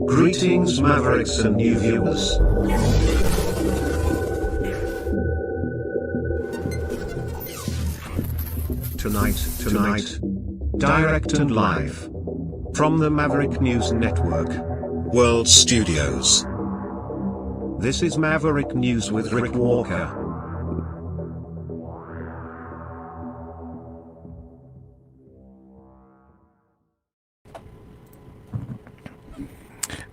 Greetings, Mavericks and new viewers. Tonight, direct and live from the Maverick News Network World Studios. This is Maverick News with Rick Walker.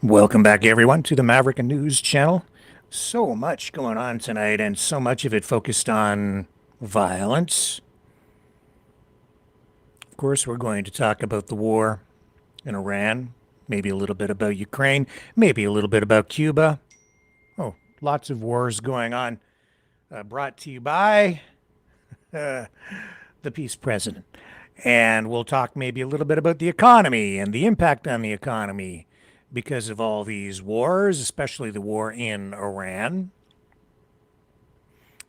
Welcome back, everyone, to the Maverick News channel. So much going on tonight, and so much of it focused on violence. Of course, we're going to talk about the war in Iran, maybe a little bit about Ukraine, maybe a little bit about Cuba. Oh, lots of wars going on. Brought to you by the Peace President. And we'll talk maybe a little bit about the economy and the impact on the economy because of all these wars, especially the war in Iran.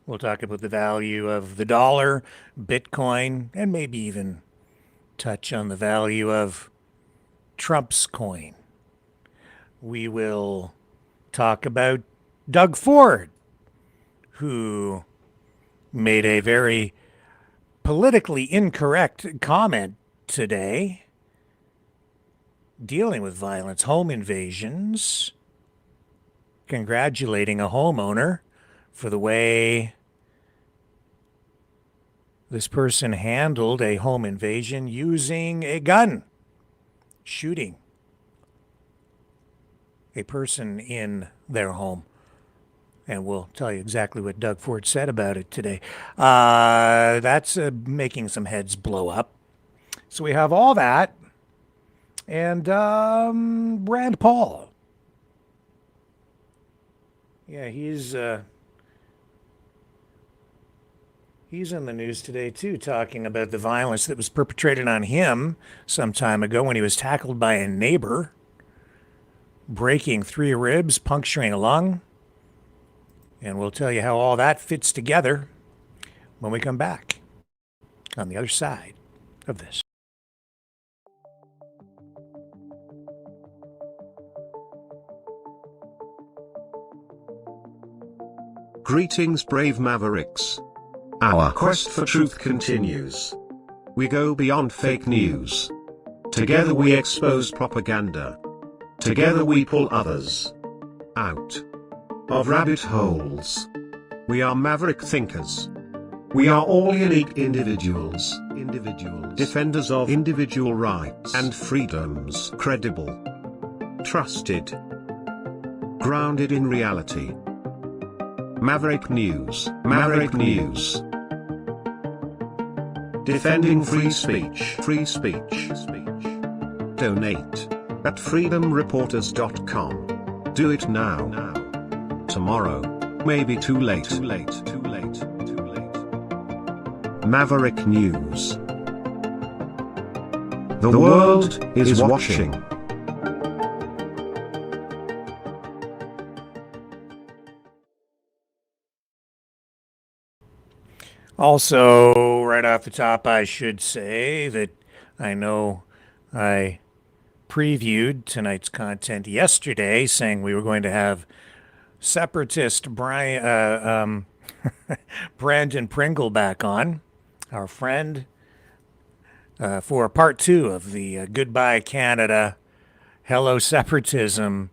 We'll talk about the value of the dollar, Bitcoin, and maybe even touch on the value of Trump's coin. We will talk about Doug Ford, who made a very politically incorrect comment today dealing with violence, home invasions, congratulating a homeowner for the way this person handled a home invasion using a gun, shooting a person in their home. And we'll tell you exactly what Doug Ford said about it today. That's making some heads blow up. So we have all that. And Rand Paul. Yeah, he's in the news today, too, talking about the violence that was perpetrated on him some time ago when he was tackled by a neighbor, breaking 3 ribs, puncturing a lung. And we'll tell you how all that fits together when we come back on the other side of this. Greetings, brave Mavericks. Our quest for truth continues. We go beyond fake news. Together we expose propaganda. Together we pull others out of rabbit holes. We are maverick thinkers. We are all unique individuals, defenders of individual rights and freedoms, credible, trusted, grounded in reality. Maverick News, Maverick News. Defending free speech, free speech. Donate at freedomreporters.com. Do it now. Tomorrow may be too late. Maverick News. The world is watching. Also, right off the top, I should say that I know I previewed tonight's content yesterday, saying we were going to have separatist Brandon Pringle back on, our friend, for part 2 of the Goodbye Canada, Hello Separatism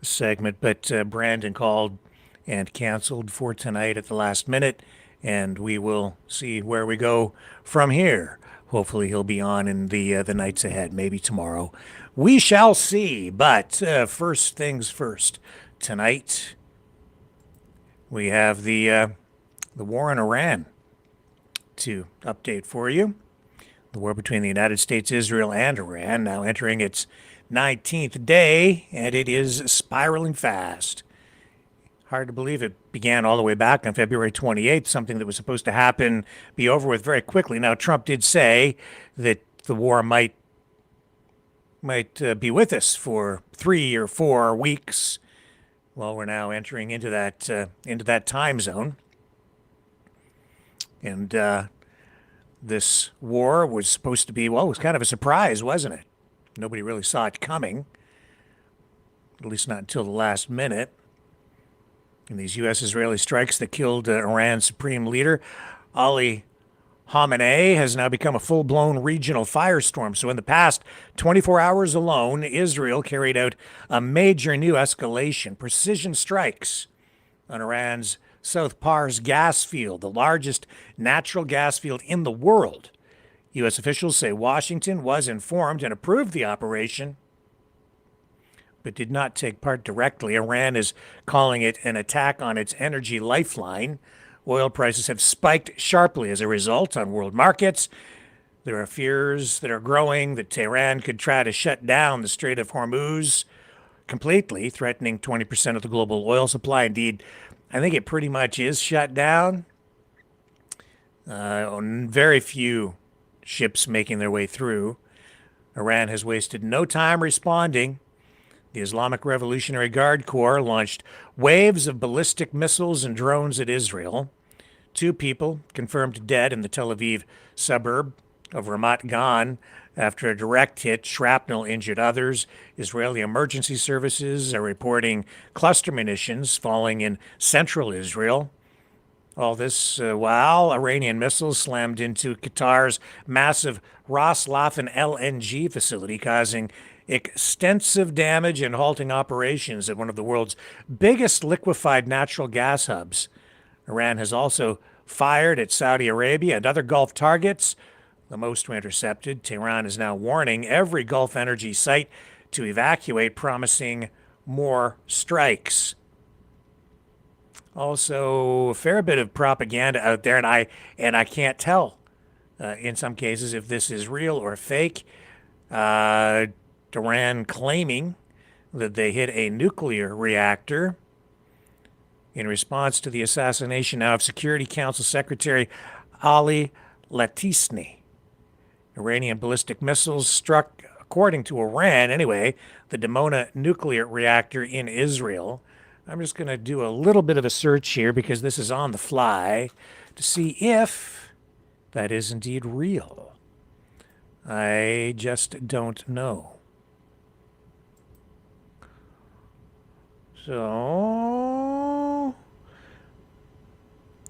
segment. But Brandon called and canceled for tonight at the last minute, and we will see where we go from here. Hopefully he'll be on in the nights ahead, maybe tomorrow. We shall see, but first things first. Tonight, we have the war in Iran to update for you. The war between the United States, Israel, and Iran now entering its 19th day, and it is spiraling fast. Hard to believe it began all the way back on February 28th, something that was supposed to be over with very quickly. Now, Trump did say that the war might be with us for 3 or 4 weeks. Well, we're now entering into that time zone. And This war was supposed to be, well, it was kind of a surprise, wasn't it? Nobody really saw it coming, at least not until the last minute. And these U.S. Israeli strikes that killed Iran's supreme leader, Ali Khamenei, has now become a full-blown regional firestorm. So in the past 24 hours alone, Israel carried out a major new escalation, precision strikes on Iran's South Pars gas field, the largest natural gas field in the world. U.S. officials say Washington was informed and approved the operation, but did not take part directly. Iran is calling it an attack on its energy lifeline. Oil prices have spiked sharply as a result on world markets. There are fears that are growing that Tehran could try to shut down the Strait of Hormuz completely, threatening 20% of the global oil supply. Indeed, I think it pretty much is shut down. Very few ships making their way through. Iran has wasted no time responding. The Islamic Revolutionary Guard Corps launched waves of ballistic missiles and drones at Israel. 2 people confirmed dead in the Tel Aviv suburb of Ramat Gan after a direct hit. Shrapnel injured others. Israeli emergency services are reporting cluster munitions falling in central Israel. All this while Iranian missiles slammed into Qatar's massive Ras Laffan LNG facility, causing extensive damage and halting operations at one of the world's biggest liquefied natural gas hubs. Iran has also fired at Saudi Arabia and other Gulf targets. The most were intercepted. Tehran is now warning every Gulf energy site to evacuate, promising more strikes. Also, a fair bit of propaganda out there, and I can't tell in some cases if this is real or fake. Iran claiming that they hit a nuclear reactor in response to the assassination now of Security Council Secretary Ali Latisni. Iranian ballistic missiles struck, according to Iran anyway, the Dimona nuclear reactor in Israel. I'm just going to do a little bit of a search here because this is on the fly to see if that is indeed real. I just don't know. So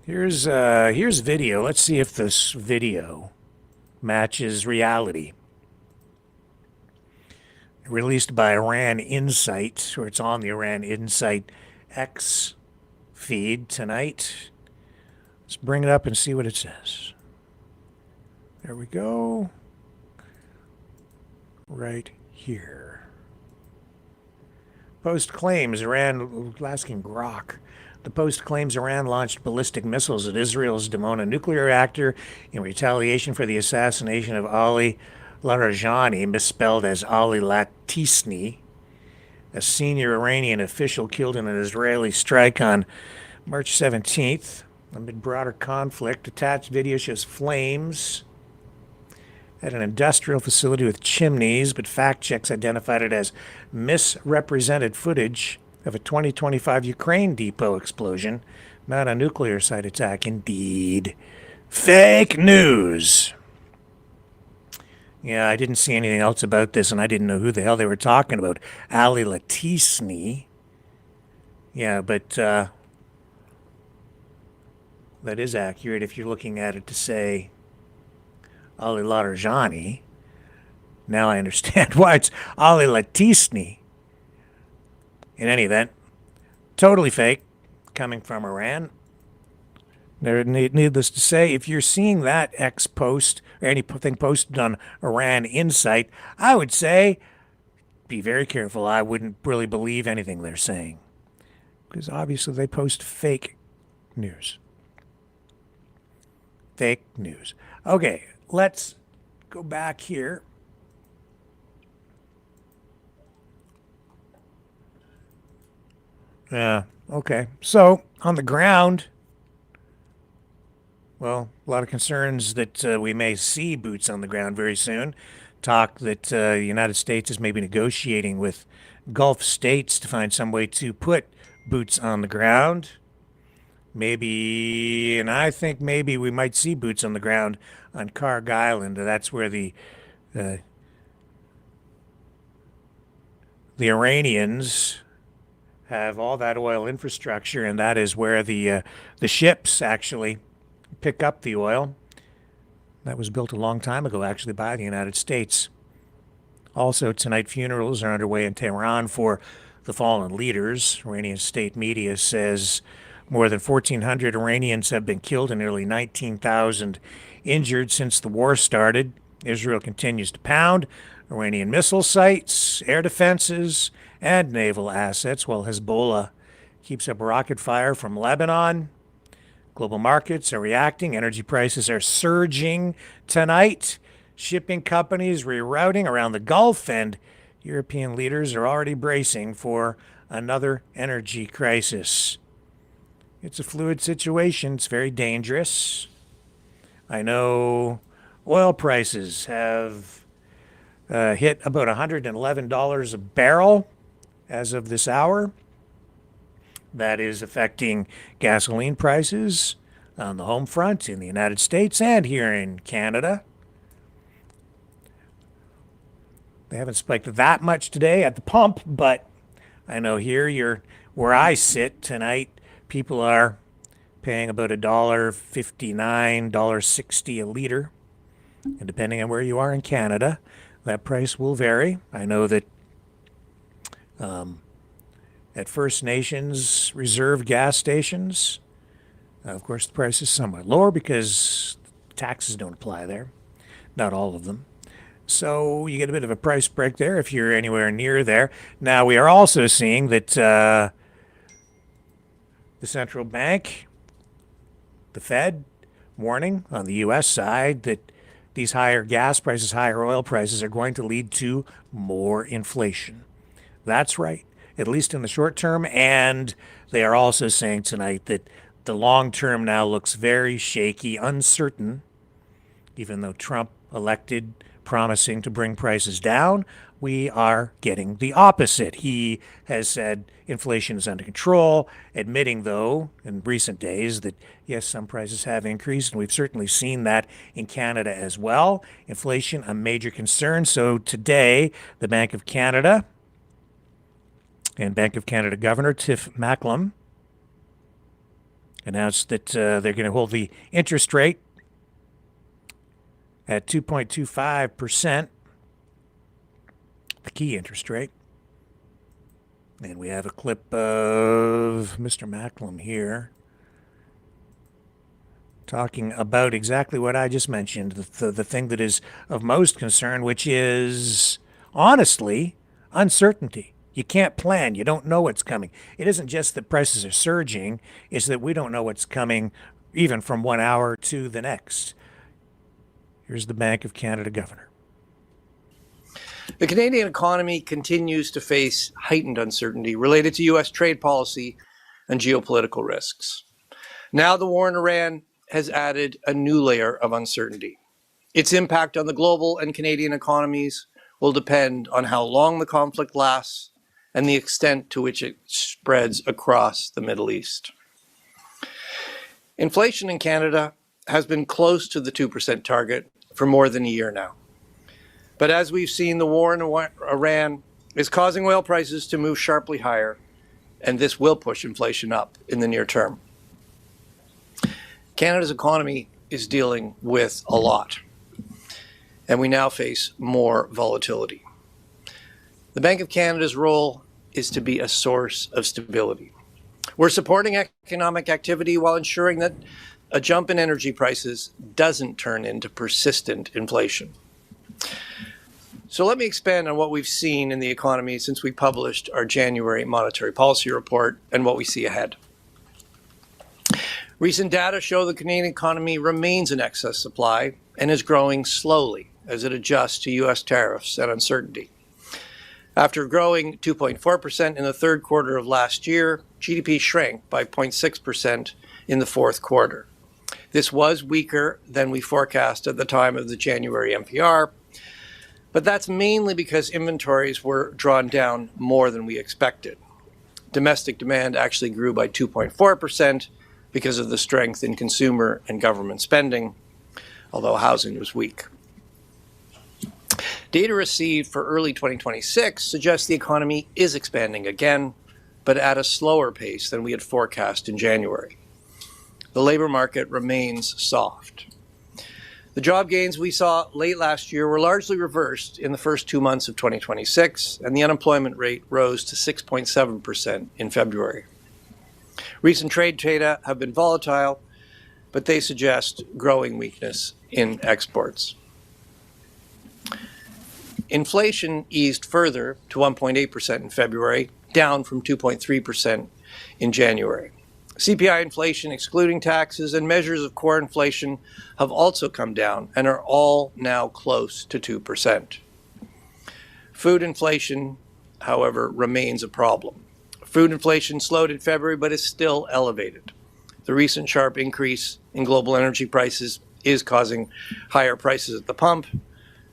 here's video. Let's see if this video matches reality. Released by Iran Insight, or it's on the Iran Insight X feed tonight. Let's bring it up and see what it says. There we go. Right here. Post claims Iran, asking Grok. The Post claims Iran launched ballistic missiles at Israel's Dimona nuclear reactor in retaliation for the assassination of Ali Larijani, misspelled as Ali Latisni, a senior Iranian official killed in an Israeli strike on March 17th. Amid broader conflict, attached video shows flames at an industrial facility with chimneys, but fact checks identified it as misrepresented footage of a 2025 Ukraine depot explosion, not a nuclear site attack. Indeed. Fake news. Yeah, I didn't see anything else about this, and I didn't know who the hell they were talking about. Ali Latisni. Yeah, but that is accurate if you're looking at it to say Ali Larijani. Now I understand why it's Ali Latisni. In any event, totally fake, coming from Iran. Needless to say, if you're seeing that X post or anything posted on Iran Insight, I would say be very careful. I wouldn't really believe anything they're saying, because obviously they post fake news. Fake news. Okay, let's go back here. Yeah, okay. So, on the ground, well, a lot of concerns that we may see boots on the ground very soon. Talk that the United States is maybe negotiating with Gulf states to find some way to put boots on the ground. Maybe, and I think maybe we might see boots on the ground on Karg Island. That's where the Iranians have all that oil infrastructure, and that is where the ships actually pick up the oil. That was built a long time ago, actually, by the United States. Also, tonight, funerals are underway in Tehran for the fallen leaders. Iranian state media says more than 1,400 Iranians have been killed and nearly 19,000 injured since the war started. Israel continues to pound Iranian missile sites, air defenses, and naval assets, while Hezbollah keeps up rocket fire from Lebanon. Global markets are reacting. Energy prices are surging tonight. Shipping companies rerouting around the Gulf, and European leaders are already bracing for another energy crisis. It's a fluid situation. It's very dangerous. I know oil prices have hit about $111 a barrel as of this hour. That is affecting gasoline prices on the home front in the United States and here in Canada. They haven't spiked that much today at the pump, but I know here, where I sit tonight, people are paying about $1.59, $1.60 a liter. And depending on where you are in Canada, that price will vary. I know that at First Nations reserved gas stations, of course, the price is somewhat lower because taxes don't apply there. Not all of them. So you get a bit of a price break there if you're anywhere near there. Now, we are also seeing that the central bank, the Fed, warning on the U.S. side that these higher gas prices, higher oil prices are going to lead to more inflation. That's right, at least in the short term. And they are also saying tonight that the long term now looks very shaky, uncertain, even though Trump elected promising to bring prices down. We are getting the opposite. He has said inflation is under control, admitting, though, in recent days that, yes, some prices have increased, and we've certainly seen that in Canada as well. Inflation, a major concern. So today, the Bank of Canada and Bank of Canada Governor Tiff Macklem announced that they're going to hold the interest rate at 2.25%, the key interest rate. And we have a clip of Mr. Macklem here talking about exactly what I just mentioned, the thing that is of most concern, which is, honestly, uncertainty. You can't plan. You don't know what's coming. It isn't just that prices are surging, it's that we don't know what's coming even from 1 hour to the next. Here's the Bank of Canada governor. The Canadian economy continues to face heightened uncertainty related to U.S. trade policy and geopolitical risks. Now the war in Iran has added a new layer of uncertainty. Its impact on the global and Canadian economies will depend on how long the conflict lasts and the extent to which it spreads across the Middle East. Inflation in Canada has been close to the 2% target for more than a year now. But as we've seen, the war in Iran is causing oil prices to move sharply higher, and this will push inflation up in the near term. Canada's economy is dealing with a lot, and we now face more volatility. The Bank of Canada's role is to be a source of stability. We're supporting economic activity while ensuring that a jump in energy prices doesn't turn into persistent inflation. So let me expand on what we've seen in the economy since we published our January monetary policy report and what we see ahead. Recent data show the Canadian economy remains in excess supply and is growing slowly as it adjusts to U.S. tariffs and uncertainty. After growing 2.4% in the third quarter of last year, GDP shrank by 0.6% in the fourth quarter. This was weaker than we forecast at the time of the January MPR, but that's mainly because inventories were drawn down more than we expected. Domestic demand actually grew by 2.4% because of the strength in consumer and government spending. although housing was weak. Data received for early 2026 suggests the economy is expanding again, but at a slower pace than we had forecast in January. The labor market remains soft. The job gains we saw late last year were largely reversed in the first 2 months of 2026, and the unemployment rate rose to 6.7% in February. Recent trade data have been volatile, but they suggest growing weakness in exports. Inflation eased further to 1.8% in February, down from 2.3% in January. CPI inflation, excluding taxes, and measures of core inflation have also come down and are all now close to 2%. Food inflation, however, remains a problem. Food inflation slowed in February, but is still elevated. The recent sharp increase in global energy prices is causing higher prices at the pump,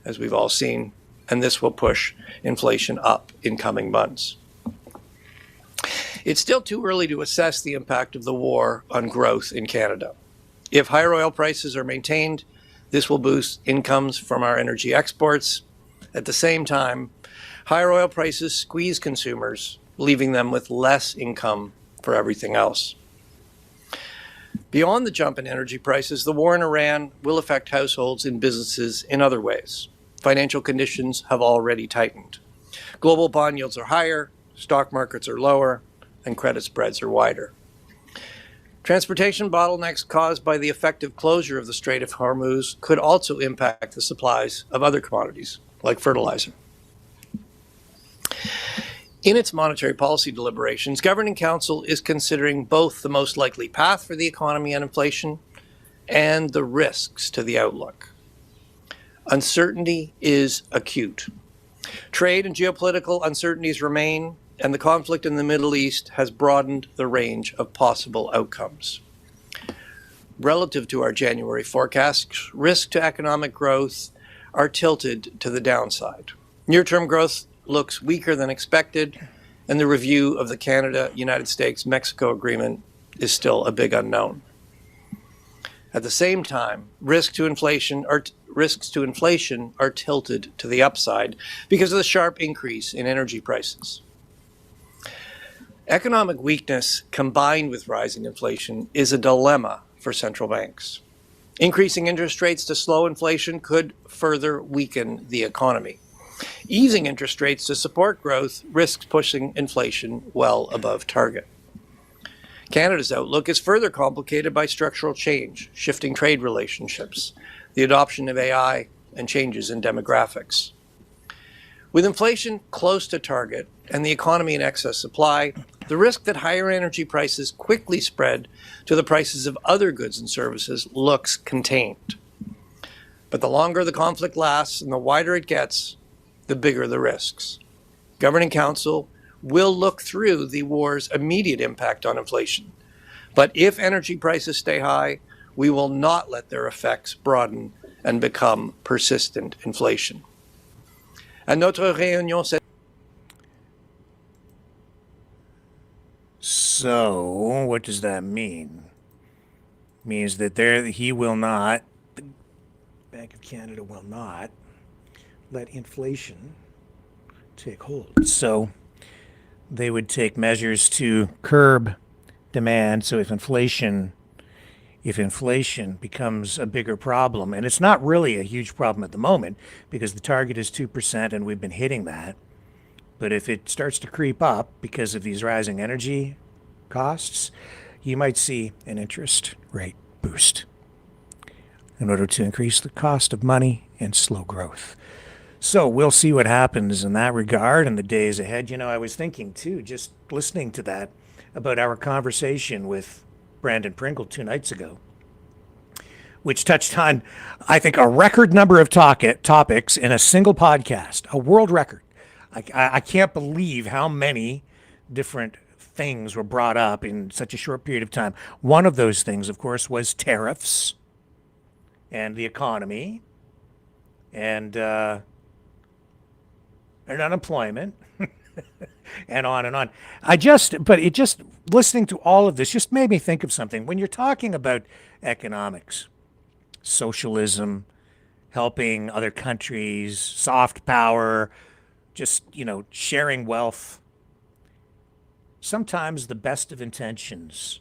as we've all seen, and this will push inflation up in coming months. It's still too early to assess the impact of the war on growth in Canada. If higher oil prices are maintained, this will boost incomes from our energy exports. At the same time, higher oil prices squeeze consumers, leaving them with less income for everything else. Beyond the jump in energy prices, the war in Iran will affect households and businesses in other ways. Financial conditions have already tightened. Global bond yields are higher, stock markets are lower, and credit spreads are wider. Transportation bottlenecks caused by the effective closure of the Strait of Hormuz could also impact the supplies of other commodities, like fertilizer. In its monetary policy deliberations, Governing Council is considering both the most likely path for the economy and inflation and the risks to the outlook. Uncertainty is acute. Trade and geopolitical uncertainties remain, and the conflict in the Middle East has broadened the range of possible outcomes. Relative to our January forecasts, risk to economic growth are tilted to the downside. Near-term growth looks weaker than expected, and the review of the Canada-United States-Mexico agreement is still a big unknown. At the same time, risks to inflation are tilted to the upside because of the sharp increase in energy prices. Economic weakness combined with rising inflation is a dilemma for central banks. Increasing interest rates to slow inflation could further weaken the economy. Easing interest rates to support growth risks pushing inflation well above target. Canada's outlook is further complicated by structural change, shifting trade relationships, the adoption of AI, and changes in demographics. With inflation close to target and the economy in excess supply, the risk that higher energy prices quickly spread to the prices of other goods and services looks contained. But the longer the conflict lasts and the wider it gets, the bigger the risks. Governing Council will look through the war's immediate impact on inflation. But if energy prices stay high, we will not let their effects broaden and become persistent inflation. À notre réunion cette So, what does that mean? It means that he will not, the Bank of Canada will not let inflation take hold. So, they would take measures to curb demand. So if inflation becomes a bigger problem, and it's not really a huge problem at the moment because the target is 2% and we've been hitting that. But if it starts to creep up because of these rising energy costs, you might see an interest rate boost in order to increase the cost of money and slow growth. So we'll see what happens in that regard in the days ahead. You know, I was thinking too, just listening to that, about our conversation with Brandon Pringle 2 nights ago, which touched on, I think, a record number of topics in a single podcast, a world record. I can't believe how many different things were brought up in such a short period of time. One of those things, of course, was tariffs and the economy and unemployment and on and on. Listening to all of this just made me think of something. When you're talking about economics, socialism, helping other countries, soft power, just, sharing wealth. Sometimes the best of intentions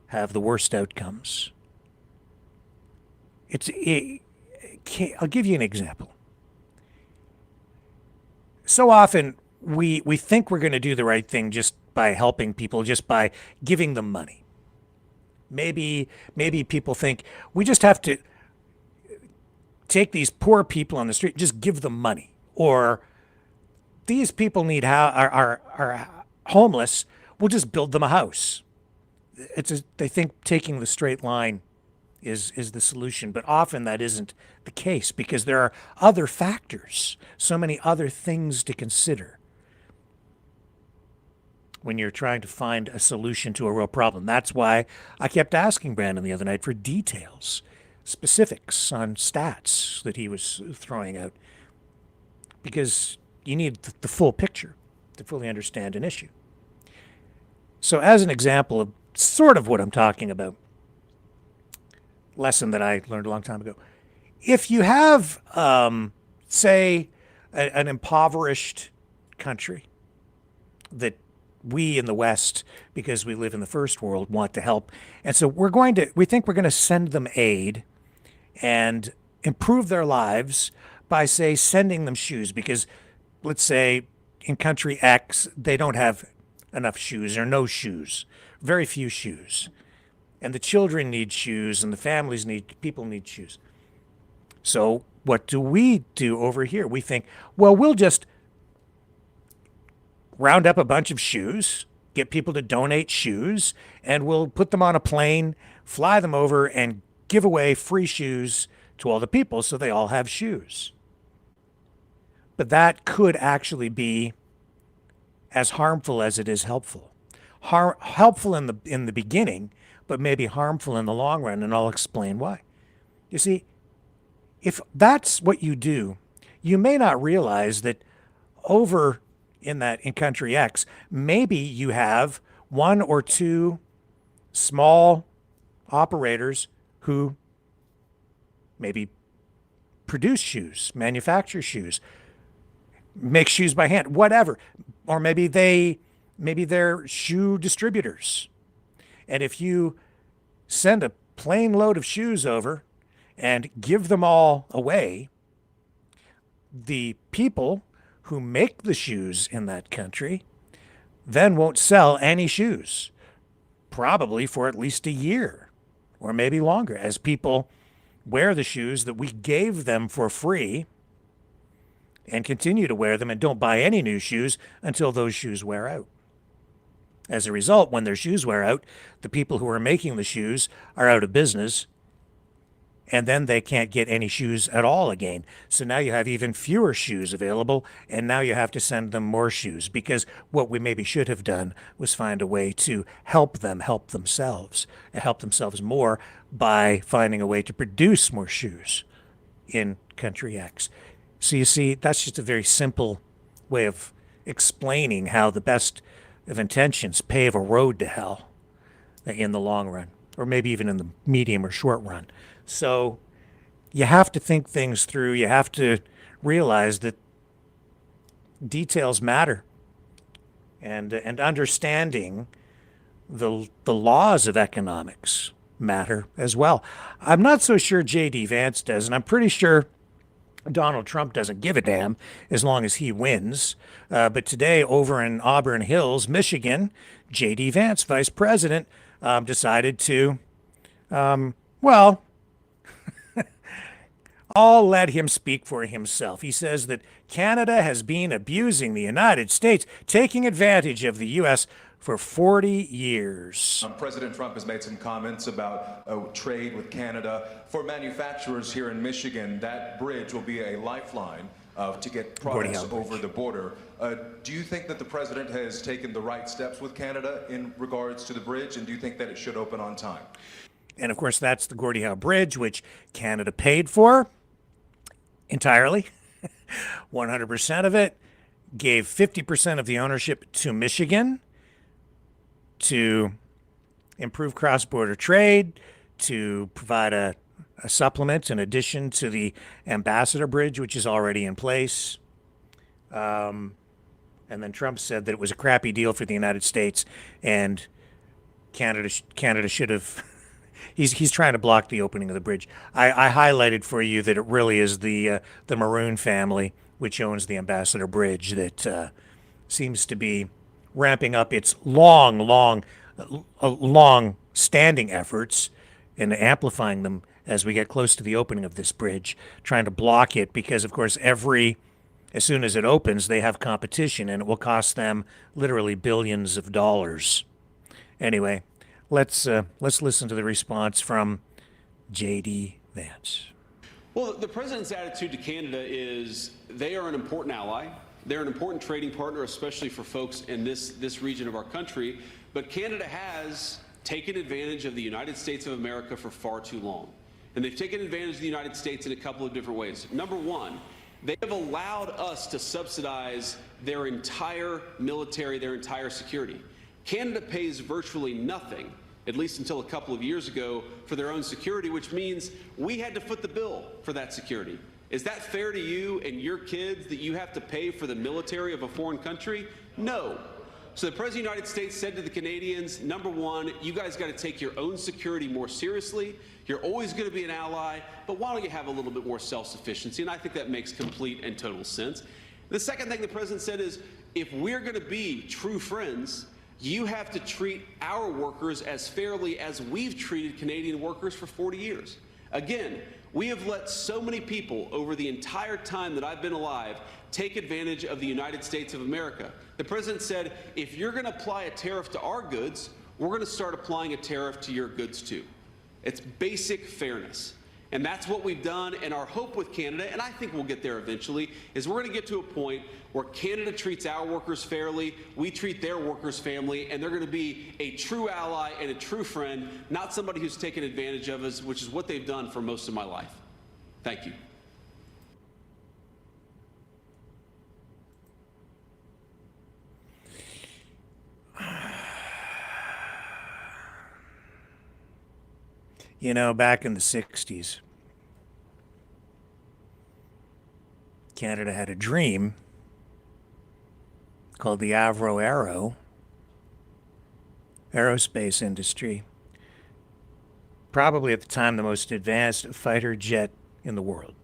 have the worst outcomes. I'll give you an example. So often we think we're going to do the right thing just by helping people, just by giving them money. Maybe people think we just have to take these poor people on the street, just give them money, or these people are homeless, we'll just build them a house. They think taking the straight line is the solution, but often that isn't the case because there are other factors, so many other things to consider when you're trying to find a solution to a real problem. That's why I kept asking Brandon the other night for details, specifics on stats that he was throwing out, because you need the full picture to fully understand an issue. So as an example of sort of what I'm talking about, lesson that I learned a long time ago, if you have, say, an impoverished country that we in the West, because we live in the first world, want to help, and so we think we're going to send them aid and improve their lives by, say, sending them shoes, because let's say in country X, they don't have enough shoes or no shoes, very few shoes. And the children need shoes and people need shoes. So what do we do over here? We think, well, we'll just round up a bunch of shoes, get people to donate shoes, and we'll put them on a plane, fly them over, and give away free shoes to all the people so they all have shoes. But that could actually be as harmful as it is helpful. Helpful in the beginning, but maybe harmful in the long run, and I'll explain why. You see, if that's what you do, you may not realize that over in country X, maybe you have one or two small operators who maybe produce shoes, manufacture shoes, make shoes by hand, whatever. Or maybe they're shoe distributors. And if you send a plane load of shoes over and give them all away, the people who make the shoes in that country then won't sell any shoes, probably for at least a year or maybe longer, as people wear the shoes that we gave them for free and continue to wear them and don't buy any new shoes until those shoes wear out. As a result, when their shoes wear out, the people who are making the shoes are out of business, and then they can't get any shoes at all again. So now you have even fewer shoes available, and now you have to send them more shoes, because what we maybe should have done was find a way to help themselves more by finding a way to produce more shoes in country X. So you see, that's just a very simple way of explaining how the best of intentions pave a road to hell in the long run, or maybe even in the medium or short run. So you have to think things through. You have to realize that details matter, and understanding the laws of economics matter as well. I'm not so sure J.D. Vance does, and I'm pretty sure Donald Trump doesn't give a damn as long as he wins. But today, over in Auburn Hills, Michigan, J.D. Vance, vice president, decided to, I'll let him speak for himself. He says that Canada has been abusing the United States, taking advantage of the U.S. for 40 years. President Trump has made some comments about trade with Canada. For manufacturers here in Michigan, that bridge will be a lifeline to get products over the border. Do you think that the president has taken the right steps with Canada in regards to the bridge, and do you think that it should open on time? And of course, that's the Gordie Howe Bridge, which Canada paid for entirely, 100% of it, gave 50% of the ownership to Michigan to improve cross-border trade, to provide a a supplement in addition to the Ambassador Bridge, which is already in place. And then Trump said that it was a crappy deal for the United States, and Canada should have. He's trying to block the opening of the bridge. I highlighted for you that it really is the Maroon family, which owns the Ambassador Bridge, that seems to be ramping up its long-standing efforts and amplifying them as we get close to the opening of this bridge, trying to block it because, of course, as soon as it opens, they have competition, and it will cost them literally billions of dollars. Anyway, let's listen to the response from J.D. Vance. Well, the president's attitude to Canada is they are an important ally. They're an important trading partner, especially for folks in this region of our country. But Canada has taken advantage of the United States of America for far too long. And they've taken advantage of the United States in a couple of different ways. Number one, they have allowed us to subsidize their entire military, their entire security. Canada pays virtually nothing, at least until a couple of years ago, for their own security, which means we had to foot the bill for that security. Is that fair to you and your kids that you have to pay for the military of a foreign country? No. So the President of the United States said to the Canadians, number one, you guys got to take your own security more seriously. You're always going to be an ally, but why don't you have a little bit more self-sufficiency? And I think that makes complete and total sense. The second thing the President said is, if we're going to be true friends, you have to treat our workers as fairly as we've treated Canadian workers for 40 years. Again, we have let so many people over the entire time that I've been alive take advantage of the United States of America. The President said, if you're going to apply a tariff to our goods, we're going to start applying a tariff to your goods too. It's basic fairness. And that's what we've done. And our hope with Canada, and I think we'll get there eventually, is we're going to get to a point where Canada treats our workers fairly, we treat their workers fairly, and they're going to be a true ally and a true friend, not somebody who's taken advantage of us, which is what they've done for most of my life. Thank you. You know, back in the 60s, Canada had a dream called the aerospace industry. Probably at the time the most advanced fighter jet in the world,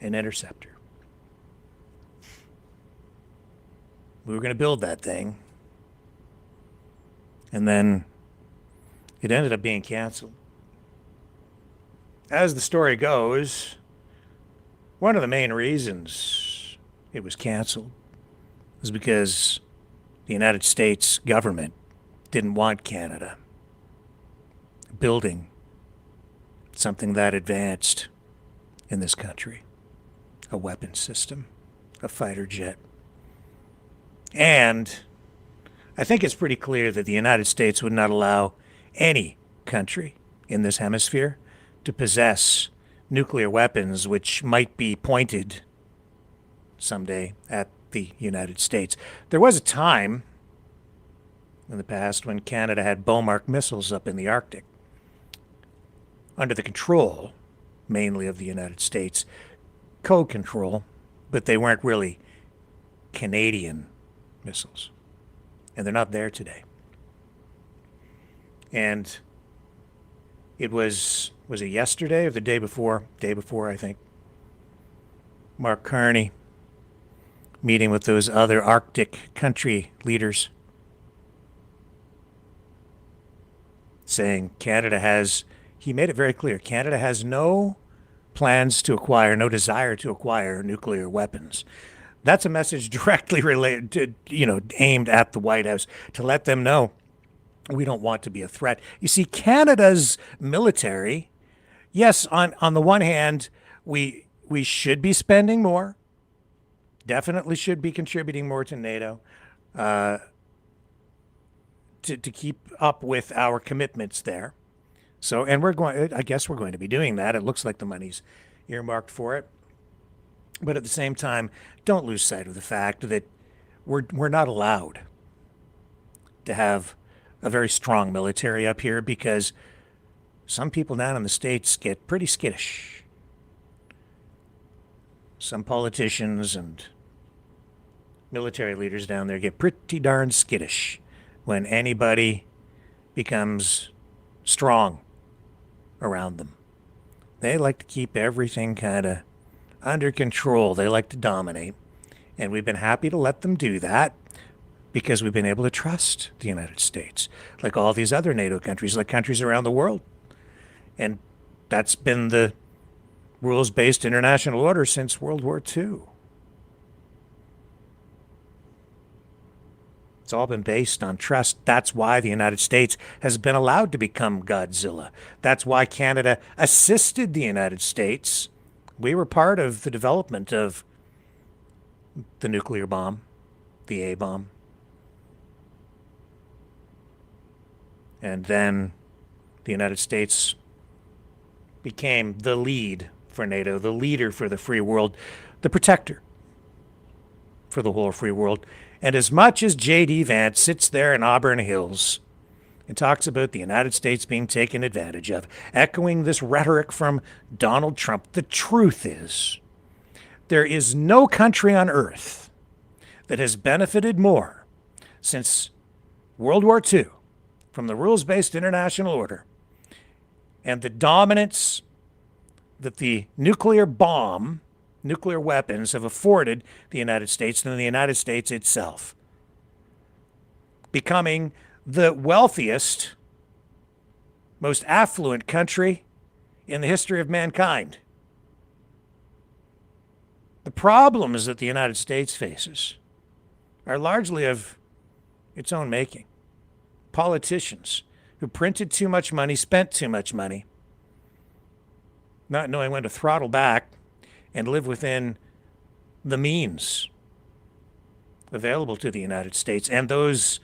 an interceptor. We were going to build that thing, and then it ended up being canceled. As the story goes, one of the main reasons it was canceled was because the United States government didn't want Canada building something that advanced in this country, a weapons system, a fighter jet. And I think it's pretty clear that the United States would not allow any country in this hemisphere to possess nuclear weapons which might be pointed someday at the United States. There was a time in the past when Canada had Bomark missiles up in the Arctic under the control mainly of the United States, co-control, but they weren't really Canadian missiles. And they're not there today. And it was it yesterday or the day before? Day before, I think. Mark Carney meeting with those other Arctic country leaders saying Canada has, he made it very clear, Canada has no plans to acquire, no desire to acquire nuclear weapons. That's a message directly related to, aimed at the White House to let them know we don't want to be a threat. You see, Canada's military, yes, on the one hand, we should be spending more, definitely should be contributing more to NATO to keep up with our commitments there. So, and I guess we're going to be doing that. It looks like the money's earmarked for it. But at the same time, don't lose sight of the fact that we're not allowed to have a very strong military up here because some people down in the States get pretty skittish. Some politicians and military leaders down there get pretty darn skittish when anybody becomes strong around them. They like to keep everything kind of under control. They like to dominate. And we've been happy to let them do that because we've been able to trust the United States, like all these other NATO countries, like countries around the world. And that's been the rules-based international order since World War II. It's all been based on trust. That's why the United States has been allowed to become Godzilla. That's why Canada assisted the United States. We were part of the development of the nuclear bomb, the A-bomb. And then the United States became the lead for NATO, the leader for the free world, the protector for the whole free world. And as much as J.D. Vance sits there in Auburn Hills and talks about the United States being taken advantage of, echoing this rhetoric from Donald Trump, the truth is there is no country on earth that has benefited more since World War II from the rules-based international order and the dominance that the nuclear bomb, nuclear weapons have afforded the United States than the United States itself, becoming the wealthiest, most affluent country in the history of mankind. The problems that the United States faces are largely of its own making. Politicians who printed too much money, spent too much money, not knowing when to throttle back and live within the means available to the United States. And those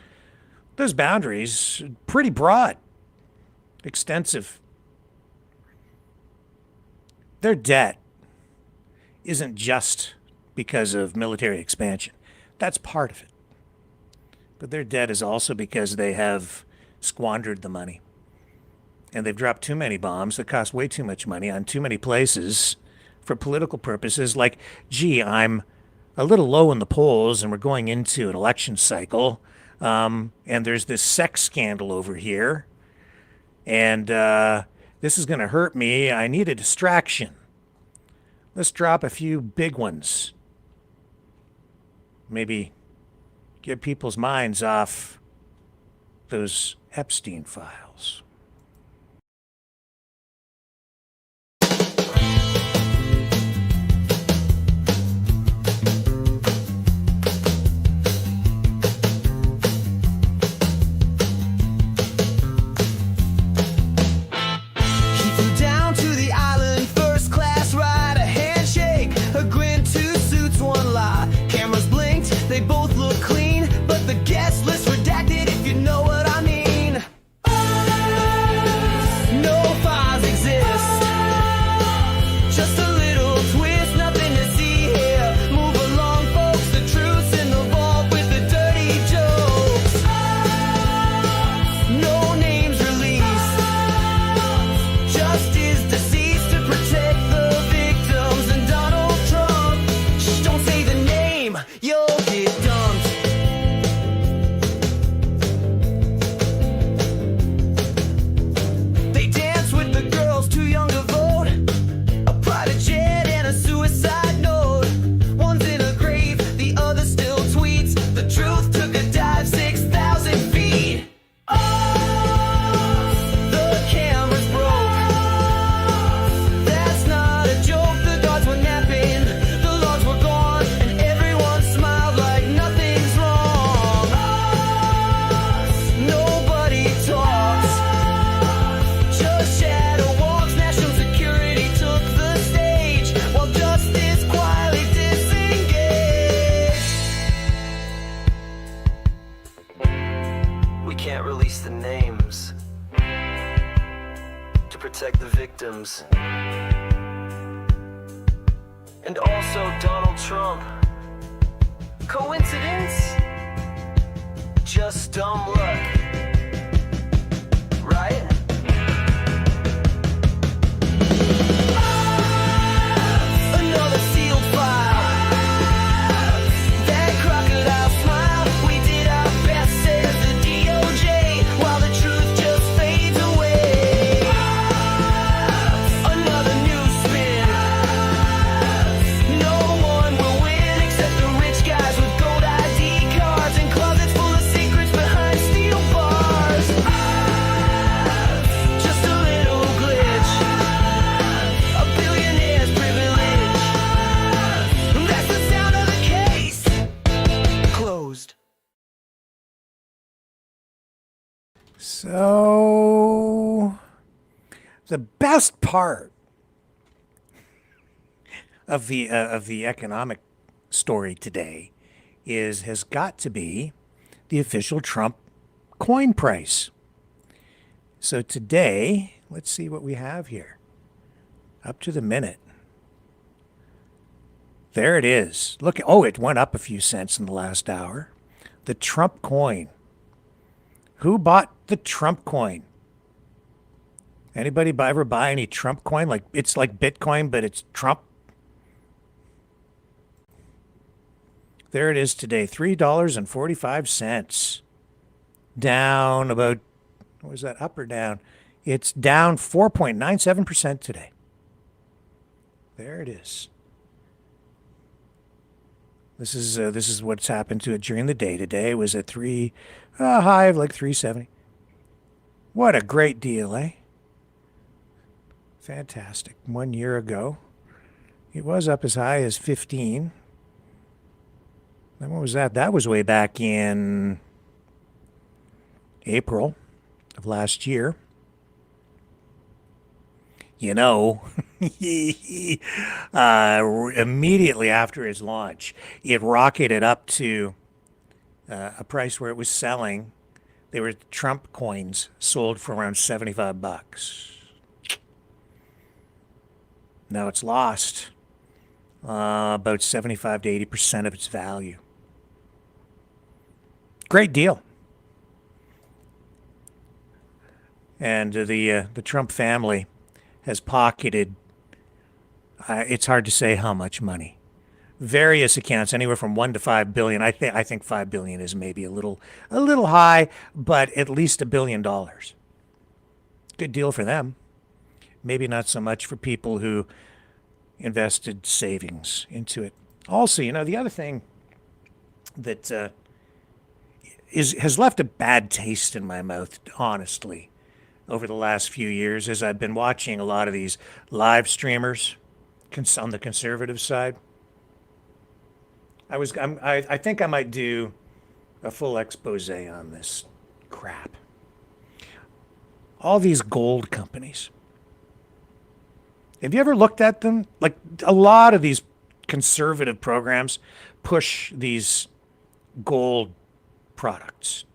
boundaries, pretty broad, extensive. Their debt isn't just because of military expansion. That's part of it. But their debt is also because they have squandered the money. And they've dropped too many bombs that cost way too much money on too many places for political purposes, like, gee, I'm a little low in the polls and we're going into an election cycle, and there's this sex scandal over here, and this is going to hurt me. I need a distraction. Let's drop a few big ones. Maybe get people's minds off those Epstein files. They both look clean, but the guest list redacted, if you know what I mean. No files exist, just a little twist, nothing to see here. Move along, folks, the truth's in the vault with the dirty jokes. No names released, justice deceased to protect the victims. And Donald Trump, shh, don't say the name, you'll get dumped. They dance with the girls too young to vote, a private jet and a suicide note. One's in a grave, the other still tweets. The truth took a dive 6,000 feet. The cameras broke, that's not a joke. The guards were napping, the logs were gone, and everyone smiled like nothing's wrong. Nobody talks, just shadow walks. National security took the stage while justice quietly disengaged. We can't release the names to protect the victims. And also Donald Trump. Coincidence? Just dumb luck. Right? So, the best part of the economic story today has got to be the official Trump coin price. So today, let's see what we have here. Up to the minute. There it is. Look, oh, it went up a few cents in the last hour. The Trump coin. Who bought the Trump coin? Anybody ever buy any Trump coin? Like, it's like Bitcoin, but it's Trump. There it is today, $3.45. Down about, what was that, up or down? It's down 4.97% today. There it is. This is what's happened to it during the day today. It was at high of like 370. What a great deal, eh? Fantastic. 1 year ago, it was up as high as 15. And what was that? That was way back in April of last year. You know, immediately after its launch, it rocketed up to a price where it was selling. They were Trump coins sold for around $75. Now it's lost about 75 to 80% of its value. Great deal. And the Trump family has pocketed, it's hard to say how much money. Various accounts, anywhere from 1 to 5 billion. I think 5 billion is maybe a little high, but at least $1 billion. Good deal for them. Maybe not so much for people who invested savings into it. Also, you know, the other thing that has left a bad taste in my mouth, honestly, over the last few years, is I've been watching a lot of these live streamers on the conservative side. I think I might do a full expose on this crap. All these gold companies. Have you ever looked at them? Like, a lot of these conservative programs push these gold products.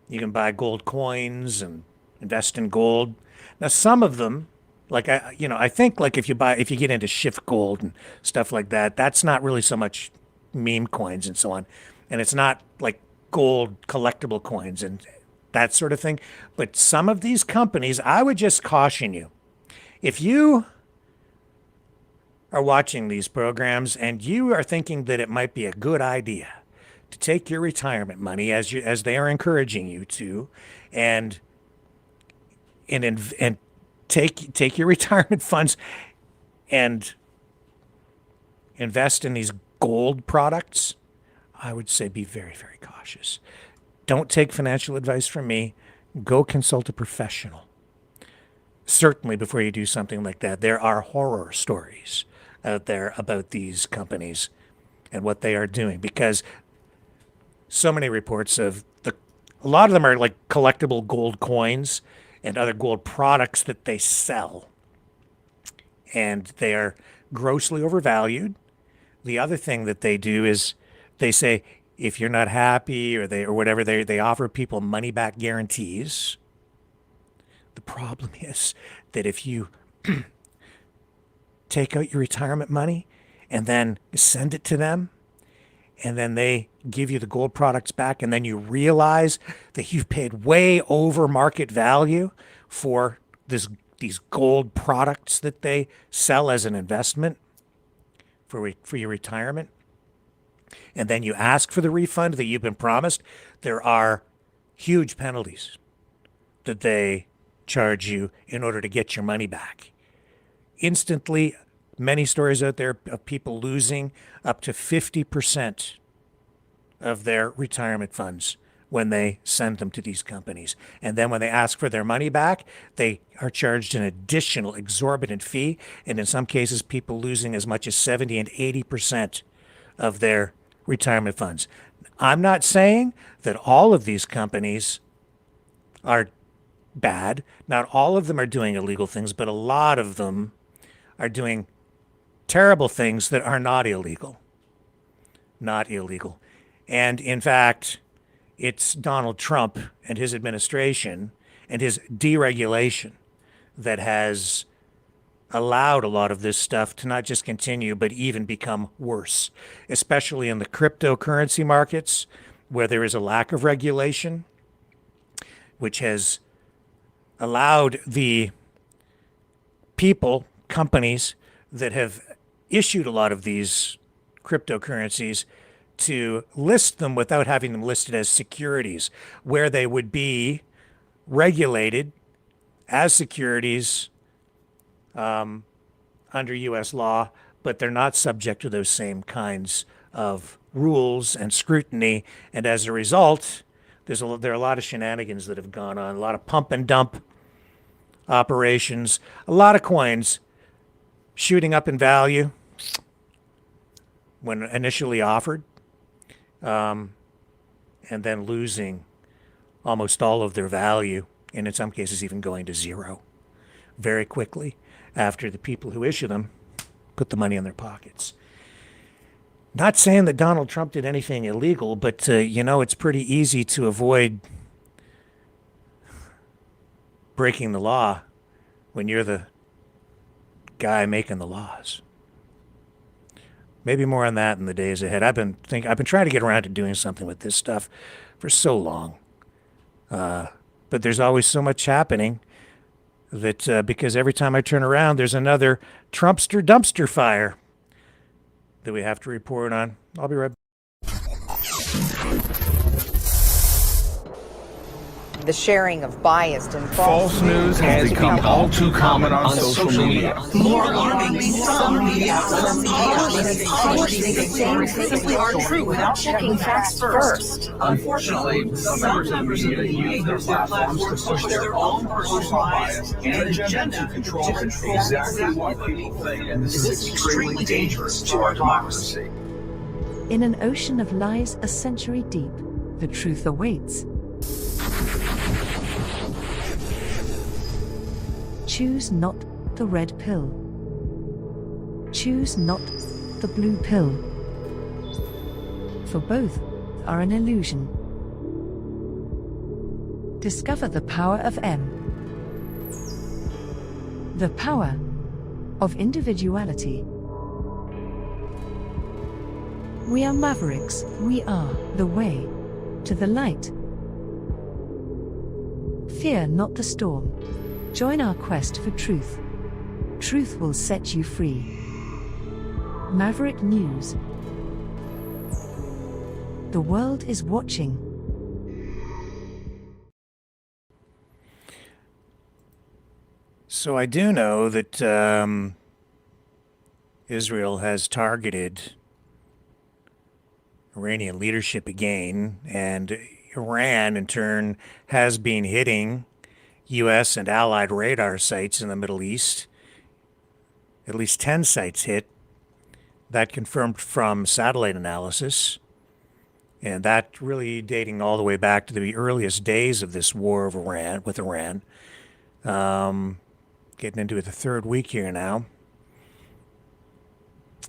You can buy gold coins and invest in gold. Now, some of them, like I think like if you get into Shift Gold and stuff like that, that's not really so much meme coins and so on, and it's not like gold collectible coins and that sort of thing. But some of these companies, I would just caution you, if you are watching these programs and you are thinking that it might be a good idea to take your retirement money as they are encouraging you to, and take your retirement funds and invest in these gold products, I would say be very, very cautious. Don't take financial advice from me. Go consult a professional. Certainly before you do something like that. There are horror stories out there about these companies and what they are doing, because so many reports of a lot of them are like collectible gold coins and other gold products that they sell, and they are grossly overvalued. The other thing that they do is they say if you're not happy or whatever, they offer people money back guarantees. The problem is that if you take out your retirement money and then send it to them, and then they give you the gold products back, and then you realize that you've paid way over market value for these gold products that they sell as an investment for your retirement, and then you ask for the refund that you've been promised, there are huge penalties that they charge you in order to get your money back. Instantly, many stories out there of people losing up to 50% of their retirement funds when they send them to these companies. And then when they ask for their money back, they are charged an additional exorbitant fee. And in some cases, people losing as much as 70 and 80% of their retirement funds. I'm not saying that all of these companies are bad. Not all of them are doing illegal things, but a lot of them are doing terrible things that are not illegal. Not illegal. And in fact, it's Donald Trump and his administration and his deregulation that has allowed a lot of this stuff to not just continue, but even become worse, especially in the cryptocurrency markets where there is a lack of regulation, which has allowed the people, companies that have issued a lot of these cryptocurrencies to list them without having them listed as securities, where they would be regulated as securities under U.S. law, but they're not subject to those same kinds of rules and scrutiny. And as a result, there are a lot of shenanigans that have gone on, a lot of pump and dump operations, a lot of coins shooting up in value when initially offered, and then losing almost all of their value, and in some cases even going to zero very quickly after the people who issue them put the money in their pockets. Not saying that Donald Trump did anything illegal, but it's pretty easy to avoid breaking the law when you're the guy making the laws. Maybe more on that in the days ahead. I've been trying to get around to doing something with this stuff for so long, but there's always so much happening that because every time I turn around, there's another Trumpster dumpster fire that we have to report on. I'll be right back. The sharing of biased and false news has become all too common on social media. More alarmingly, some media outlets simply aren't true without checking facts first. Unfortunately, some members of the media use their platforms to push their own personal bias and agenda to control exactly what people think. And this is extremely dangerous to our democracy. In an ocean of lies a century deep, the truth awaits. Choose not the red pill. Choose not the blue pill. For both are an illusion. Discover the power of M. The power of individuality. We are mavericks. We are the way to the light. Fear not the storm. Join our quest for truth. Truth will set you free. Maverick News. The world is watching. So I do know that Israel has targeted Iranian leadership again, and Iran in turn has been hitting U.S. and allied radar sites in the Middle East. At least 10 sites hit. That confirmed from satellite analysis. And that really dating all the way back to the earliest days of this war of Iran with Iran. Getting into the third week here now.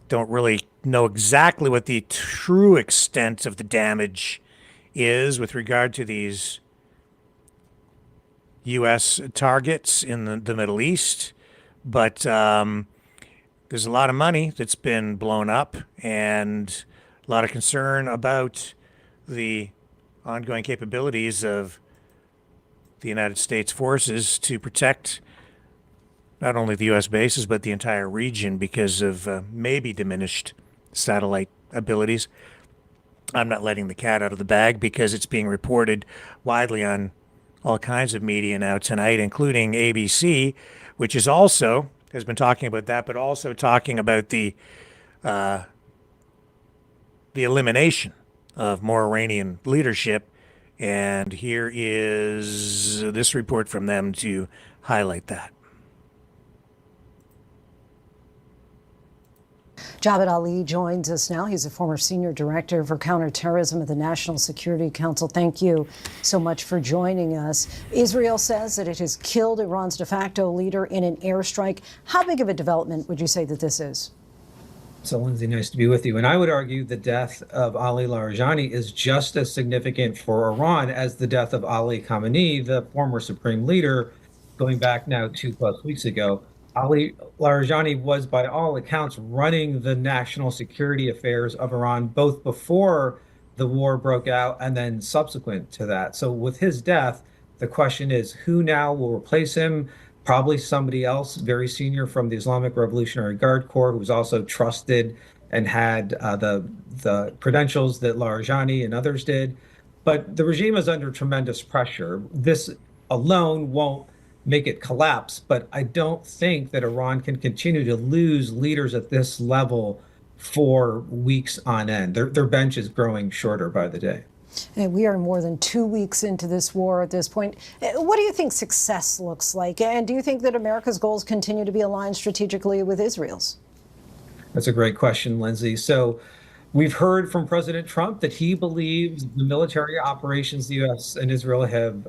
Don't really know exactly what the true extent of the damage is with regard to these U.S. targets in the Middle East, but there's a lot of money that's been blown up and a lot of concern about the ongoing capabilities of the United States forces to protect not only the U.S. bases, but the entire region because of maybe diminished satellite abilities. I'm not letting the cat out of the bag because it's being reported widely on all kinds of media now tonight, including ABC, which is also has been talking about that, but also talking about the elimination of more Iranian leadership. And here is this report from them to highlight that. Javad Ali joins us now. He's a former senior director for counterterrorism at the National Security Council. Thank you so much for joining us. Israel says that it has killed Iran's de facto leader in an airstrike. How big of a development would you say that this is? So, Lindsay, nice to be with you. And I would argue the death of Ali Larijani is just as significant for Iran as the death of Ali Khamenei, the former supreme leader, going back now 2+ weeks ago. Ali Larijani was, by all accounts, running the national security affairs of Iran, both before the war broke out and then subsequent to that. So with his death, the question is who now will replace him? Probably somebody else very senior from the Islamic Revolutionary Guard Corps, who was also trusted and had the credentials that Larijani and others did. But the regime is under tremendous pressure. This alone won't make it collapse, but I don't think that Iran can continue to lose leaders at this level for weeks on end. Their bench is growing shorter by the day. And we are more than 2 weeks into this war at this point. What do you think success looks like? And do you think that America's goals continue to be aligned strategically with Israel's? That's a great question, Lindsay. So we've heard from President Trump that he believes the military operations the U.S. and Israel have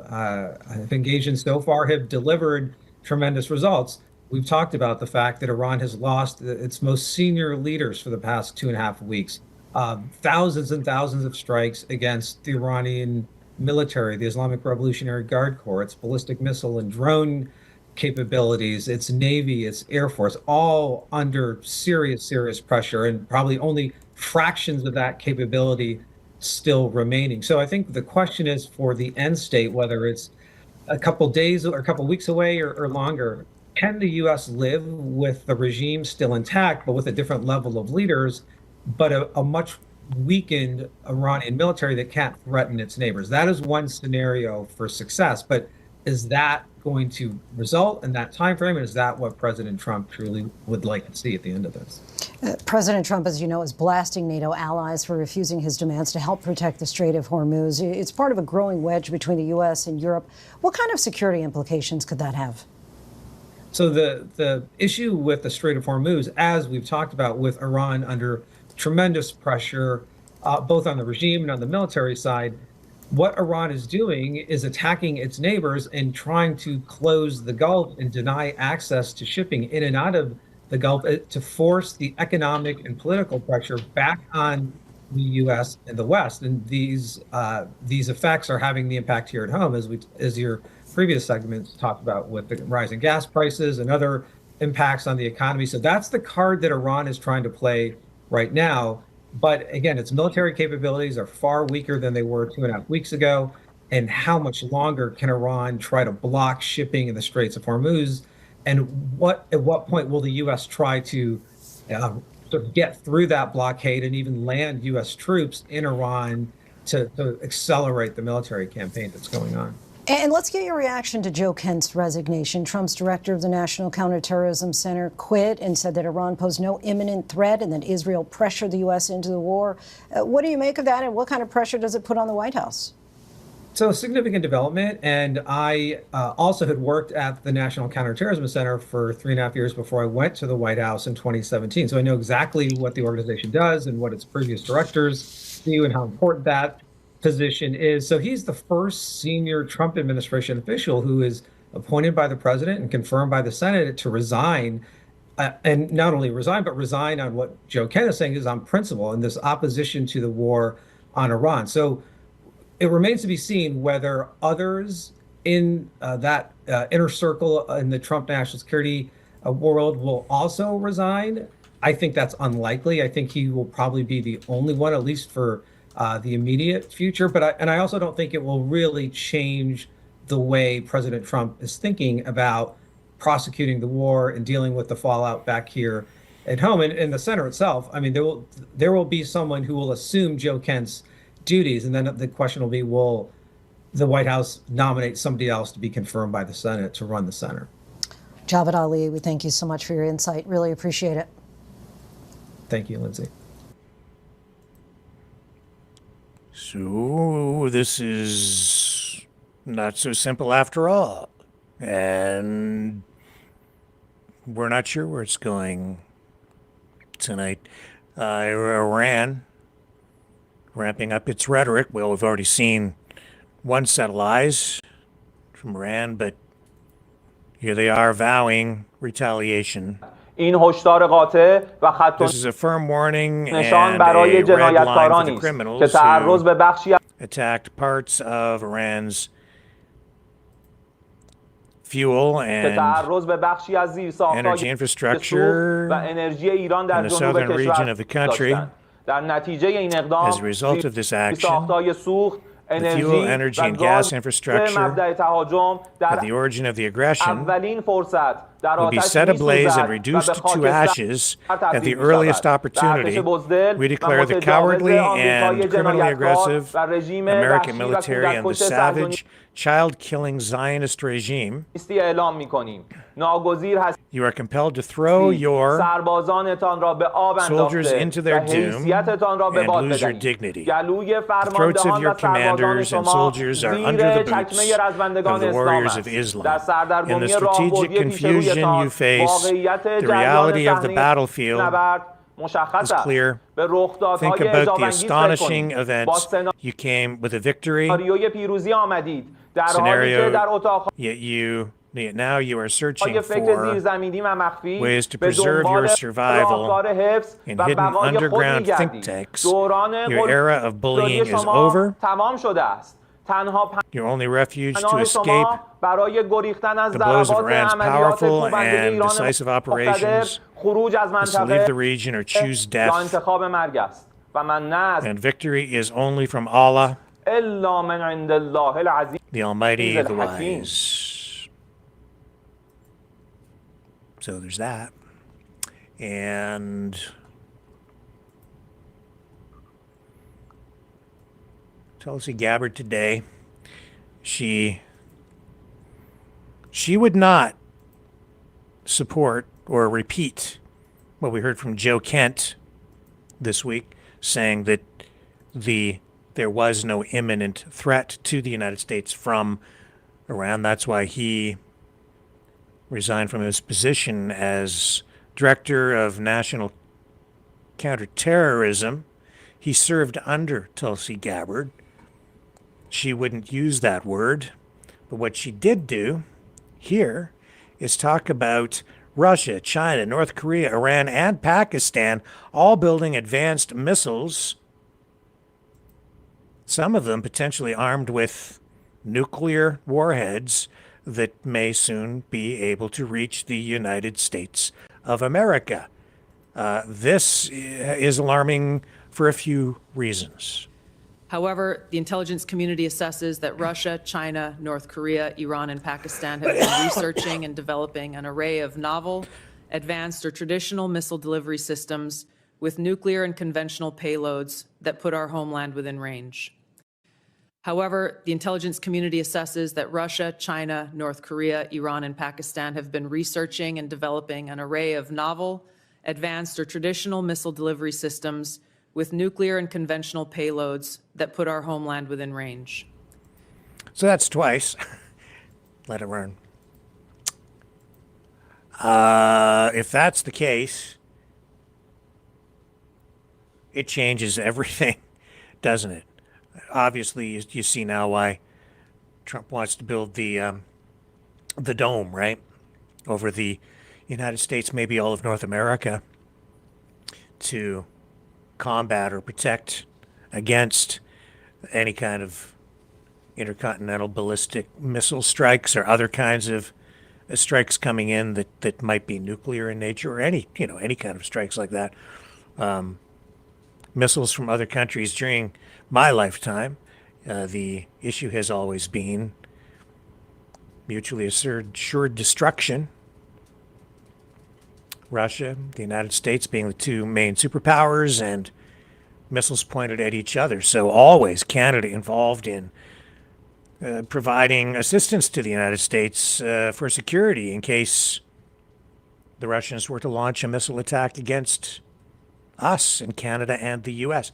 engaged in so far have delivered tremendous results. We've talked about the fact that Iran has lost its most senior leaders for the past 2.5 weeks. Thousands and thousands of strikes against the Iranian military, the Islamic Revolutionary Guard Corps, its ballistic missile and drone capabilities, its Navy, its Air Force, all under serious pressure, and probably only fractions of that capability still remaining. So I think the question is for the end state, whether it's a couple days or a couple weeks away or longer, can the U.S. live with the regime still intact, but with a different level of leaders, but a much weakened Iranian military that can't threaten its neighbors? That is one scenario for success, but is that going to result in that time frame? And is that what President Trump truly would like to see at the end of this? President Trump, as you know, is blasting NATO allies for refusing his demands to help protect the Strait of Hormuz. It's part of a growing wedge between the U.S. and Europe. What kind of security implications could that have? So the issue with the Strait of Hormuz, as we've talked about, with Iran under tremendous pressure, both on the regime and on the military side, what Iran is doing is attacking its neighbors and trying to close the Gulf and deny access to shipping in and out of the Gulf to force the economic and political pressure back on the U.S. and the West. And these effects are having the impact here at home, as your previous segments talked about, with the rising gas prices and other impacts on the economy. So that's the card that Iran is trying to play right now. But again, its military capabilities are far weaker than they were 2.5 weeks ago. And how much longer can Iran try to block shipping in the Straits of Hormuz? And at what point will the U.S. try to sort of get through that blockade and even land U.S. troops in Iran to accelerate the military campaign that's going on? And let's get your reaction to Joe Kent's resignation. Trump's director of the National Counterterrorism Center quit and said that Iran posed no imminent threat and that Israel pressured the U.S. into the war. What do you make of that, and what kind of pressure does it put on the White House? So, significant development. And I also had worked at the National Counterterrorism Center for 3.5 years before I went to the White House in 2017. So I know exactly what the organization does and what its previous directors do and how important that position is. So he's the first senior Trump administration official who is appointed by the president and confirmed by the Senate to resign, and not only resign, but resign on what Joe Kent is saying is on principle and this opposition to the war on Iran. So it remains to be seen whether others in that inner circle in the Trump national security world will also resign. I think that's unlikely. I think he will probably be the only one, at least for the immediate future. But I also don't think it will really change the way President Trump is thinking about prosecuting the war and dealing with the fallout back here at home. And in the center itself, I mean, there will be someone who will assume Joe Kent's duties. And then the question will be, will the White House nominate somebody else to be confirmed by the Senate to run the center? Javad Ali, we thank you so much for your insight. Really appreciate it. Thank you, Lindsay. So this is not so simple after all. And we're not sure where it's going. tonight. Iran ramping up its rhetoric. Well, we've already seen one set of lies from Iran, but here they are vowing retaliation. This is a firm warning and a red line for the criminals who attacked parts of Iran's fuel and energy infrastructure in the southern region of the country. As a result of this action, the fuel, energy, and gas infrastructure at the origin of the aggression will be set ablaze and reduced to ashes at the earliest opportunity. We declare the cowardly and criminally aggressive American military and the savage, child-killing Zionist regime. You are compelled to throw your soldiers into their doom and lose your dignity. The throats of your commanders and soldiers are under the boots of the warriors of Islam. In the strategic confusion you face, the reality of the battlefield is clear. Think about the astonishing events. You came with a victory scenario, yet now you are searching for ways to preserve your survival in hidden underground think tanks. Your era of bullying is over. Your only refuge to escape the blows of Iran's powerful and decisive operations is to leave the region or choose death. And victory is only from Allah, the Almighty, the Wise. So there's that. And Tulsi Gabbard today, she would not support or repeat what we heard from Joe Kent this week, saying that there was no imminent threat to the United States from Iran. That's why he resigned from his position as Director of National Counterterrorism. He served under Tulsi Gabbard. She wouldn't use that word, but what she did do here is talk about Russia, China, North Korea, Iran, and Pakistan all building advanced missiles, some of them potentially armed with nuclear warheads that may soon be able to reach the United States of America. This is alarming for a few reasons. However, the intelligence community assesses that Russia, China, North Korea, Iran, and Pakistan have been researching and developing an array of novel, advanced, or traditional missile delivery systems with nuclear and conventional payloads that put our homeland within range. However, the intelligence community assesses that Russia, China, North Korea, Iran, and Pakistan have been researching and developing an array of novel, advanced, or traditional missile delivery systems with nuclear and conventional payloads that put our homeland within range. So that's twice. Let it run. If that's the case, it changes everything, doesn't it? Obviously, you see now why Trump wants to build the dome, right, over the United States, maybe all of North America, to combat or protect against any kind of intercontinental ballistic missile strikes or other kinds of strikes coming in that might be nuclear in nature, or any kind of strikes like that. Missiles from other countries during my lifetime, the issue has always been mutually assured destruction. Russia, the United States being the two main superpowers, and missiles pointed at each other. So always Canada involved in providing assistance to the United States for security in case the Russians were to launch a missile attack against us in Canada and the U.S.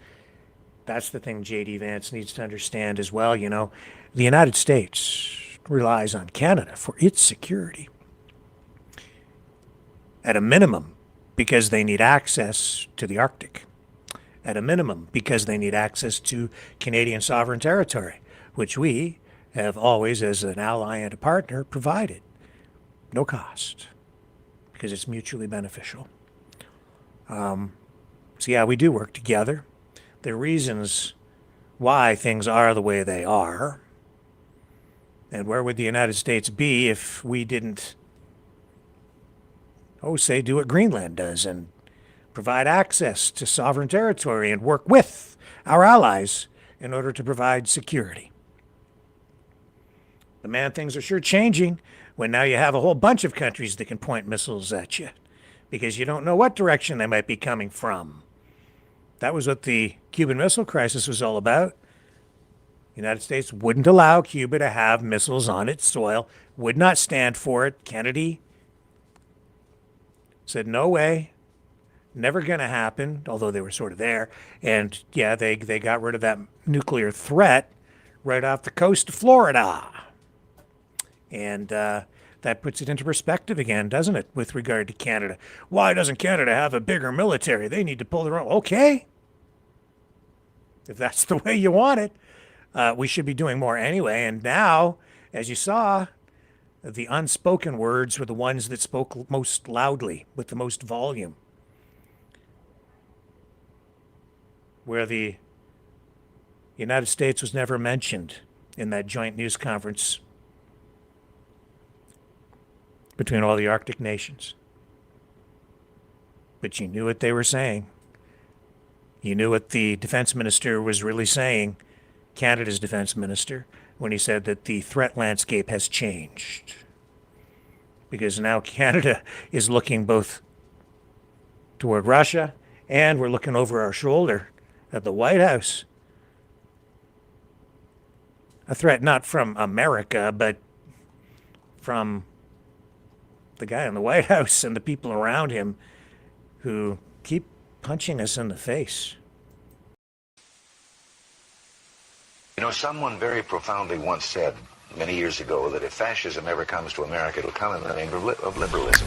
That's the thing J.D. Vance needs to understand as well. You know, the United States relies on Canada for its security. At a minimum, because they need access to the Arctic. At a minimum, because they need access to Canadian sovereign territory, which we have always, as an ally and a partner, provided. No cost, because it's mutually beneficial. So yeah, we do work together. There are reasons why things are the way they are. And where would the United States be if we didn't, say, do what Greenland does and provide access to sovereign territory and work with our allies in order to provide security? But man, things are sure changing when now you have a whole bunch of countries that can point missiles at you because you don't know what direction they might be coming from. That was what the Cuban Missile Crisis was all about. The United States wouldn't allow Cuba to have missiles on its soil, would not stand for it. Kennedy said, no way, never going to happen, although they were sort of there. And yeah, they got rid of that nuclear threat right off the coast of Florida. And that puts it into perspective again, doesn't it, with regard to Canada? Why doesn't Canada have a bigger military? They need to pull their own. Okay. If that's the way you want it. We should be doing more anyway. And now, as you saw, the unspoken words were the ones that spoke most loudly, with the most volume. Where the United States was never mentioned in that joint news conference between all the Arctic nations. But you knew what they were saying. You knew what the defense minister was really saying, Canada's defense minister, when he said that the threat landscape has changed. Because now Canada is looking both toward Russia and we're looking over our shoulder at the White House. A threat not from America, but from the guy in the White House and the people around him who keep punching us in the face. You know, someone very profoundly once said many years ago that if fascism ever comes to America, it'll come in the name of liberalism.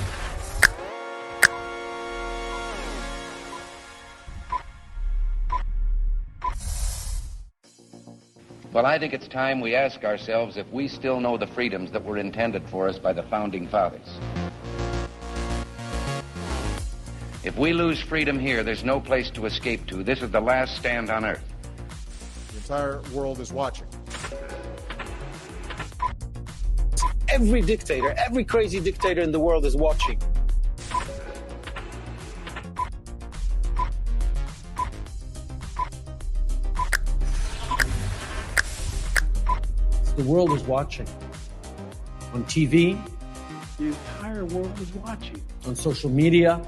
Well, I think it's time we ask ourselves if we still know the freedoms that were intended for us by the Founding Fathers. If we lose freedom here, there's no place to escape to. This is the last stand on Earth. The entire world is watching. Every dictator, every crazy dictator in the world is watching. The world is watching. On TV. The entire world is watching. On social media.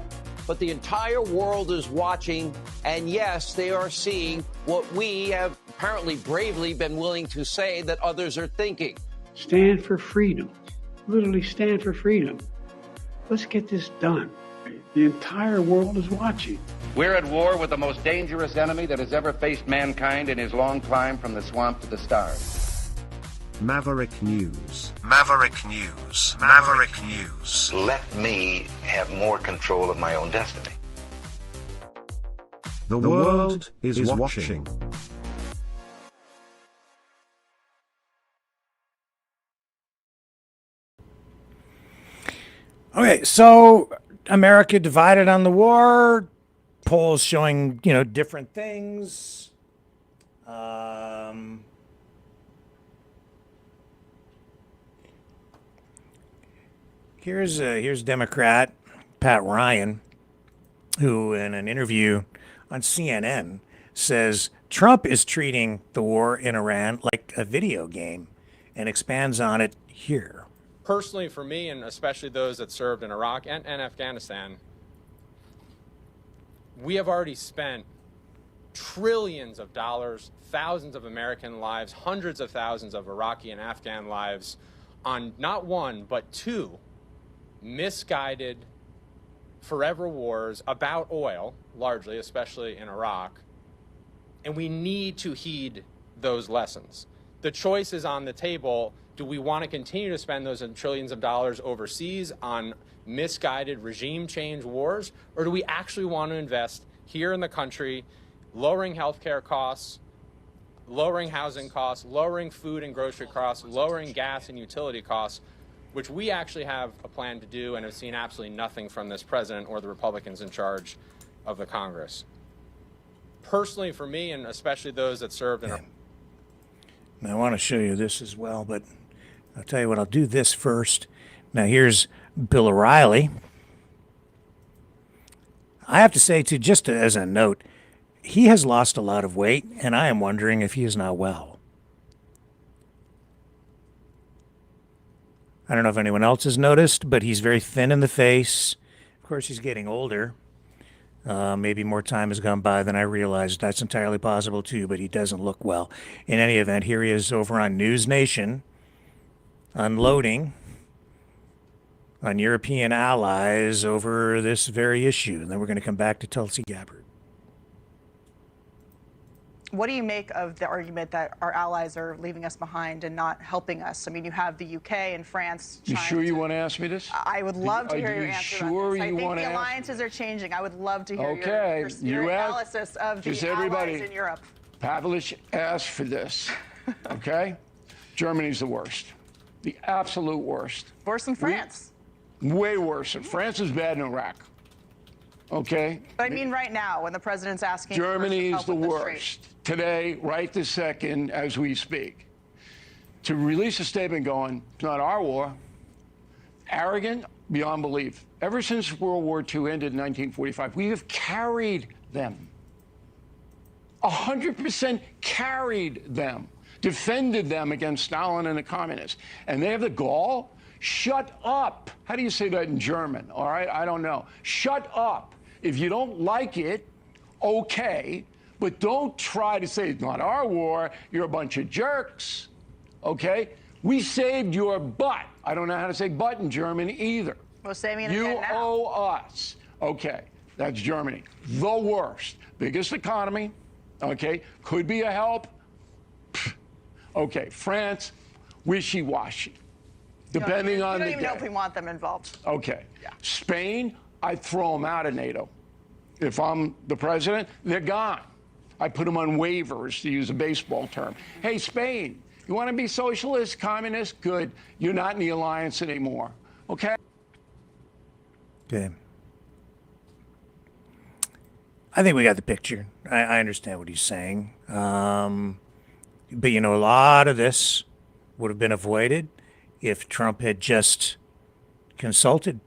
But the entire world is watching, and yes, they are seeing what we have apparently bravely been willing to say that others are thinking. Stand for freedom. Literally stand for freedom. Let's get this done. The entire world is watching. We're at war with the most dangerous enemy that has ever faced mankind in his long climb from the swamp to the stars. Maverick News. Maverick News. Maverick News. Let me have more control of my own destiny. The world is watching. Okay, so America divided on the war, polls showing, different things. Here's Democrat Pat Ryan, who in an interview on CNN says Trump is treating the war in Iran like a video game and expands on it here. Personally, for me, and especially those that served in Iraq and Afghanistan, we have already spent trillions of dollars, thousands of American lives, hundreds of thousands of Iraqi and Afghan lives on not one, but two misguided forever wars about oil, largely, especially in Iraq. And we need to heed those lessons. the choice is on the table. Do we want to continue to spend those trillions of dollars overseas on misguided regime change wars, or do we actually want to invest here in the country, lowering healthcare costs, lowering housing costs, lowering food and grocery costs, lowering gas and utility costs, which we actually have a plan to do and have seen absolutely nothing from this president or the Republicans in charge of the Congress. Personally, for me, and especially those that served in our... Now, I want to show you this as well, but I'll tell you what, I'll do this first. Now, here's Bill O'Reilly. I have to say, too, just as a note, he has lost a lot of weight, and I am wondering if he is not well. I don't know if anyone else has noticed, but he's very thin in the face. Of course, he's getting older. Maybe more time has gone by than I realized. That's entirely possible, too, but he doesn't look well. In any event, here he is over on News Nation, unloading on European allies over this very issue. And then we're going to come back to Tulsi Gabbard. What do you make of the argument that our allies are leaving us behind and not helping us? I mean, you have the UK and France, China. You sure you want to ask me this? I would love to hear your answer on this. I think the alliances are changing. I would love to hear your analysis of the allies in Europe. Pavlich asked for this, okay? Germany's the worst. The absolute worst. Worse than France. Way worse. And France is bad in Iraq. Okay? But I mean right now, when the president's asking... Germany is the worst. Today, right this second, as we speak. To release a statement going, it's not our war. Arrogant beyond belief. Ever since World War II ended in 1945, we have carried them. 100% carried them. Defended them against Stalin and the communists. And they have the gall? Shut up. How do you say that in German? All right, I don't know. Shut up. If you don't like it, okay, but don't try to say it's not our war. You're a bunch of jerks, okay? We saved your butt. I don't know how to say butt in German either. Well, say me in you again now. owe us. Okay, that's Germany. The worst. Biggest economy, okay? Could be a help. Okay, France, wishy-washy. Depending on the day. We don't even know if we want them involved. Okay. Yeah. Spain, I'd throw them out of NATO. If I'm the president, they're gone. I put them on waivers, to use a baseball term. Hey, Spain, you want to be socialist, communist? Good. You're not in the alliance anymore. Okay? Okay. I think we got the picture. I understand what he's saying. But, you know, a lot of this would have been avoided if Trump had just consulted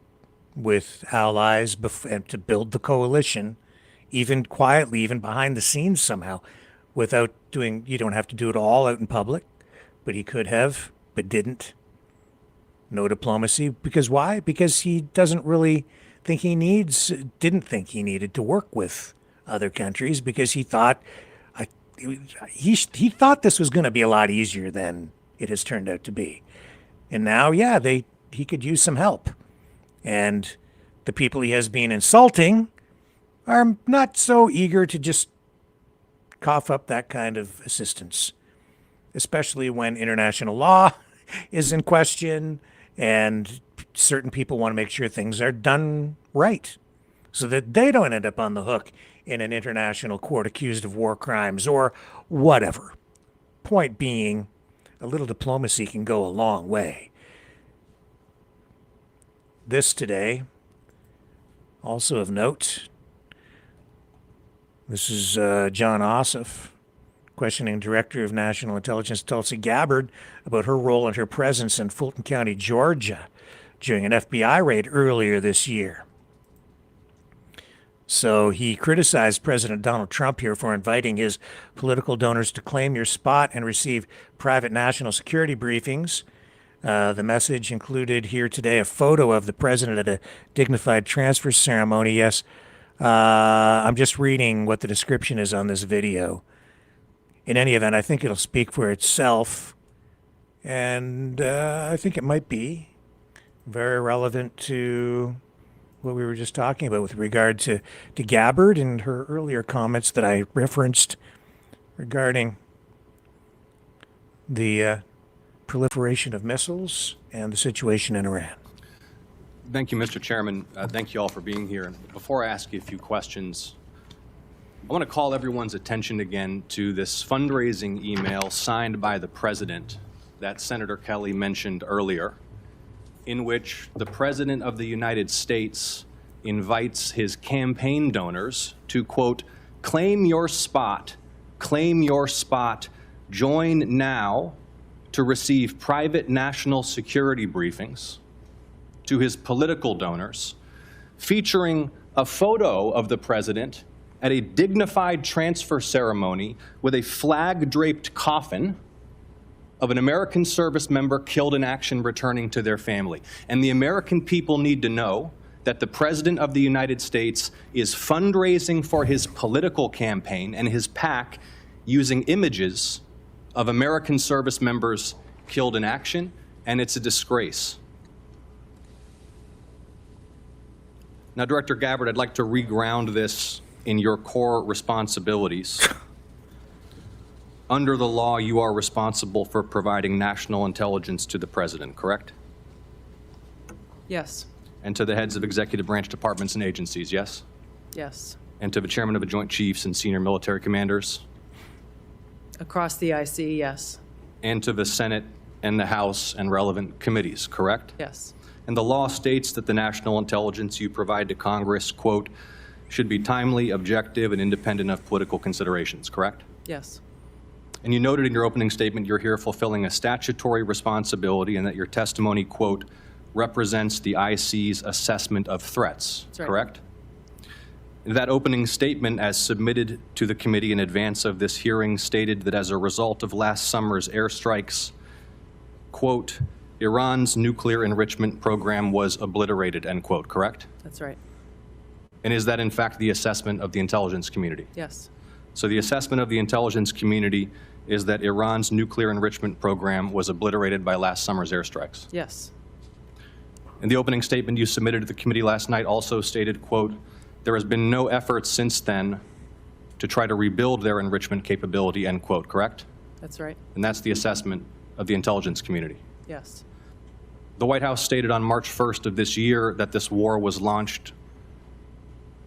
with allies to build the coalition, even quietly, even behind the scenes somehow, without doing, you don't have to do it all out in public, but he could have, but didn't. No diplomacy. Because why? Because he doesn't really think didn't think he needed to work with other countries, because he thought, he thought this was going to be a lot easier than it has turned out to be. And now, yeah, he could use some help. And the people he has been insulting are not so eager to just cough up that kind of assistance, especially when international law is in question and certain people want to make sure things are done right so that they don't end up on the hook in an international court accused of war crimes or whatever. Point being, a little diplomacy can go a long way. This today, also of note, this is John Ossoff questioning Director of National Intelligence Tulsi Gabbard about her role and her presence in Fulton County, Georgia, during an FBI raid earlier this year. So he criticized President Donald Trump here for inviting his political donors to claim your spot and receive private national security briefings. The message included here today a photo of the president at a dignified transfer ceremony. Yes, I'm just reading what the description is on this video. In any event, I think it'll speak for itself. And I think it might be very relevant to what we were just talking about with regard to Gabbard and her earlier comments that I referenced regarding the proliferation of missiles and the situation in Iran. Thank you, Mr. Chairman. Thank you all for being here. And before I ask you a few questions, I want to call everyone's attention again to this fundraising email signed by the President that Senator Kelly mentioned earlier, in which the President of the United States invites his campaign donors to, quote, claim your spot, join now to receive private national security briefings to his political donors, featuring a photo of the President at a dignified transfer ceremony with a flag-draped coffin of an American service member killed in action returning to their family. And the American people need to know that the President of the United States is fundraising for his political campaign and his PAC using images of American service members killed in action, and it's a disgrace. Now, Director Gabbard, I'd like to reground this in your core responsibilities. Under the law, you are responsible for providing national intelligence to the President, correct? Yes. And to the heads of executive branch departments and agencies, yes? Yes. And to the chairman of the Joint Chiefs and senior military commanders? Across the IC, yes. And to the Senate and the House and relevant committees, correct? Yes. And the law states that the national intelligence you provide to Congress, quote, should be timely, objective, and independent of political considerations, correct? Yes. And you noted in your opening statement you're here fulfilling a statutory responsibility and that your testimony, quote, represents the IC's assessment of threats, That's right. correct? That opening statement, as submitted to the committee in advance of this hearing, stated that as a result of last summer's airstrikes, quote, Iran's nuclear enrichment program was obliterated, end quote, correct? That's right. And is that in fact the assessment of the intelligence community? Yes. So the assessment of the intelligence community is that Iran's nuclear enrichment program was obliterated by last summer's airstrikes. Yes. In the opening statement you submitted to the committee last night also stated, quote, there has been no effort since then to try to rebuild their enrichment capability, end quote, correct? That's right. And that's the assessment of the intelligence community. Yes. The White House stated on March 1st of this year that this war was launched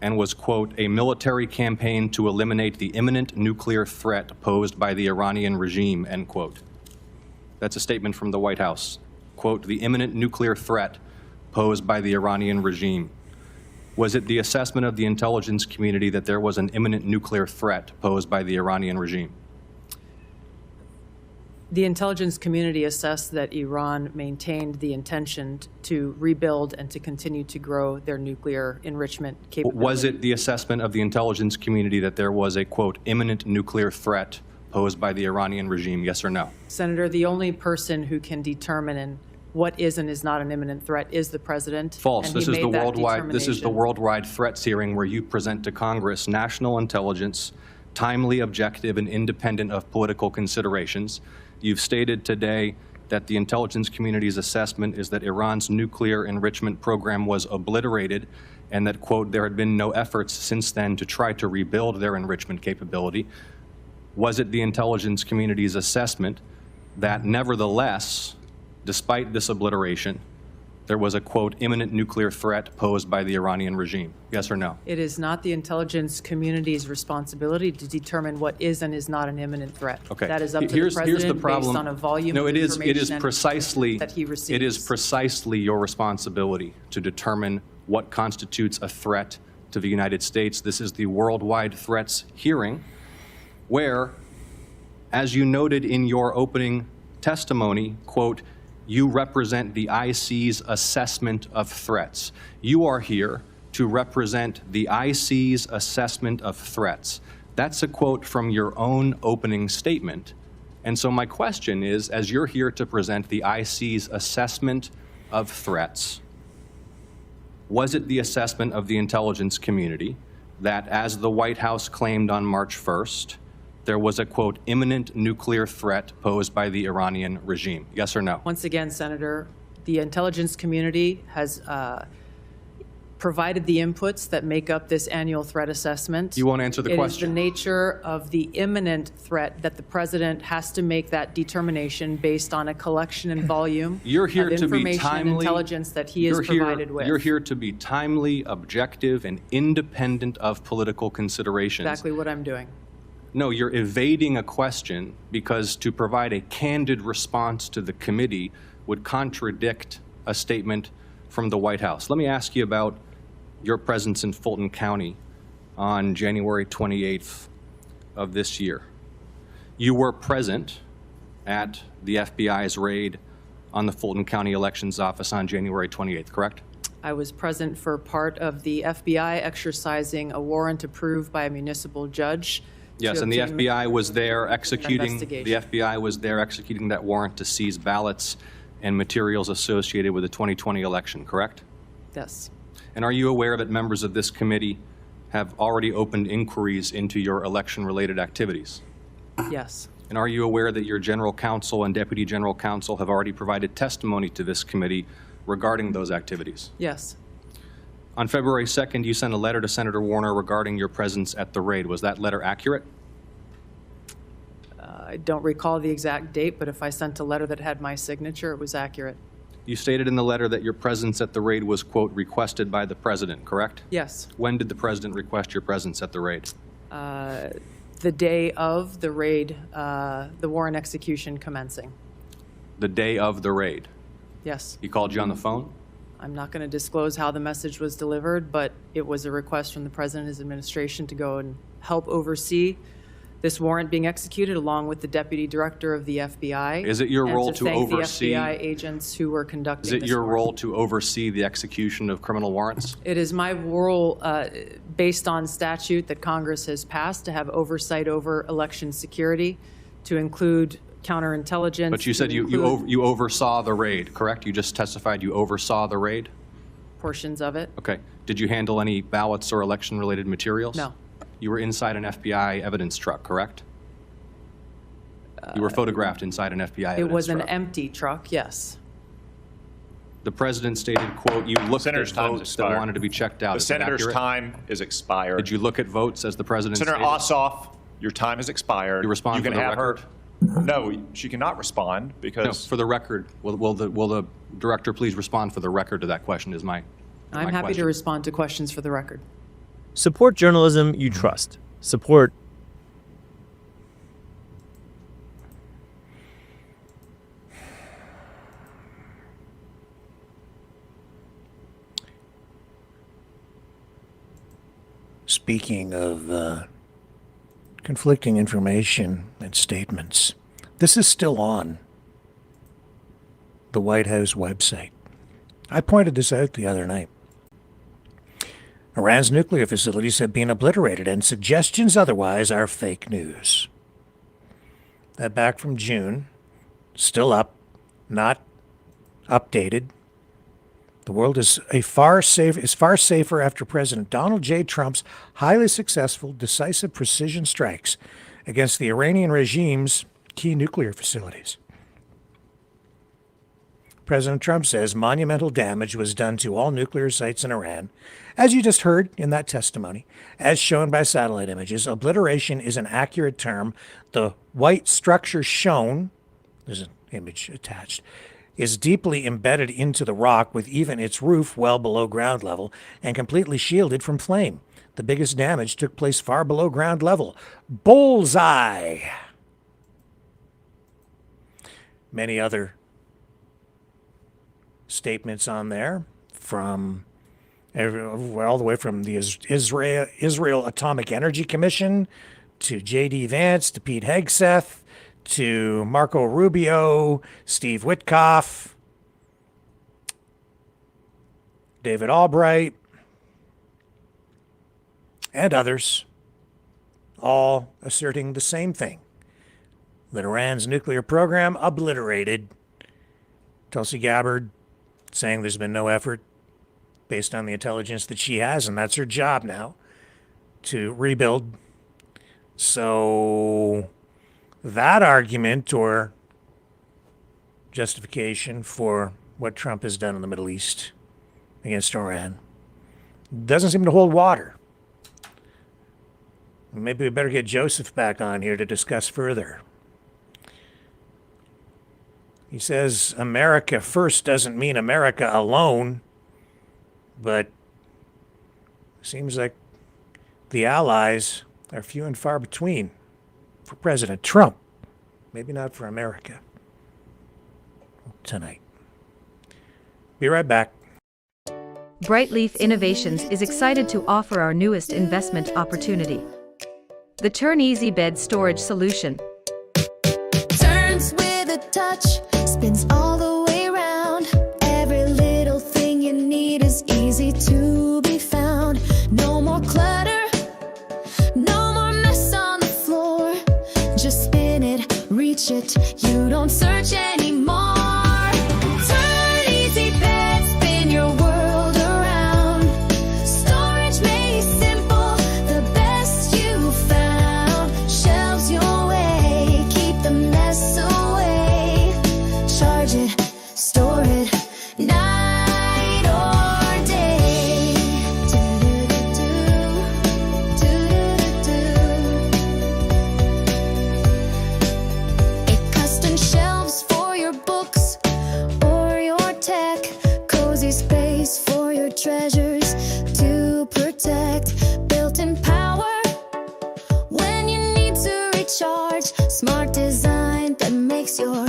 and was, quote, a military campaign to eliminate the imminent nuclear threat posed by the Iranian regime, end quote. That's a statement from the White House. Quote, the imminent nuclear threat posed by the Iranian regime. Was it the assessment of the intelligence community that there was an imminent nuclear threat posed by the Iranian regime? The intelligence community assessed that Iran maintained the intention to rebuild and to continue to grow their nuclear enrichment capability. Was it the assessment of the intelligence community that there was a, quote, imminent nuclear threat posed by the Iranian regime, yes or no? Senator, the only person who can determine what is and is not an imminent threat is the President. False. This is the worldwide worldwide threats hearing where you present to Congress national intelligence, timely, objective, and independent of political considerations. You've stated today that the intelligence community's assessment is that Iran's nuclear enrichment program was obliterated and that, quote, there had been no efforts since then to try to rebuild their enrichment capability. Was it the intelligence community's assessment that nevertheless, despite this obliteration, there was a, quote, imminent nuclear threat posed by the Iranian regime? Yes or no? It is not the intelligence community's responsibility to determine what is and is not an imminent threat. Okay. That is up to the President based on a volume of information that he receives. It is precisely your responsibility to determine what constitutes a threat to the United States. This is the worldwide threats hearing where, as you noted in your opening testimony, quote, you represent the IC's assessment of threats. You are here to represent the IC's assessment of threats. That's a quote from your own opening statement. And so my question is, as you're here to present the IC's assessment of threats, was it the assessment of the intelligence community that, as the White House claimed on March 1st, there was a, quote, imminent nuclear threat posed by the Iranian regime? Yes or no? Once again, Senator, the intelligence community has provided the inputs that make up this annual threat assessment. You won't answer the It is question. the nature of the imminent threat that the president has to make that determination based on a collection and volume You're here of to be information and timely. intelligence that he is provided with. You're here to be timely, objective, and independent of political considerations. Exactly what I'm doing. No, you're evading a question because to provide a candid response to the committee would contradict a statement from the White House. Let me ask you about your presence in Fulton County on January 28th of this year. You were present at the FBI's raid on the Fulton County Elections Office on January 28th, correct? I was present for part of the FBI exercising a warrant approved by a municipal judge. Yes, to and the obtain FBI was there executing, investigation. the FBI was there executing that warrant to seize ballots and materials associated with the 2020 election, correct? Yes. And are you aware that members of this committee have already opened inquiries into your election-related activities? Yes. And are you aware that your general counsel and deputy general counsel have already provided testimony to this committee regarding those activities? Yes. On February 2nd, you sent a letter to Senator Warner regarding your presence at the raid. Was that letter accurate? I don't recall the exact date, but if I sent a letter that had my signature, it was accurate. You stated in the letter that your presence at the raid was, quote, requested by the president, correct? Yes. When did the president request your presence at the raid? The day of the raid, the warrant execution commencing. The day of the raid. Yes. He called you on the phone? I'm not going to disclose how the message was delivered, but it was a request from the president and his administration to go and help oversee this warrant being executed along with the deputy director of the FBI. Is it your role and to thank oversee- the FBI agents who were conducting Is it this your warrant. role to oversee the execution of criminal warrants? It is my role, based on statute that Congress has passed, to have oversight over election security, to include counterintelligence. But you said to you include oversaw the raid, correct? You just testified you oversaw the raid? portions of it. Okay. Did you handle any ballots or election-related materials? No. You were inside an FBI evidence truck, correct? You were photographed inside an FBI evidence truck. It was an empty truck, yes. The president stated, quote, you looked at Senator's time is votes that expired. wanted to be checked out. The Is that senator's accurate? time is expired. Did you look at votes as the president Senator stated? Ossoff, your time is expired. You respond You can for the have record? her. No, she cannot respond No, because for the record, will the director please respond for the record to that question is my I'm happy question. to respond to questions for the record. Support journalism you trust. Support. Speaking of conflicting information and statements, this is still on the White House website. I pointed this out the other night. Iran's nuclear facilities have been obliterated, and suggestions otherwise are fake news. That back from June, still up, not updated. The world is far safer after President Donald J. Trump's highly successful, decisive precision strikes against the Iranian regime's key nuclear facilities. President Trump says monumental damage was done to all nuclear sites in Iran. As you just heard in that testimony, as shown by satellite images, obliteration is an accurate term. The white structure shown, there's an image attached, is deeply embedded into the rock with even its roof well below ground level and completely shielded from flame. The biggest damage took place far below ground level. Bullseye! Many other statements on there from all the way from the Israel Atomic Energy Commission to J.D. Vance to Pete Hegseth to Marco Rubio, Steve Witkoff, David Albright, and others, all asserting the same thing, that Iran's nuclear program obliterated. Tulsi Gabbard saying there's been no effort based on the intelligence that she has, and that's her job now, to rebuild. So that argument or justification for what Trump has done in the Middle East against Iran doesn't seem to hold water. Maybe we better get Joseph back on here to discuss further. He says America first doesn't mean America alone, but seems like the allies are few and far between for President Trump. Maybe not for America. Tonight. Be right back. Brightleaf Innovations is excited to offer our newest investment opportunity. The Turn Easy Bed Storage Solution. Turns with a touch, spins all the way around. Every little thing you need is easy to be found. No more clutter, no more mess on the floor. Just spin it, reach it, you don't search anymore. Turn Easy Bed, spin your world around. Storage made simple, the best you found. Shelves your way, keep the mess away. Charge it, store it, night or day. Custom shelves for your books or your tech. Cozy space for your treasures to protect. Built-in power when you need to recharge. Smart design that makes your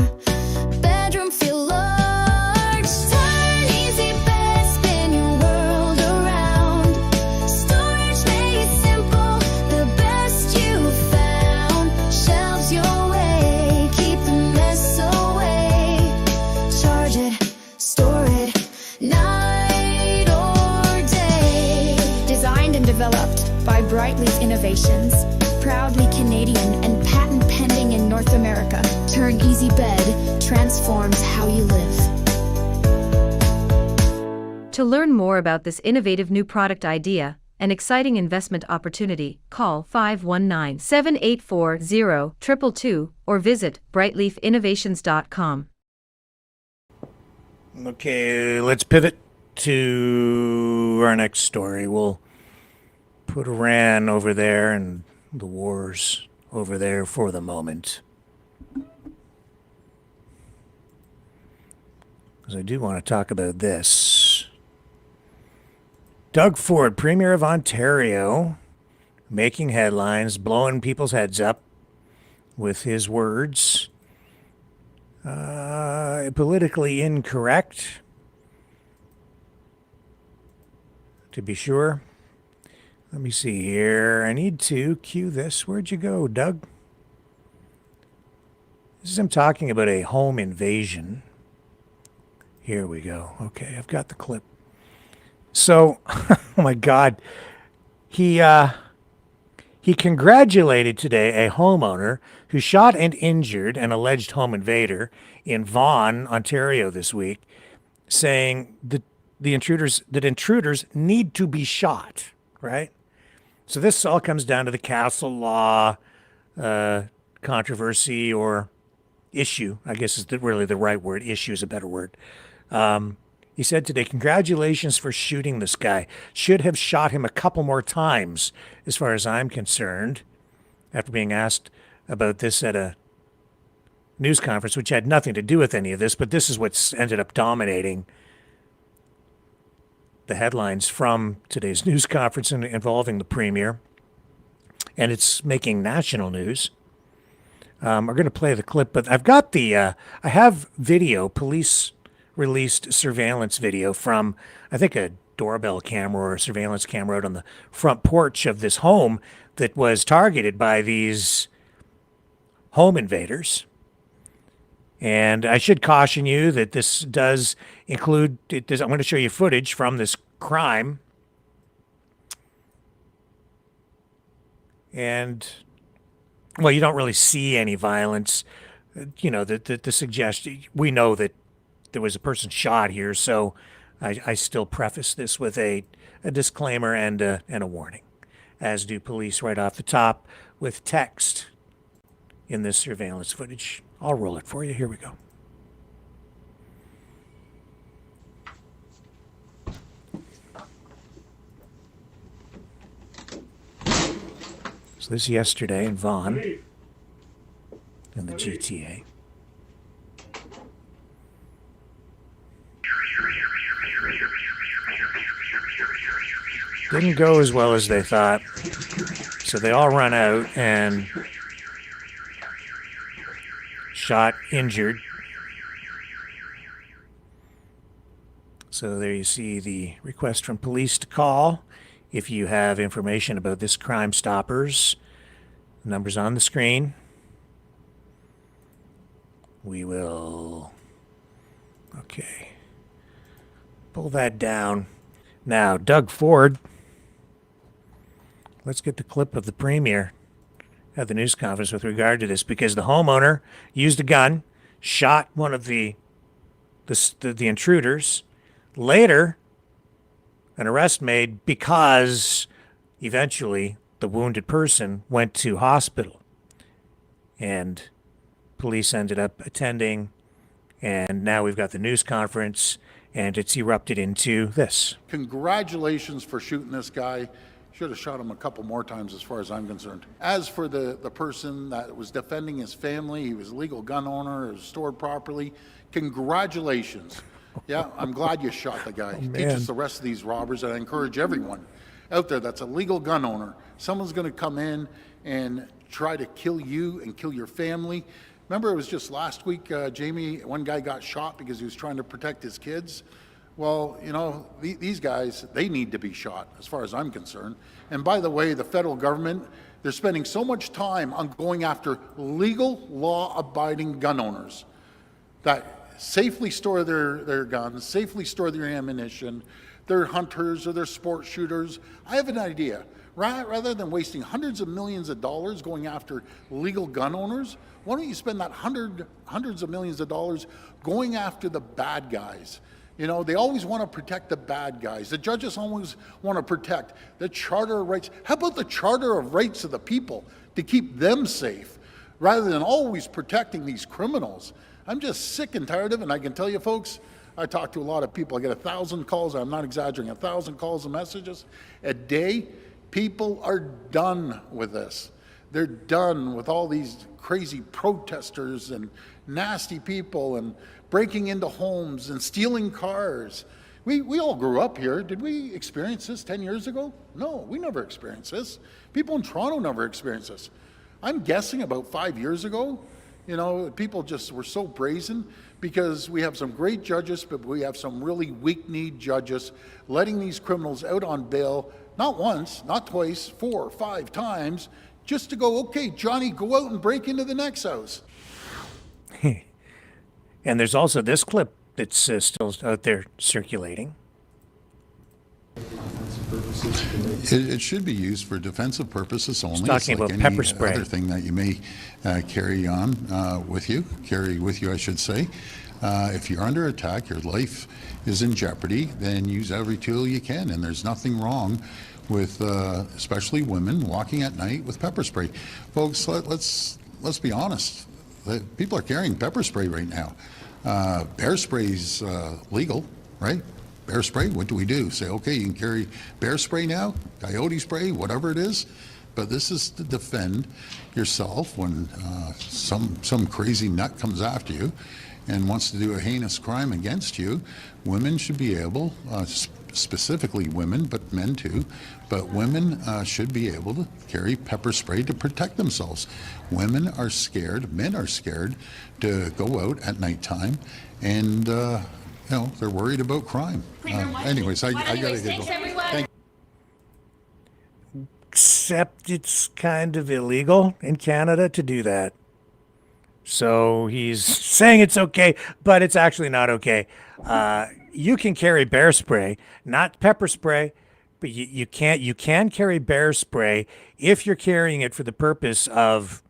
bedroom feel large. Turn Easy Bed, spin your world around. Storage made simple, the best you found. Shelves your way, keep the mess away. Charge it, store it, night or day. Designed and developed by Brightleaf Innovations. Proudly Canadian and patent pending in North America. Turn Easy Bed transforms how you live. To learn more about this innovative new product idea and exciting investment opportunity, call 519-784-0222 or visit brightleafinnovations.com. Okay, let's pivot to our next story. We'll put Iran over there and the wars over there for the moment. Because I do want to talk about this. Doug Ford, Premier of Ontario, making headlines, blowing people's heads up with his words. Politically incorrect, to be sure. Let me see here. I need to cue this. Where'd you go, Doug? This is him talking about a home invasion. Here we go. Okay, I've got the clip. So, oh my God. He congratulated today a homeowner who shot and injured an alleged home invader in Vaughan, Ontario this week, saying that intruders need to be shot, right? So this all comes down to the castle law controversy or issue, I guess is really the right word. Issue is a better word. He said today, congratulations for shooting this guy. Should have shot him a couple more times, as far as I'm concerned, after being asked about this at a news conference, which had nothing to do with any of this, but this is what's ended up dominating the headlines from today's news conference involving the Premier, and it's making national news. We're going to play the clip, but I've got I have video, police released surveillance video from, I think, a doorbell camera or a surveillance camera out on the front porch of this home that was targeted by these home invaders. And I should caution you that this does include, I'm going to show you footage from this crime. And, well, you don't really see any violence. You know, the suggestion, we know that there was a person shot here, so I still preface this with a disclaimer and a warning, as do police right off the top with text in this surveillance footage. I'll roll it for you. Here we go. So this is yesterday in Vaughan, in the GTA. Didn't go as well as they thought. So they all run out and shot, injured. So there you see the request from police to call if you have information about this Crime Stoppers. The number's on the screen. We will, okay, pull that down. Now, Doug Ford, let's get the clip of the premier at the news conference with regard to this, because the homeowner used a gun, shot one of the intruders. Later, an arrest made because eventually the wounded person went to hospital, and police ended up attending, and now we've got the news conference, and it's erupted into this. Congratulations for shooting this guy. Should have shot him a couple more times as far as I'm concerned. As for the person that was defending his family, he was a legal gun owner, it was stored properly, congratulations. Yeah, I'm glad you shot the guy. Teach us the rest of these robbers, and I encourage everyone out there that's a legal gun owner. Someone's going to come in and try to kill you and kill your family. Remember, it was just last week, Jamie, one guy got shot because he was trying to protect his kids. Well, you know, these guys, they need to be shot, as far as I'm concerned. And by the way, the federal government, they're spending so much time on going after legal, law-abiding gun owners that safely store their guns, safely store their ammunition, their hunters or their sport shooters. I have an idea. Rather than wasting hundreds of millions of dollars going after legal gun owners, why don't you spend that hundreds of millions of dollars going after the bad guys? You know, they always want to protect the bad guys. The judges always want to protect the Charter of Rights. How about the Charter of Rights of the people to keep them safe, rather than always protecting these criminals? I'm just sick and tired of it, and I can tell you, folks, I talk to a lot of people. I get 1,000 calls, I'm not exaggerating, 1,000 calls and messages a day. People are done with this. They're done with all these crazy protesters and nasty people and breaking into homes and stealing cars. We all grew up here. Did we experience this 10 years ago? No, we never experienced this. People in Toronto never experienced this. I'm guessing about 5 years ago, you know, people just were so brazen because we have some great judges, but we have some really weak-kneed judges letting these criminals out on bail, not once, not twice, 4 or 5 times, just to go, okay, Johnny, go out and break into the next house. And there's also this clip that's still out there circulating. It should be used for defensive purposes only. He's talking about any pepper spray. Other thing that you may carry with you, I should say. If you're under attack, your life is in jeopardy, then use every tool you can. And there's nothing wrong with, especially women, walking at night with pepper spray. Folks, let's be honest. People are carrying pepper spray right now. Bear spray's legal, right? Bear spray, what do we do? Say, okay, you can carry bear spray now, coyote spray, whatever it is, but this is to defend yourself when some crazy nut comes after you and wants to do a heinous crime against you. Women should be able, specifically women, but men too, but women should be able to carry pepper spray to protect themselves. Women are scared, men are scared to go out at nighttime, and you know, they're worried about crime. Anyways, I got to get going. Except it's kind of illegal in Canada to do that. So he's saying it's okay, but it's actually not okay. You can carry bear spray, not pepper spray, but you can carry bear spray if you're carrying it for the purpose of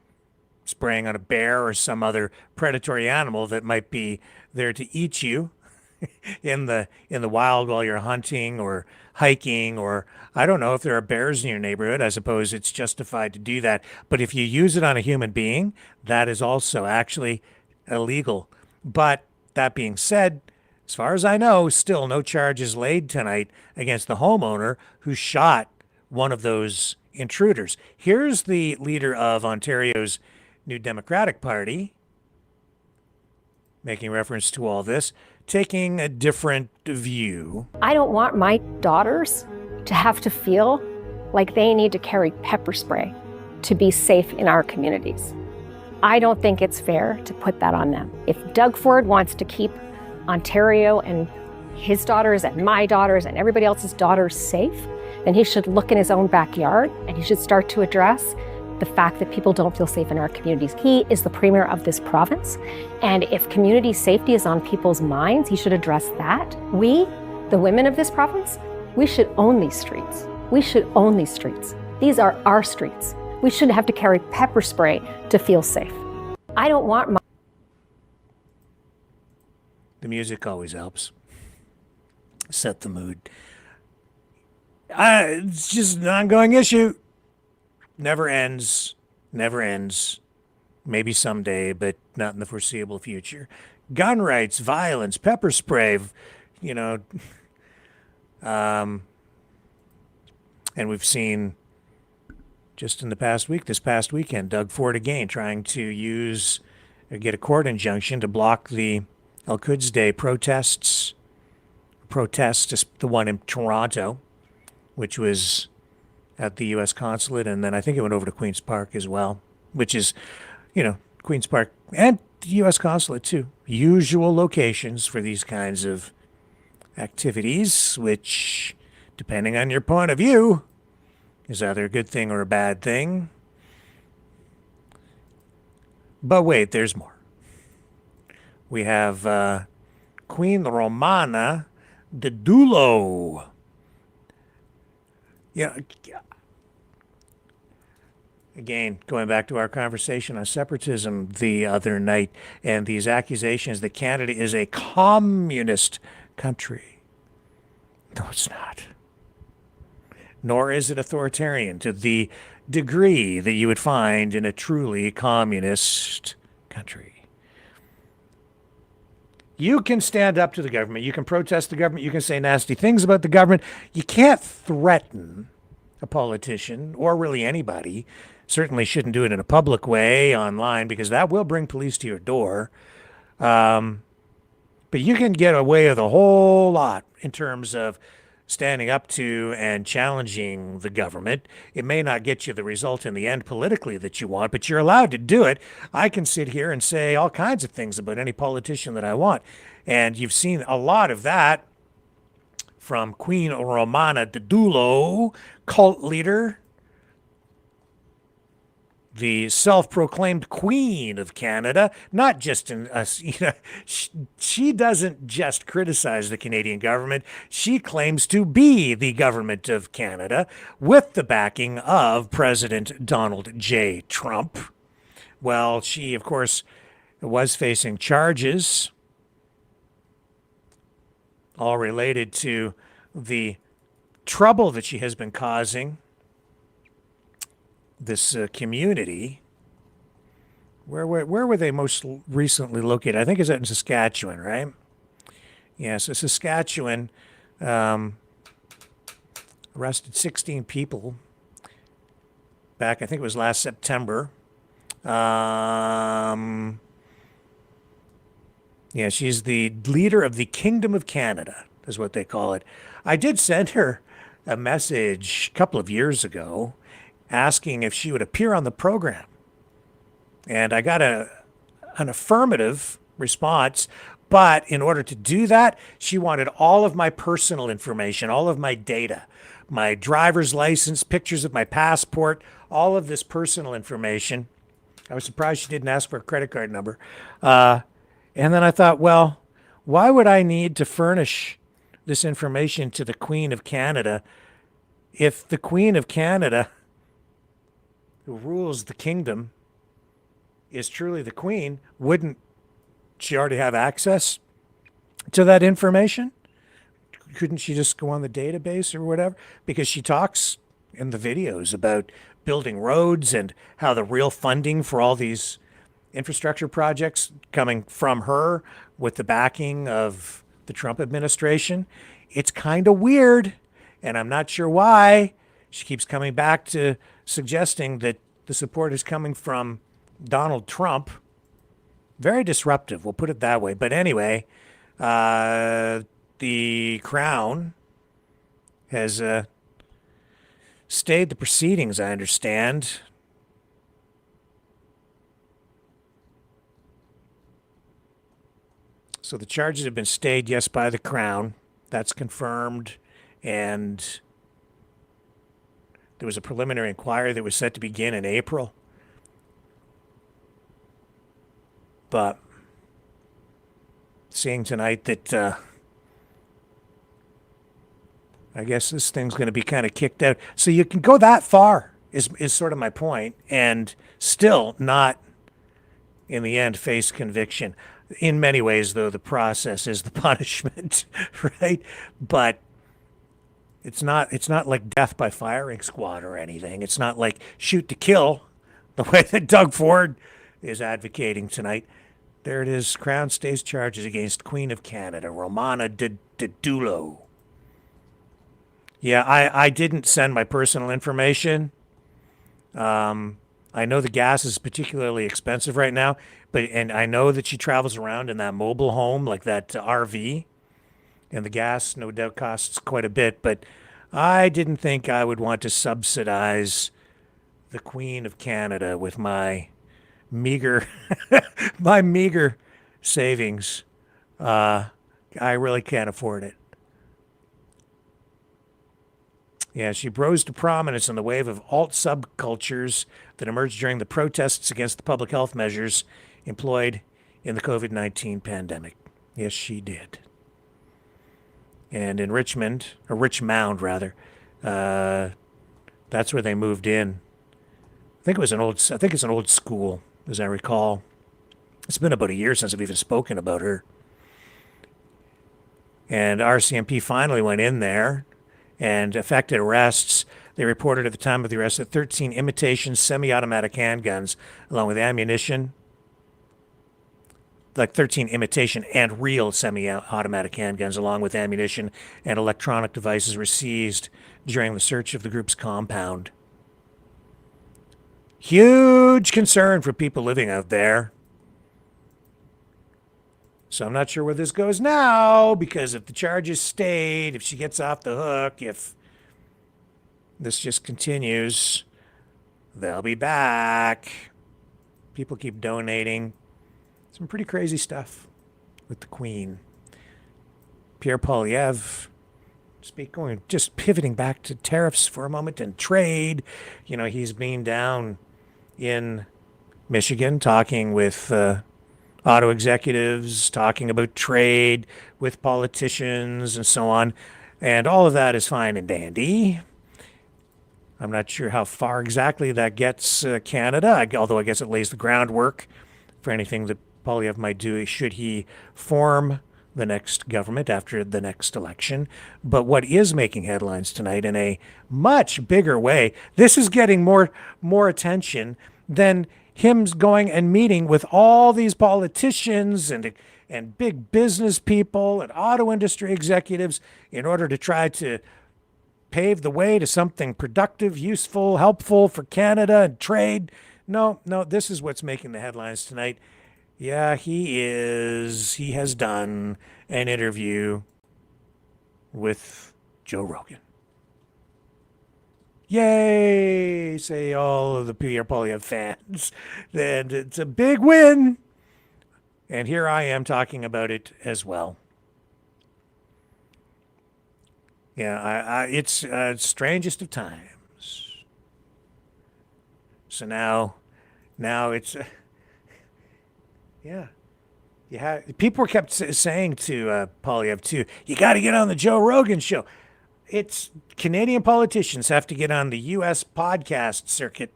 spraying on a bear or some other predatory animal that might be there to eat you in the wild while you're hunting or hiking, or I don't know if there are bears in your neighborhood. I suppose it's justified to do that. But if you use it on a human being, that is also actually illegal. But that being said, as far as I know, still no charges laid tonight against the homeowner who shot one of those intruders. Here's the leader of Ontario's New Democratic Party, making reference to all this, taking a different view. I don't want my daughters to have to feel like they need to carry pepper spray to be safe in our communities. I don't think it's fair to put that on them. If Doug Ford wants to keep Ontario and his daughters and my daughters and everybody else's daughters safe, then he should look in his own backyard and he should start to address the fact that people don't feel safe in our communities. He is the premier of this province, and if community safety is on people's minds, he should address that. We, the women of this province, we should own these streets. We should own these streets. These are our streets. We shouldn't have to carry pepper spray to feel safe. I don't want my... The music always helps set the mood. It's just an ongoing issue. Never ends, never ends. Maybe someday, but not in the foreseeable future. Gun rights, violence, pepper spray, you know. And we've seen just in the past week, this past weekend, Doug Ford again trying to get a court injunction to block the Al-Quds Day protests, the one in Toronto, which was at the U.S. consulate, and then I think it went over to Queen's Park as well, which is, Queen's Park and the U.S. consulate too. Usual locations for these kinds of activities, which, depending on your point of view, is either a good thing or a bad thing. But wait, there's more. We have Queen Romana de Dulo. Again, going back to our conversation on separatism the other night and these accusations that Canada is a communist country. No, it's not. Nor is it authoritarian to the degree that you would find in a truly communist country. You can stand up to the government. You can protest the government. You can say nasty things about the government. You can't threaten a politician or really anybody. Certainly shouldn't do it in a public way online because that will bring police to your door. But you can get away with a whole lot in terms of standing up to and challenging the government. It may not get you the result in the end politically that you want, but you're allowed to do it. I can sit here and say all kinds of things about any politician that I want. And you've seen a lot of that from Queen Romana de Dulo, cult leader, the self-proclaimed Queen of Canada, not just she doesn't just criticize the Canadian government. She claims to be the government of Canada with the backing of President Donald J. Trump. Well, she, of course, was facing charges all related to the trouble that she has been causing this community. Where were they most recently located? I think it's in Saskatchewan, right? Yeah, so Saskatchewan arrested 16 people back, I think it was last September. Yeah, she's the leader of the Kingdom of Canada, is what they call it. I did send her a message a couple of years ago asking if she would appear on the program. And I got an affirmative response, but in order to do that, she wanted all of my personal information, all of my data, my driver's license, pictures of my passport, all of this personal information. I was surprised she didn't ask for a credit card number. And then I thought, well, why would I need to furnish this information to the Queen of Canada if the Queen of Canada, who rules the kingdom, is truly the queen? Wouldn't she already have access to that information? Couldn't she just go on the database or whatever? Because she talks in the videos about building roads and how the real funding for all these infrastructure projects coming from her with the backing of the Trump administration. It's kind of weird, and I'm not sure why she keeps coming back to suggesting that the support is coming from Donald Trump. Very disruptive, we'll put it that way. But anyway, the Crown has stayed the proceedings, I understand. So the charges have been stayed, yes, by the Crown. That's confirmed. And there was a preliminary inquiry that was set to begin in April. But seeing tonight that I guess this thing's going to be kind of kicked out. So you can go that far is sort of my point, and still not, in the end, face conviction. In many ways, though, the process is the punishment, right? But it's not like death by firing squad or anything. It's not like shoot to kill, the way that Doug Ford is advocating tonight. There it is. Crown stays charges against Queen of Canada, Romana Didulo. Yeah, I didn't send my personal information. I know the gas is particularly expensive right now, and I know that she travels around in that mobile home, like that RV, and the gas no doubt costs quite a bit, but I didn't think I would want to subsidize the Queen of Canada with my meager savings. I really can't afford it. Yeah, she rose to prominence in the wave of alt subcultures that emerged during the protests against the public health measures employed in the COVID-19 pandemic. Yes, she did. And in Richmond, or Richmond rather, that's where they moved in. I think it's an old school, as I recall. It's been about a year since I've even spoken about her. And RCMP finally went in there and effected arrests. They reported at the time of the arrest that 13 imitation semi-automatic handguns, along with ammunition, like 13 imitation and real semi-automatic handguns, along with ammunition and electronic devices, were seized during the search of the group's compound. Huge concern for people living out there. So I'm not sure where this goes now, because if the charges stayed, if she gets off the hook, if this just continues, they'll be back. People keep donating. Some pretty crazy stuff with the Queen. Pierre Poilievre, just pivoting back to tariffs for a moment and trade. You know, he's been down in Michigan talking with auto executives, talking about trade with politicians and so on. And all of that is fine and dandy. I'm not sure how far exactly that gets Canada, although I guess it lays the groundwork for anything that Poilievre might do should he form the next government after the next election. But what is making headlines tonight in a much bigger way, this is getting more attention than him going and meeting with all these politicians and big business people and auto industry executives in order to try to pave the way to something productive, useful, helpful for Canada and trade. No, this is what's making the headlines tonight. Yeah, he has done an interview with Joe Rogan. Yay, say all of the Pierre Poilievre fans. And it's a big win. And here I am talking about it as well. Yeah, it's strangest of times. So now it's... yeah. People kept saying to Poilievre, too, you got to get on the Joe Rogan show. It's Canadian politicians have to get on the U.S. podcast circuit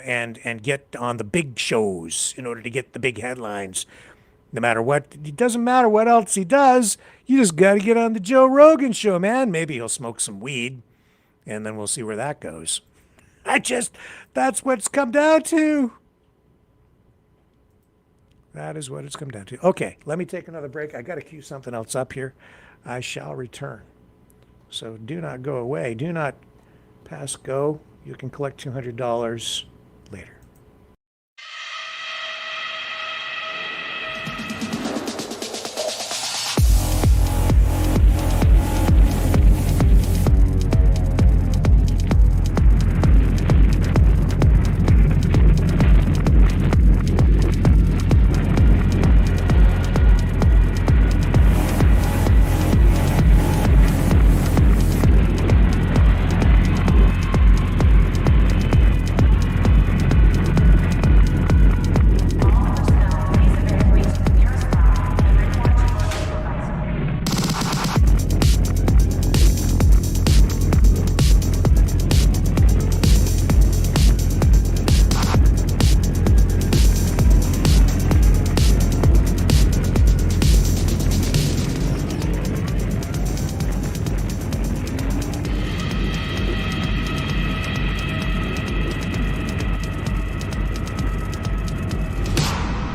and get on the big shows in order to get the big headlines. No matter what, it doesn't matter what else he does. You just got to get on the Joe Rogan show, man. Maybe he'll smoke some weed, and then we'll see where that goes. That's what it's come down to. That is what it's come down to. Okay, let me take another break. I got to cue something else up here. I shall return. So do not go away. Do not pass go. You can collect $200 later.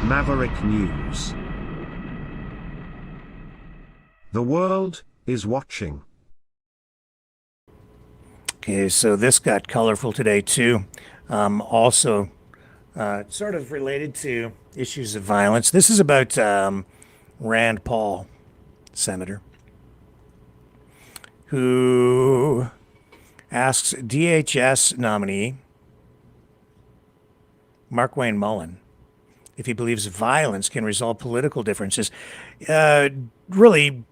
Maverick News. The world is watching. Okay, so this got colorful today too. Also, sort of related to issues of violence. This is about Rand Paul, senator, who asks DHS nominee Markwayne Mullin if he believes violence can resolve political differences, really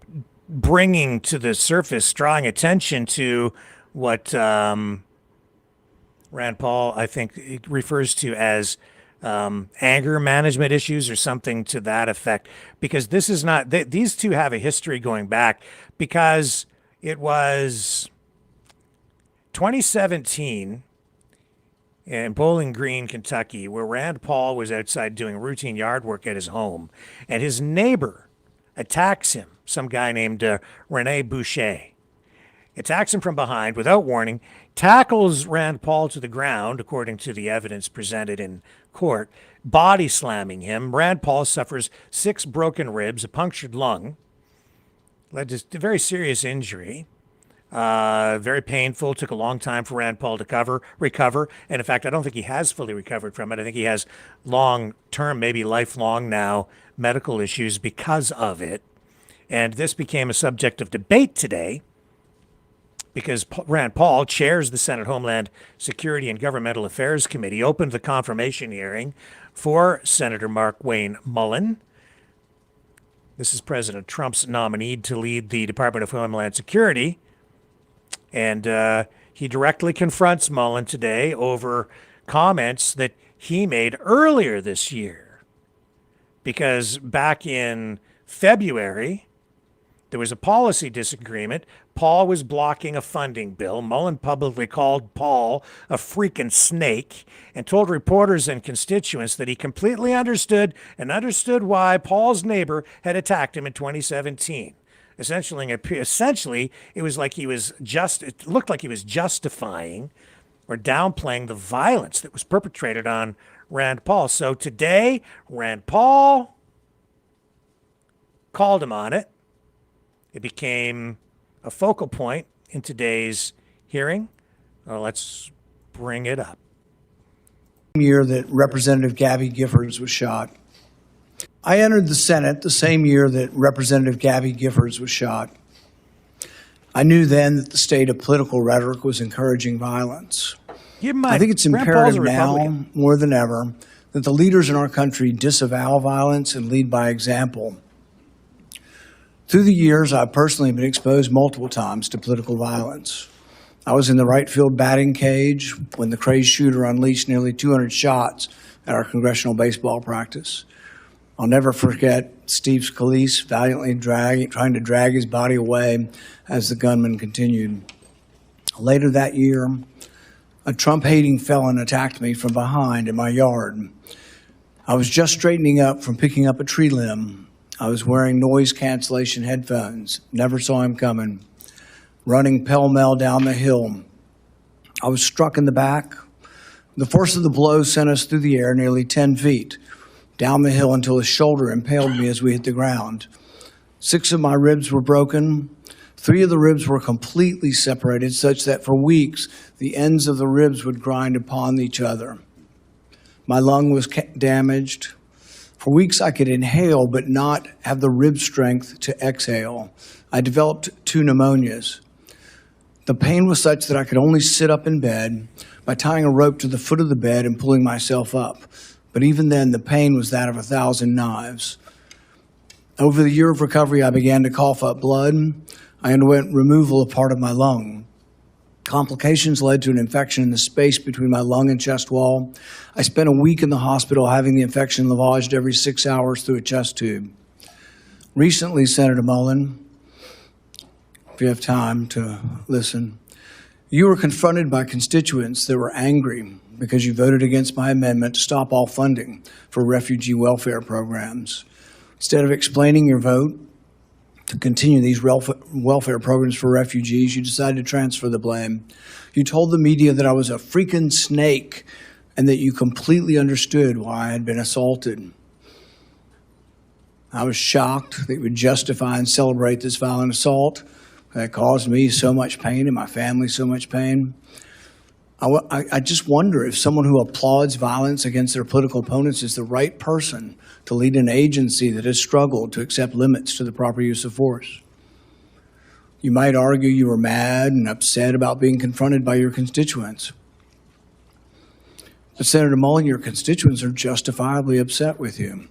bringing to the surface, drawing attention to what Rand Paul, I think, refers to as anger management issues or something to that effect. Because this is not, these two have a history going back, because it was 2017 in Bowling Green, Kentucky, where Rand Paul was outside doing routine yard work at his home, and his neighbor attacks him, some guy named Rene Boucher. Attacks him from behind without warning, tackles Rand Paul to the ground, according to the evidence presented in court, body slamming him. Rand Paul suffers 6 broken ribs, a punctured lung, led to a very serious injury. Very painful. Took a long time for Rand Paul to recover. And in fact, I don't think he has fully recovered from it. I think he has long-term, maybe lifelong now, medical issues because of it. And this became a subject of debate today because Rand Paul chairs the Senate Homeland Security and Governmental Affairs Committee, opened the confirmation hearing for Senator Markwayne Mullin. This is President Trump's nominee to lead the Department of Homeland Security. And he directly confronts Mullin today over comments that he made earlier this year. Because back in February, there was a policy disagreement. Paul was blocking a funding bill. Mullin publicly called Paul a freaking snake and told reporters and constituents that he completely understood why Paul's neighbor had attacked him in 2017. Essentially, it was like it looked like he was justifying or downplaying the violence that was perpetrated on Rand Paul. So today, Rand Paul called him on it. It became a focal point in today's hearing. Let's bring it up. Year that Representative Gabby Giffords was shot. I entered the Senate the same year that Representative Gabby Giffords was shot. I knew then that the state of political rhetoric was encouraging violence. I think it's imperative now, more than ever, that the leaders in our country disavow violence and lead by example. Through the years, I've personally been exposed multiple times to political violence. I was in the right field batting cage when the crazed shooter unleashed nearly 200 shots at our congressional baseball practice. I'll never forget Steve Scalise valiantly trying to drag his body away as the gunman continued. Later that year, a Trump-hating felon attacked me from behind in my yard. I was just straightening up from picking up a tree limb. I was wearing noise cancellation headphones, never saw him coming, running pell-mell down the hill. I was struck in the back. The force of the blow sent us through the air nearly 10 feet. Down the hill until his shoulder impaled me as we hit the ground. 6 of my ribs were broken. 3 of the ribs were completely separated, such that for weeks the ends of the ribs would grind upon each other. My lung was damaged. For weeks I could inhale but not have the rib strength to exhale. I developed 2 pneumonias. The pain was such that I could only sit up in bed by tying a rope to the foot of the bed and pulling myself up. But even then, the pain was that of 1,000 knives. Over the year of recovery, I began to cough up blood. I underwent removal of part of my lung. Complications led to an infection in the space between my lung and chest wall. I spent a week in the hospital having the infection lavaged every 6 hours through a chest tube. Recently, Senator Mullin, if you have time to listen, you were confronted by constituents that were angry because you voted against my amendment to stop all funding for refugee welfare programs. Instead of explaining your vote to continue these welfare programs for refugees, you decided to transfer the blame. You told the media that I was a freaking snake and that you completely understood why I had been assaulted. I was shocked that you would justify and celebrate this violent assault that caused me so much pain and my family so much pain. I just wonder if someone who applauds violence against their political opponents is the right person to lead an agency that has struggled to accept limits to the proper use of force. You might argue you were mad and upset about being confronted by your constituents. But Senator Mullin, your constituents are justifiably upset with you.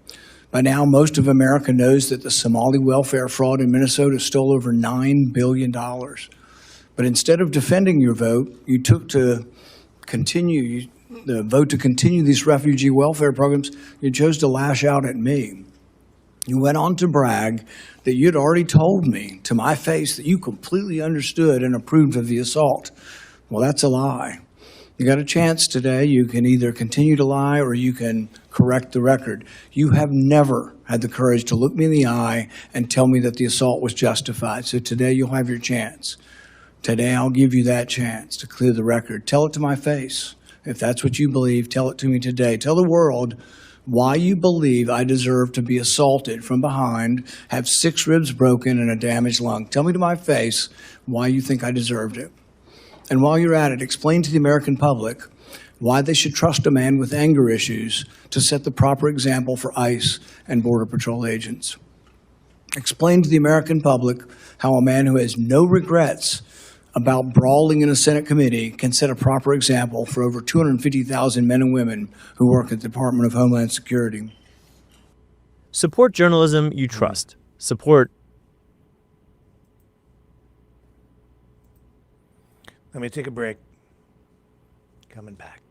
By now, most of America knows that the Somali welfare fraud in Minnesota stole over $9 billion. But instead of defending your vote, you took to continue the vote to continue these refugee welfare programs. You chose to lash out at me. You went on to brag that you'd already told me to my face that you completely understood and approved of the assault. Well, that's a lie. You got a chance today. You can either continue to lie or you can correct the record. You have never had the courage to look me in the eye and tell me that the assault was justified. So today you'll have your chance. Today I'll give you that chance to clear the record. Tell it to my face. If that's what you believe, tell it to me today. Tell the world why you believe I deserve to be assaulted from behind, have 6 ribs broken and a damaged lung. Tell me to my face why you think I deserved it. And while you're at it, explain to the American public why they should trust a man with anger issues to set the proper example for ICE and Border Patrol agents. Explain to the American public how a man who has no regrets about brawling in a Senate committee can set a proper example for over 250,000 men and women who work at the Department of Homeland Security. Support journalism you trust. Support. Let me take a break. Coming back.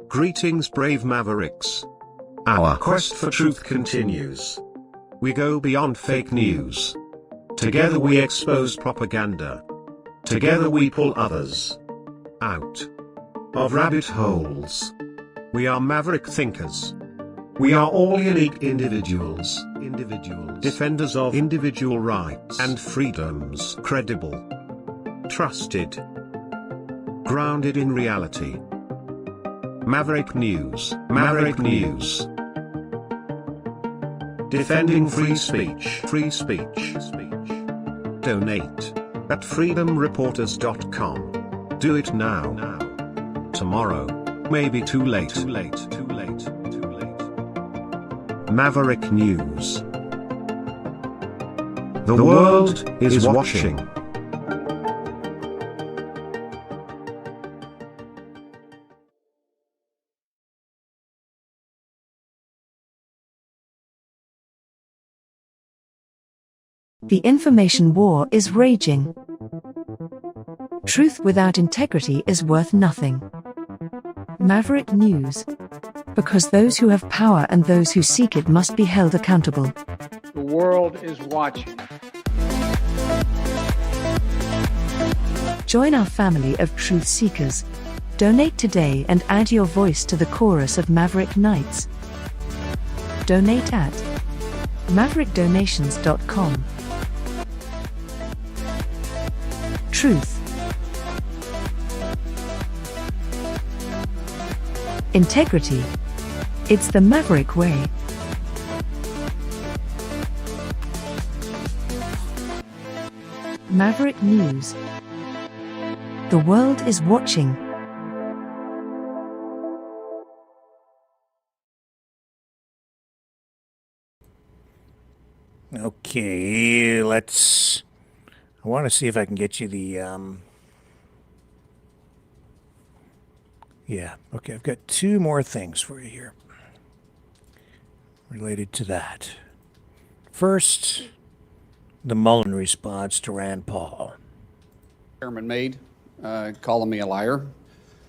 Greetings, brave mavericks. Our quest for truth continues. We go beyond fake news. Together we expose propaganda. Together we pull others out of rabbit holes. We are maverick thinkers. We are all unique individuals, defenders of individual rights and freedoms, credible, trusted, grounded in reality. Maverick News, Maverick News. Defending free speech, free speech. Donate at freedomreporters.com. Do it now. Tomorrow, maybe too late. Maverick News. The world is watching. The information war is raging. Truth without integrity is worth nothing. Maverick News. Because those who have power and those who seek it must be held accountable. The world is watching. Join our family of truth seekers. Donate today and add your voice to the chorus of Maverick Knights. Donate at maverickdonations.com. Truth. integrity. It's the Maverick way. Maverick News. The world is watching. Okay, I want to see if I can get you the, yeah, okay, I've got two more things for you here related to that. First, the Mullin response to Rand Paul. Chairman made, calling me a liar.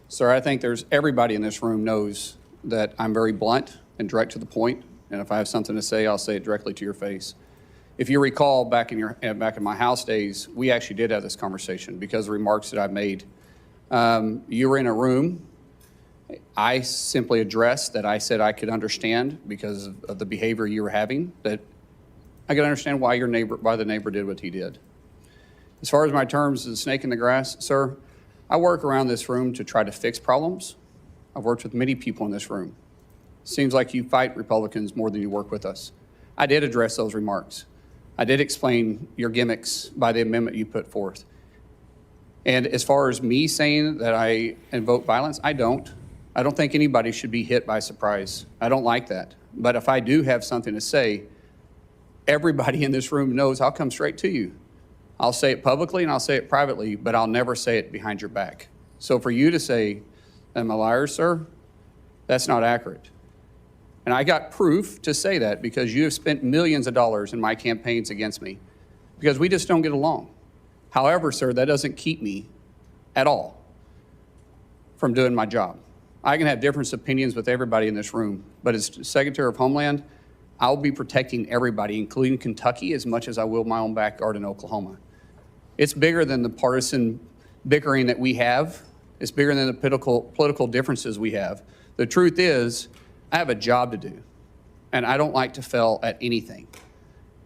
Sir, I think everybody in this room knows that I'm very blunt and direct to the point, and if I have something to say, I'll say it directly to your face. If you recall, back in my House days, we actually did have this conversation because of the remarks that I made. You were in a room. I simply addressed that I said I could understand because of the behavior you were having, that I could understand why the neighbor did what he did. As far as my terms of the snake in the grass, sir, I work around this room to try to fix problems. I've worked with many people in this room. Seems like you fight Republicans more than you work with us. I did address those remarks. I did explain your gimmicks by the amendment you put forth. And as far as me saying that I invoke violence, I don't. I don't think anybody should be hit by surprise. I don't like that. But if I do have something to say, everybody in this room knows I'll come straight to you. I'll say it publicly and I'll say it privately, but I'll never say it behind your back. So for you to say, I'm a liar, sir, that's not accurate. And I got proof to say that because you have spent millions of dollars in my campaigns against me because we just don't get along. However, sir, that doesn't keep me at all from doing my job. I can have different opinions with everybody in this room, but as Secretary of Homeland, I'll be protecting everybody, including Kentucky, as much as I will my own backyard in Oklahoma. It's bigger than the partisan bickering that we have. It's bigger than the political differences we have. The truth is, I have a job to do, and I don't like to fail at anything,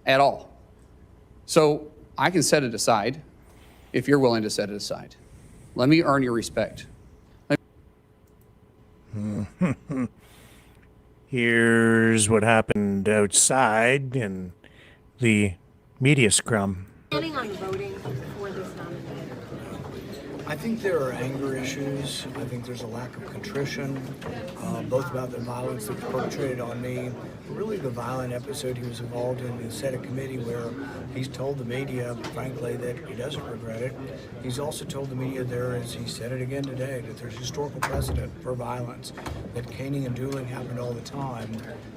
at all. So I can set it aside if you're willing to set it aside. Let me earn your respect. Here's what happened outside in the media scrum. Planning on voting for this nominee? I think there are anger issues. I think there's a lack of contrition, both about the violence that was perpetrated on me, but really the violent episode he was involved in the Senate committee where he's told the media, frankly, that he doesn't regret it. He's also told the media there, as he said it again today, that there's historical precedent for violence, that caning and dueling happened all the time.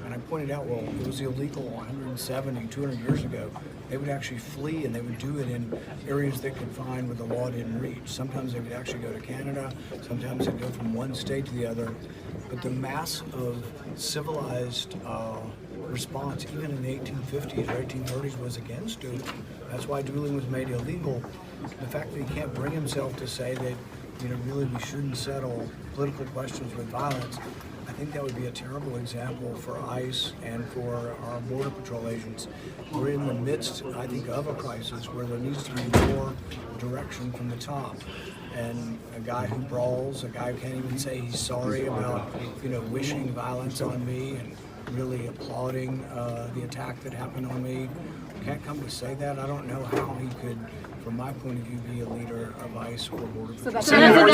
And I pointed out, well, it was illegal 170, 200 years ago. They would actually flee and they would do it in areas they could find where the law didn't reach. Sometimes they would actually go to Canada, sometimes they'd go from one state to the other. But the mass of civilized response, even in the 1850s or 1830s, was against dueling. That's why dueling was made illegal. The fact that he can't bring himself to say that, really we shouldn't settle political questions with violence, I think that would be a terrible example for ICE and for our Border Patrol agents. We're in the midst, I think, of a crisis where there needs to be more direction from the top. And a guy who brawls, a guy who can't even say he's sorry about, wishing violence on me and really applauding the attack that happened on me, can't come to say that. I don't know how he could, from my point of view, be a leader of ICE or Border Patrol. Senator,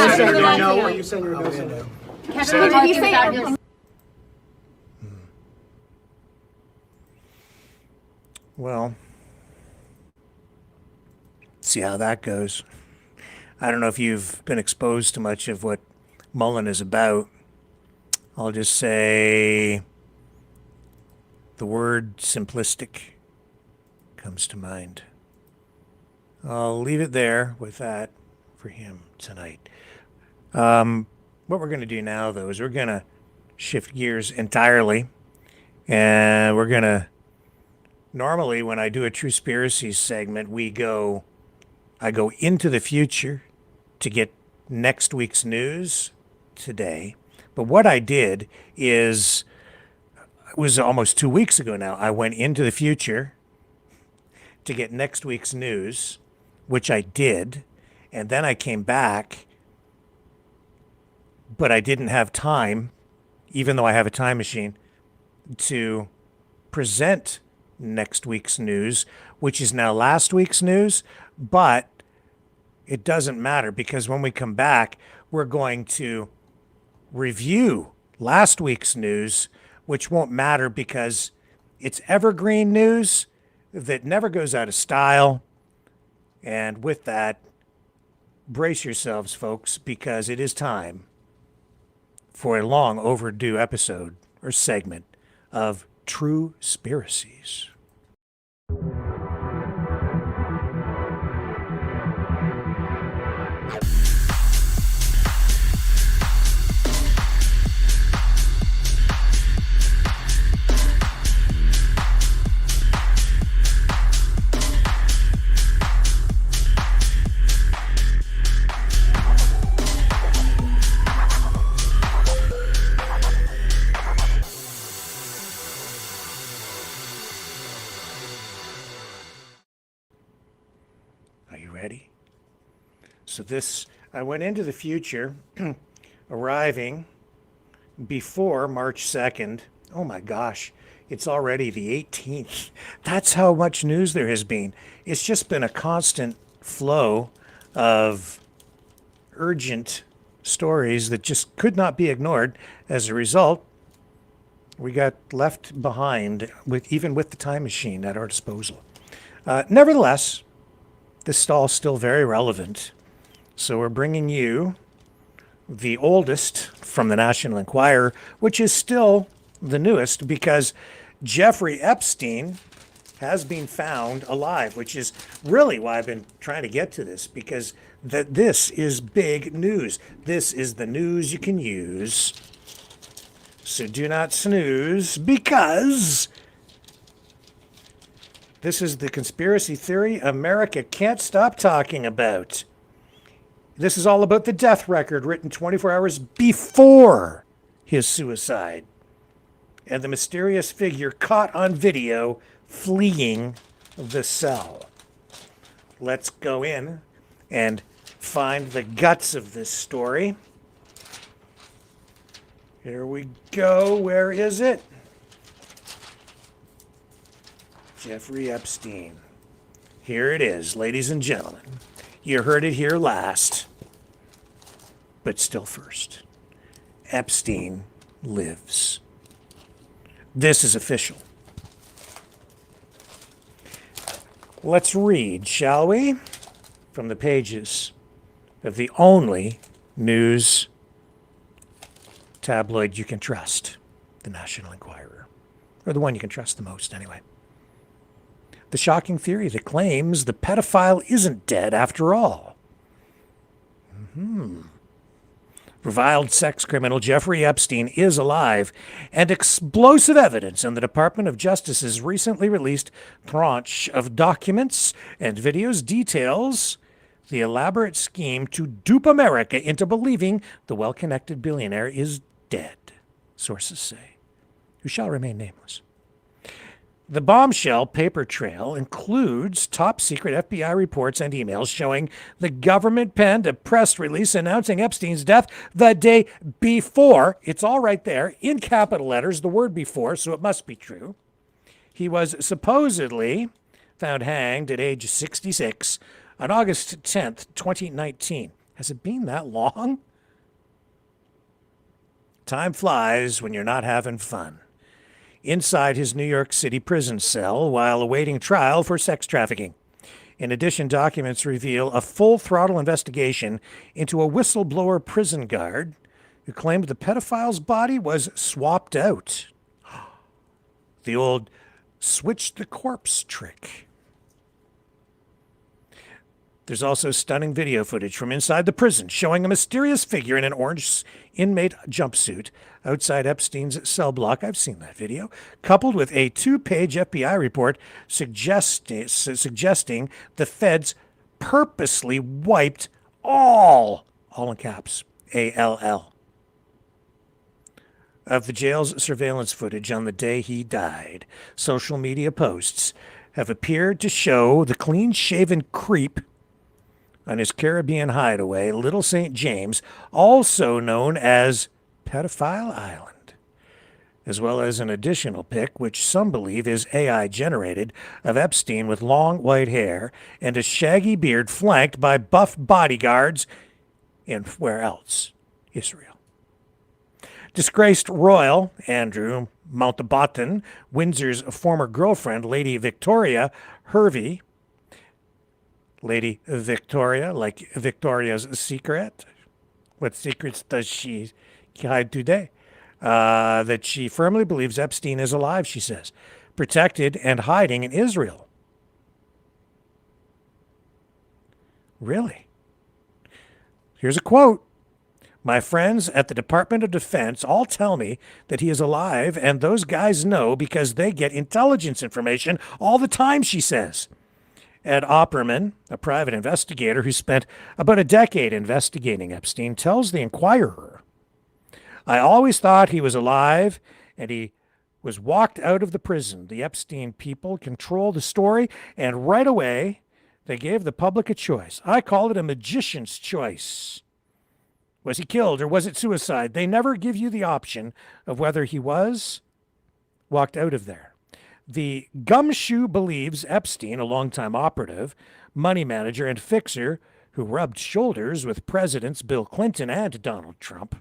you said you're no. Kevin, did he say Well, see how that goes. I don't know if you've been exposed to much of what Mullin is about. I'll just say the word simplistic comes to mind. I'll leave it there with that for him tonight. What we're going to do now, though, is we're going to shift gears entirely, and we're going to, normally when I do a Truspiracy segment, I go into the future to get next week's news today. But what I did is, it was almost 2 weeks ago now, I went into the future to get next week's news, which I did, and then I came back, but I didn't have time even though I have a time machine, to present next week's news, which is now last week's news, but it doesn't matter because when we come back, we're going to review last week's news, which won't matter because it's evergreen news that never goes out of style. And with that, brace yourselves, folks, because it is time for a long overdue episode or segment of True Spiracies. So I went into the future, arriving before March 2nd. Oh my gosh, it's already the 18th. That's how much news there has been. It's just been a constant flow of urgent stories that just could not be ignored. As a result, we got left behind even with the time machine at our disposal. Nevertheless, this stall is still very relevant. So we're bringing you the oldest from the National Enquirer, which is still the newest because Jeffrey Epstein has been found alive, which is really why I've been trying to get to this, because this is big news. This is the news you can use. So do not snooze, because this is the conspiracy theory America can't stop talking about. This is all about the death record written 24 hours before his suicide and the mysterious figure caught on video fleeing the cell. Let's go in and find the guts of this story. Here we go. Where is it? Jeffrey Epstein. Here it is, ladies and gentlemen. You heard it here last. But still first. Epstein lives. This is official. Let's read, shall we? From the pages of the only news tabloid you can trust, the National Enquirer. Or the one you can trust the most, anyway. The shocking theory that claims the pedophile isn't dead after all. Reviled sex criminal Jeffrey Epstein is alive, and explosive evidence in the Department of Justice's recently released tranche of documents and videos details the elaborate scheme to dupe America into believing the well-connected billionaire is dead, sources say, who shall remain nameless. The bombshell paper trail includes top-secret FBI reports and emails showing the government penned a press release announcing Epstein's death the day before. It's all right there, in capital letters, the word before, so it must be true. He was supposedly found hanged at age 66 on August 10th, 2019. Has it been that long? Time flies when you're not having fun. Inside his New York City prison cell while awaiting trial for sex trafficking. In addition, documents reveal a full-throttle investigation into a whistleblower prison guard who claimed the pedophile's body was swapped out. The old switch the corpse trick. There's also stunning video footage from inside the prison showing a mysterious figure in an orange inmate jumpsuit outside Epstein's cell block. I've seen that video. Coupled with a 2-page FBI report suggesting the feds purposely wiped all in caps, ALL, of the jail's surveillance footage on the day he died. Social media posts have appeared to show the clean-shaven creep on his Caribbean hideaway, Little St. James, also known as Pedophile Island. as well as an additional pic, which some believe is AI generated, of Epstein with long white hair and a shaggy beard flanked by buff bodyguards in where else? Israel. Disgraced royal Andrew Mountbatten, Windsor's former girlfriend, Lady Victoria Hervey, Lady Victoria, like Victoria's Secret. What secrets does she hide today? That she firmly believes Epstein is alive, she says, protected and hiding in Israel. Really? Here's a quote. My friends at the Department of Defense all tell me that he is alive, and those guys know because they get intelligence information all the time, she says. Ed Opperman, a private investigator who spent about a decade investigating Epstein, tells the Inquirer, I always thought he was alive and he was walked out of the prison. The Epstein people control the story, and right away they gave the public a choice. I call it a magician's choice. Was he killed or was it suicide? They never give you the option of whether he was walked out of there. The gumshoe believes Epstein, a longtime operative, money manager, and fixer who rubbed shoulders with Presidents Bill Clinton and Donald Trump,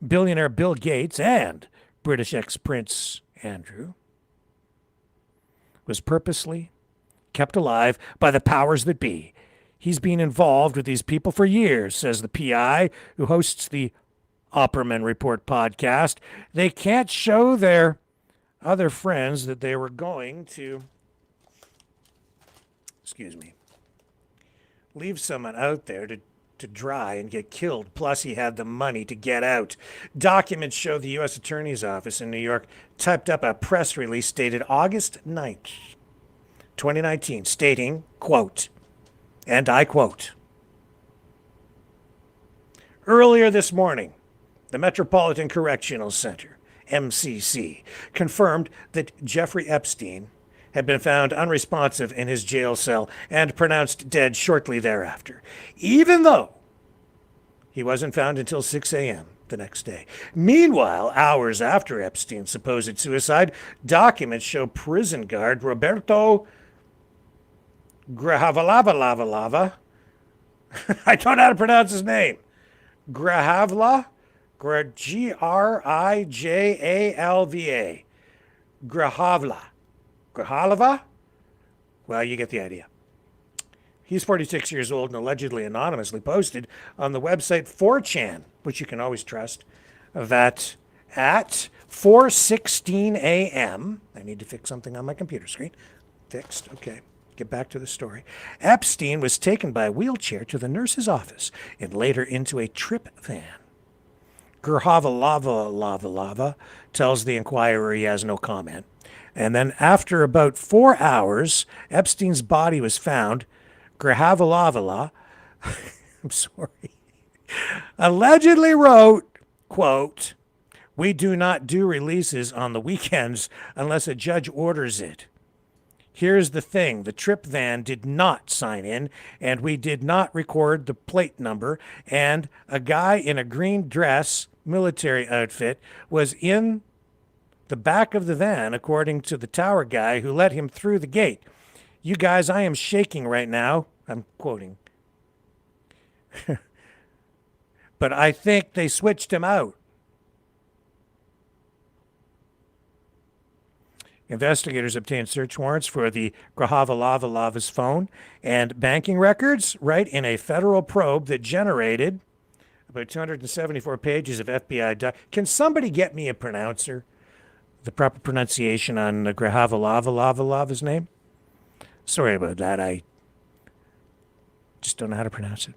billionaire Bill Gates, and British ex-Prince Andrew, was purposely kept alive by the powers that be. He's been involved with these people for years, says the PI who hosts the Opperman Report podcast. They can't show their other friends that they were going to, leave someone out there to dry and get killed. Plus, he had the money to get out. Documents show the U.S. Attorney's Office in New York typed up a press release dated August 9th, 2019, stating, quote, and I quote, earlier this morning, the Metropolitan Correctional Center, MCC, confirmed that Jeffrey Epstein had been found unresponsive in his jail cell and pronounced dead shortly thereafter, even though he wasn't found until 6 a.m. the next day. Meanwhile, hours after Epstein's supposed suicide, documents show prison guard Roberto Grahavalava, I don't know how to pronounce his name, Grahavalva, G-R-I-J-A-L-V-A. Grahalva? Well, you get the idea. He's 46 years old and allegedly anonymously posted on the website 4chan, which you can always trust, that at 4:16 a.m., I need to fix something on my computer screen. Fixed, okay. Get back to the story. Epstein was taken by a wheelchair to the nurse's office and later into a trip van. Grahavalava tells the Inquirer he has no comment. And then after about 4 hours, Epstein's body was found. Grahavalava, I'm sorry, allegedly wrote, quote, we do not do releases on the weekends unless a judge orders it. Here's the thing, the trip van did not sign in, and we did not record the plate number, and a guy in a green dress, military outfit, was in the back of the van, according to the tower guy who let him through the gate. You guys, I am shaking right now. I'm quoting. But I think they switched him out. Investigators obtained search warrants for the Grahavalava's phone and banking records, right, in a federal probe that generated about 274 pages of FBI. Can somebody get me a pronouncer? The proper pronunciation on Grahavalava's name? Sorry about that. I just don't know how to pronounce it.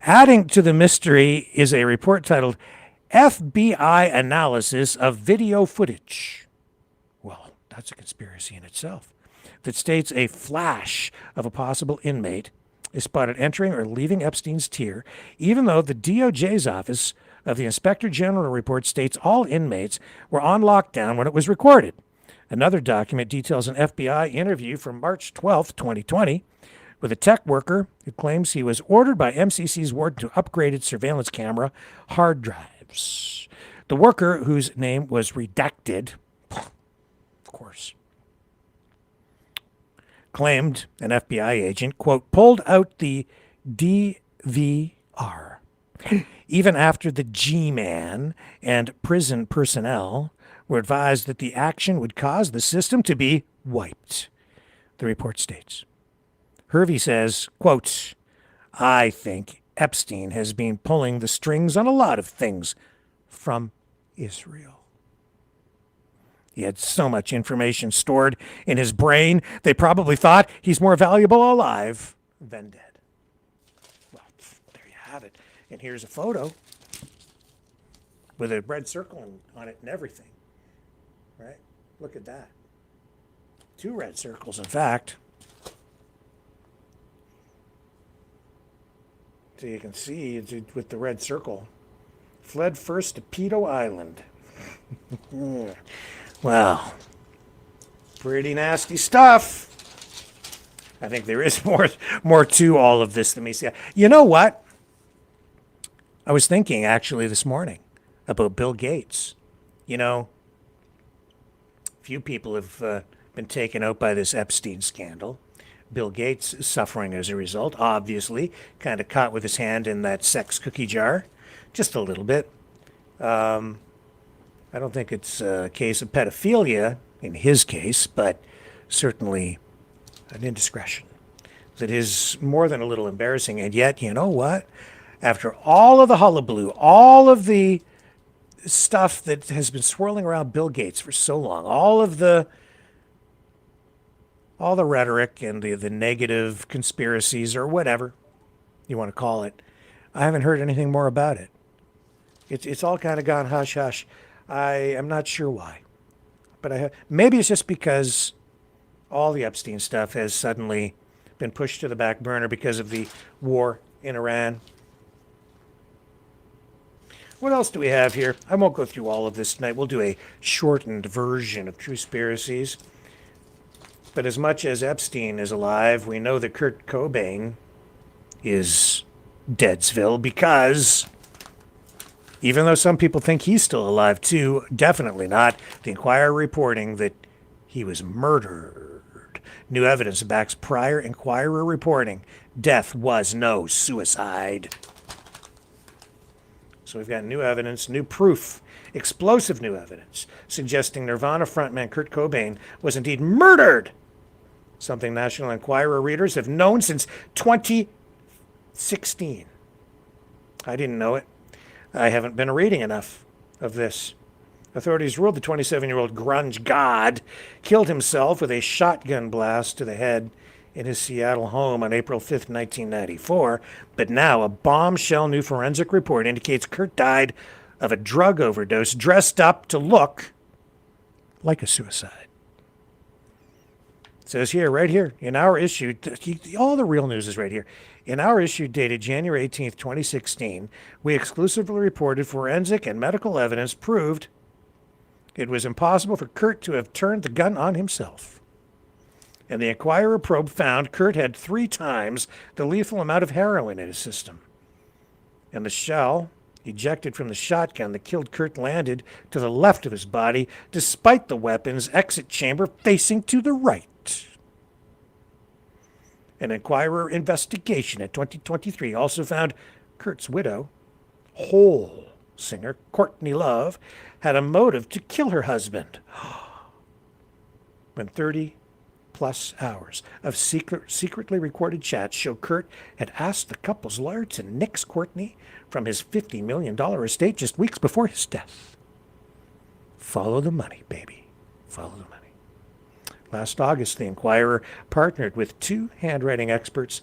Adding to the mystery is a report titled FBI Analysis of Video Footage. Well, that's a conspiracy in itself. That states a flash of a possible inmate is spotted entering or leaving Epstein's tier, even though the DOJ's office of the Inspector General report states all inmates were on lockdown when it was recorded. Another document details an FBI interview from March 12, 2020, with a tech worker who claims he was ordered by MCC's warden to upgrade its surveillance camera hard drives. The worker, whose name was redacted, of course, claimed an FBI agent, quote, pulled out the DVR even after the G-Man and prison personnel were advised that the action would cause the system to be wiped, the report states. Hervey says, quote, I think Epstein has been pulling the strings on a lot of things from Israel. He had so much information stored in his brain, they probably thought he's more valuable alive than dead. Well, there you have it. And here's a photo with a red circle on it and everything. Right? Look at that. 2 red circles, in fact. So you can see with the red circle. Fled first to Pedo Island. Well, pretty nasty stuff. I think there is more to all of this than me see. You know what? I was thinking actually this morning about Bill Gates. You know, few people have been taken out by this Epstein scandal. Bill Gates is suffering as a result, obviously, kind of caught with his hand in that sex cookie jar, just a little bit. I don't think it's a case of pedophilia in his case, but certainly an indiscretion that is more than a little embarrassing. And yet, you know what? After all of the hullabaloo, all of the stuff that has been swirling around Bill Gates for so long, all the rhetoric and the negative conspiracies or whatever you want to call it, I haven't heard anything more about it. It's all kind of gone hush hush. I am not sure why, but maybe it's just because all the Epstein stuff has suddenly been pushed to the back burner because of the war in Iran. What else do we have here? I won't go through all of this tonight. We'll do a shortened version of Truspiracies. But as much as Epstein is alive, we know that Kurt Cobain is Deadsville because even though some people think he's still alive too, definitely not. The Inquirer reporting that he was murdered. New evidence backs prior Inquirer reporting. Death was no suicide. So we've got new evidence, new proof, explosive new evidence, suggesting Nirvana frontman Kurt Cobain was indeed murdered. Something National Enquirer readers have known since 2016. I didn't know it. I haven't been reading enough of this. Authorities ruled the 27-year-old grunge god killed himself with a shotgun blast to the head in his Seattle home on April 5th, 1994. But now a bombshell new forensic report indicates Kurt died of a drug overdose dressed up to look like a suicide. It says here, right here, in our issue, all the real news is right here. In our issue dated January 18th, 2016, we exclusively reported forensic and medical evidence proved it was impossible for Kurt to have turned the gun on himself. And the Inquirer probe found Kurt had 3 times the lethal amount of heroin in his system. And the shell ejected from the shotgun that killed Kurt landed to the left of his body, despite the weapon's exit chamber facing to the right. An Inquirer investigation in 2023 also found Kurt's widow, Hole singer Courtney Love, had a motive to kill her husband. When 30-plus hours of secretly recorded chats show Kurt had asked the couple's lawyer to nix Courtney from his $50 million estate just weeks before his death. Follow the money, baby. Follow the money. Last August, the Inquirer partnered with 2 handwriting experts,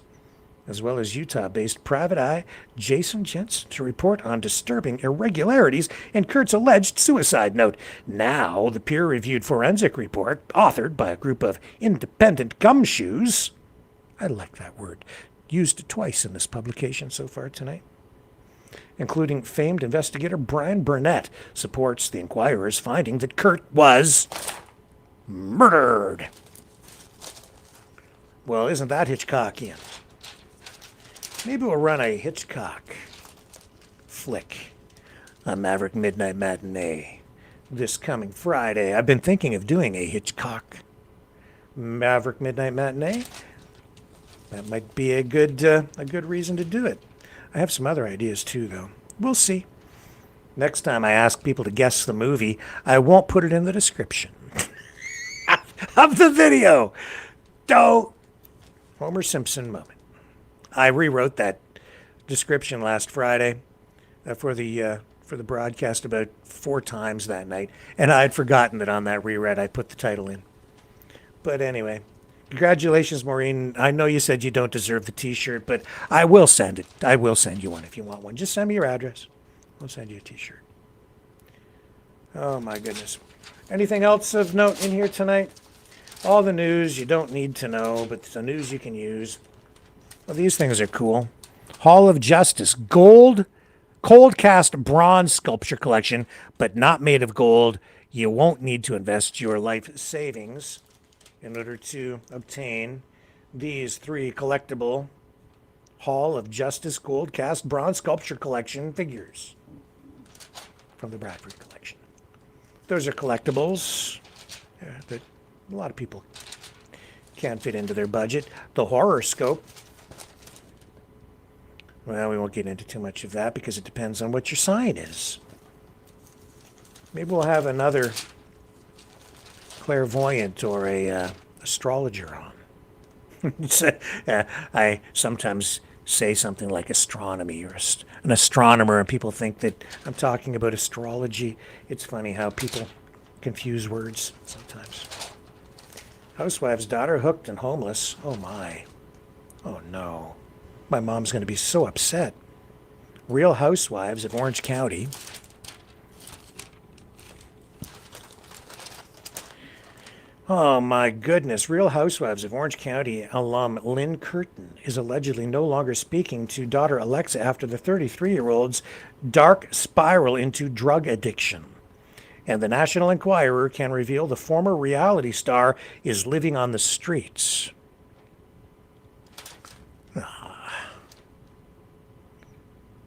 as well as Utah-based Private Eye Jason Jensen, to report on disturbing irregularities in Kurt's alleged suicide note. Now, the peer-reviewed forensic report, authored by a group of independent gumshoes, I like that word, used twice in this publication so far tonight, including famed investigator Brian Burnett, supports the Inquirer's finding that Kurt was murdered. Well, isn't that Hitchcockian? Maybe we'll run a Hitchcock flick on Maverick Midnight Matinee this coming Friday. I've been thinking of doing a Hitchcock Maverick Midnight Matinee. That might be a good reason to do it. I have some other ideas too, though. We'll see. Next time I ask people to guess the movie, I won't put it in the description of the video. Don't. Homer Simpson moment. I rewrote that description last Friday for the broadcast about 4 times that night, and I'd forgotten that on that reread I put the title in. But anyway, congratulations, Maureen. I know you said you don't deserve the T-shirt, but I will send it. I will send you one if you want one. Just send me your address. I'll send you a T-shirt. Oh my goodness. Anything else of note in here tonight? All the news you don't need to know, but the news you can use. Well, these things are cool. Hall of Justice, cold cast bronze sculpture collection, but not made of gold. You won't need to invest your life savings in order to obtain these 3 collectible Hall of Justice gold cast bronze sculpture collection figures from the Bradford collection. Those are collectibles that a lot of people can't fit into their budget. The horoscope. Well, we won't get into too much of that because it depends on what your sign is. Maybe we'll have another clairvoyant or a astrologer on. I sometimes say something like astronomy or an astronomer, and people think that I'm talking about astrology. It's funny how people confuse words sometimes. Housewife's daughter hooked and homeless. Oh my. Oh no. My mom's going to be so upset. Real Housewives of Orange County. Oh my goodness. Real Housewives of Orange County alum Lynn Curtin is allegedly no longer speaking to daughter Alexa after the 33-year-old's dark spiral into drug addiction. And the National Enquirer can reveal the former reality star is living on the streets.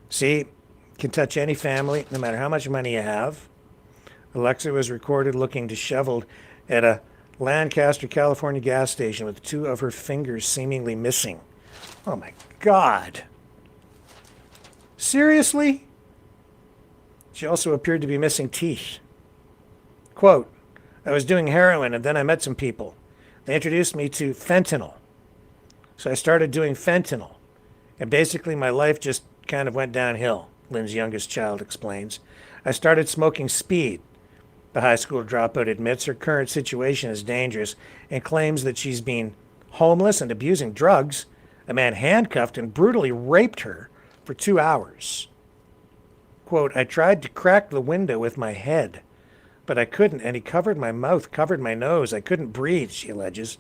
See, can touch any family, no matter how much money you have. Alexa was recorded looking disheveled at a Lancaster, California gas station with 2 of her fingers seemingly missing. Oh my God. Seriously? She also appeared to be missing teeth. Quote, I was doing heroin and then I met some people. They introduced me to fentanyl. So I started doing fentanyl. And basically my life just kind of went downhill, Lynn's youngest child explains. I started smoking speed. The high school dropout admits her current situation is dangerous and claims that she's been homeless and abusing drugs. A man handcuffed and brutally raped her for 2 hours. Quote, I tried to crack the window with my head, but I couldn't, and he covered my mouth, covered my nose. I couldn't breathe, she alleges.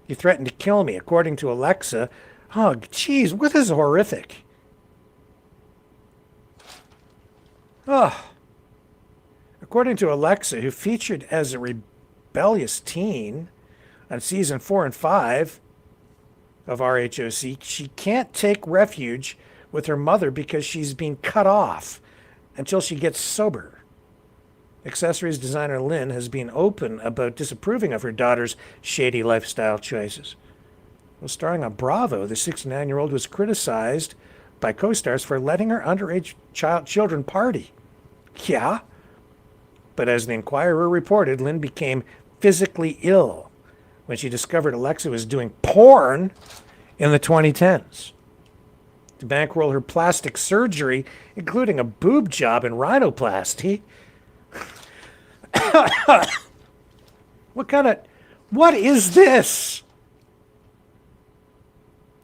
He threatened to kill me, according to Alexa. Oh, geez, what is horrific? Oh. According to Alexa, who featured as a rebellious teen on season 4 and 5 of RHOC, she can't take refuge with her mother because she's being cut off until she gets sober. Accessories designer Lynn has been open about disapproving of her daughter's shady lifestyle choices. Well, starring on Bravo, the 69-year-old was criticized by co-stars for letting her underage children party. Yeah. But as the Enquirer reported, Lynn became physically ill when she discovered Alexa was doing porn in the 2010s. To bankroll her plastic surgery, including a boob job and rhinoplasty. What is this?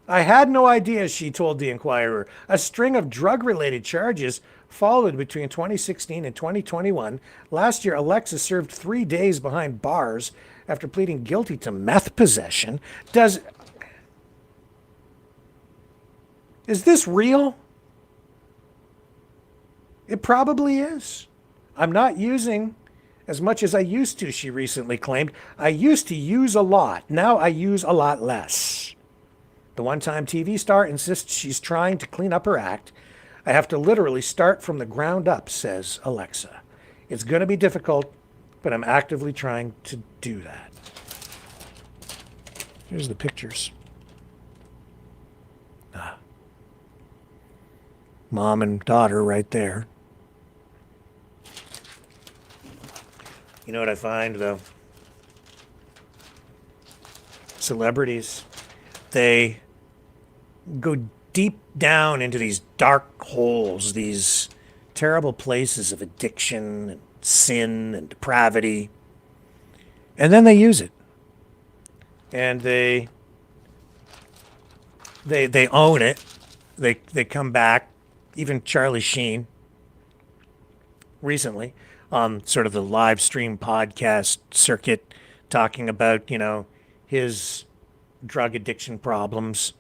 I had no idea, she told the Enquirer. A string of drug-related charges followed between 2016 and 2021. Last year, Alexa served 3 days behind bars after pleading guilty to meth possession. Is this real? It probably is. I'm not using as much as I used to, she recently claimed. I used to use a lot. Now I use a lot less. The one-time TV star insists she's trying to clean up her act. I have to literally start from the ground up, says Alexa. It's going to be difficult, but I'm actively trying to do that. Here's the pictures. Mom and daughter right there. You know what I find, though? Celebrities, they go deep down into these dark holes, these terrible places of addiction and sin and depravity, and then they use it. And they own it. They come back. Even Charlie Sheen recently on sort of the live stream podcast circuit talking about, his drug addiction problems.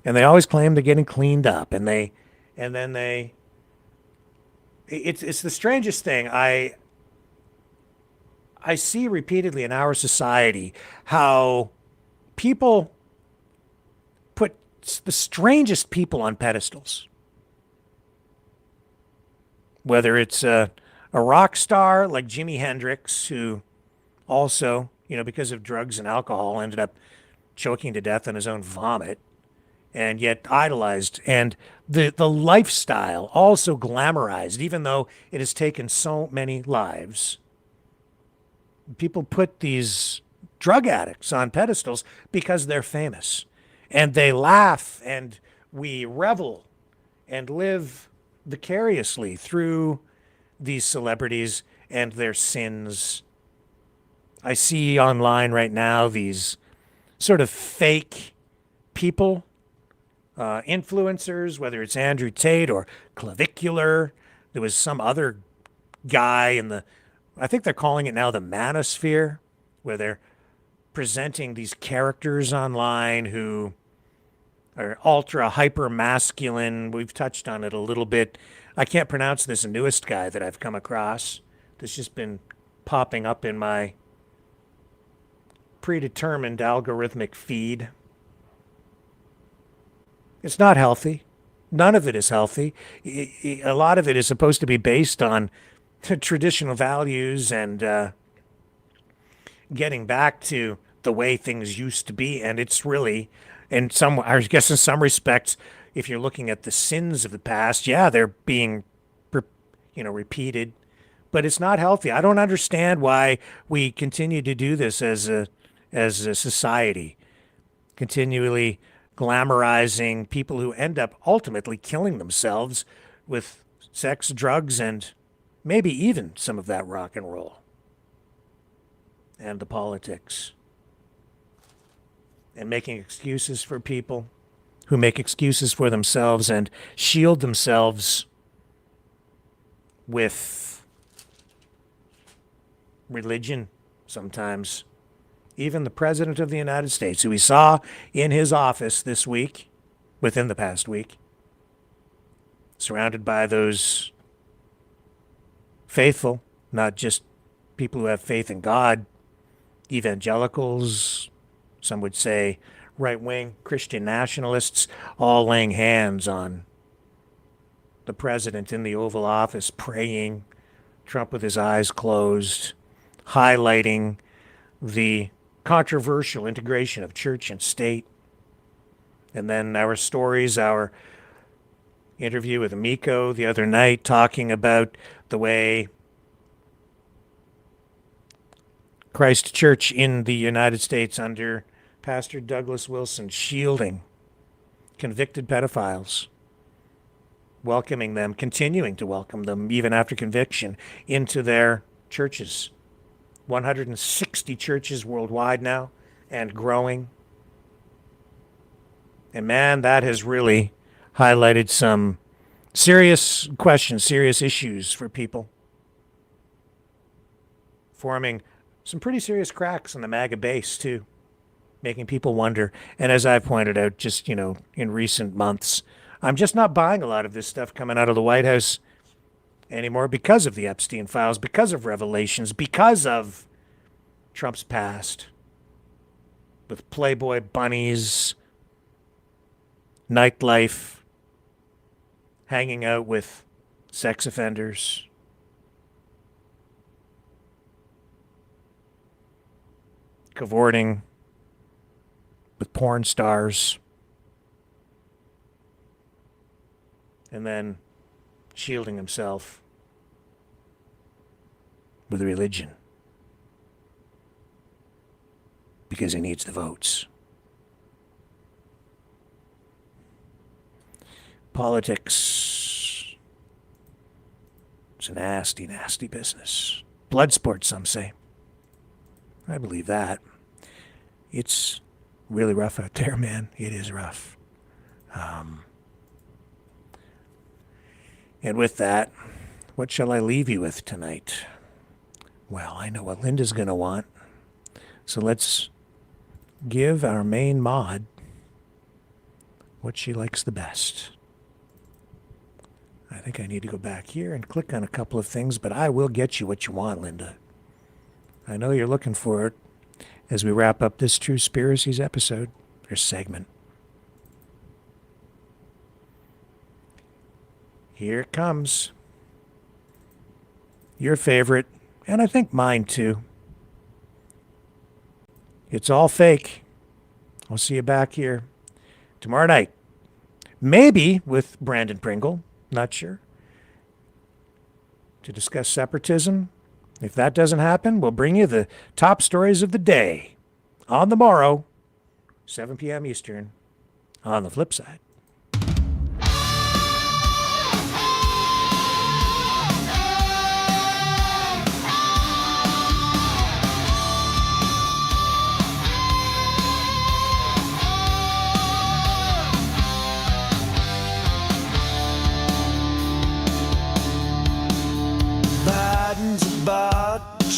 And they always claim they're getting cleaned up. It's the strangest thing. I see repeatedly in our society how people put the strangest people on pedestals. Whether it's a rock star like Jimi Hendrix, who also, because of drugs and alcohol, ended up choking to death on his own vomit, and yet idolized, and the lifestyle also glamorized, even though it has taken so many lives. People put these drug addicts on pedestals because they're famous, and they laugh, and we revel and live vicariously through these celebrities and their sins. I see online right now these sort of fake people, influencers, whether it's Andrew Tate or Clavicular. There was some other guy in I think they're calling it now the manosphere, where they're presenting these characters online who are ultra hyper masculine. We've touched on it a little bit. I can't pronounce this newest guy that I've come across that's just been popping up in my predetermined algorithmic feed. It's not healthy. None of it is healthy. A lot of it is supposed to be based on traditional values and getting back to the way things used to be, and it's really, I guess in some respects, if you're looking at the sins of the past, yeah, they're being, repeated, but it's not healthy. I don't understand why we continue to do this as a society, continually glamorizing people who end up ultimately killing themselves with sex, drugs, and maybe even some of that rock and roll and the politics. And making excuses for people who make excuses for themselves and shield themselves with religion sometimes. Even the President of the United States, who we saw in his office this week, within the past week, surrounded by those faithful, not just people who have faith in God, evangelicals, some would say right-wing Christian nationalists, all laying hands on the president in the Oval Office, praying, Trump with his eyes closed, highlighting the controversial integration of church and state. And then our stories, our interview with Amico the other night, talking about the way Christ Church in the United States under Pastor Douglas Wilson shielding convicted pedophiles, welcoming them, continuing to welcome them even after conviction into their churches. 160 churches worldwide now and growing. And man, that has really highlighted some serious questions, serious issues for people, forming some pretty serious cracks in the MAGA base too, making people wonder. And as I've pointed out just, in recent months, I'm just not buying a lot of this stuff coming out of the White House anymore because of the Epstein files, because of revelations, because of Trump's past with Playboy bunnies, nightlife, hanging out with sex offenders, cavorting with porn stars, and then shielding himself with religion because he needs the votes. Politics. It's a nasty, nasty business. Blood sport, some say. I believe that. It's really rough out there, man. It is rough. And with that, what shall I leave you with tonight? Well, I know what Linda's going to want. So let's give our main mod what she likes the best. I think I need to go back here and click on a couple of things, but I will get you what you want, Linda. I know you're looking for it as we wrap up this True Spiracies episode, or segment. Here it comes. Your favorite, and I think mine too. It's all fake. I'll see you back here tomorrow night. Maybe with Brandon Pringle, not sure, to discuss separatism. If that doesn't happen, we'll bring you the top stories of the day on the morrow, 7 p.m. Eastern, on the flip side.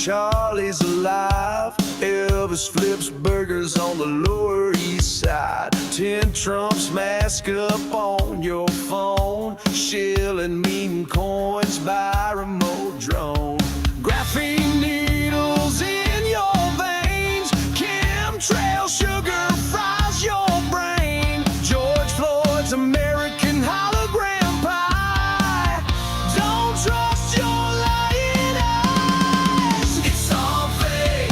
Charlie's alive. Elvis flips burgers on the Lower East Side. 10 Trumps mask up on your phone. Shilling mean coins by remote drone. Graphene needles in your veins. Chemtrail sugar fries your brain. George Floyd's American hologram pie. Don't trust your lying eyes. It's all fake.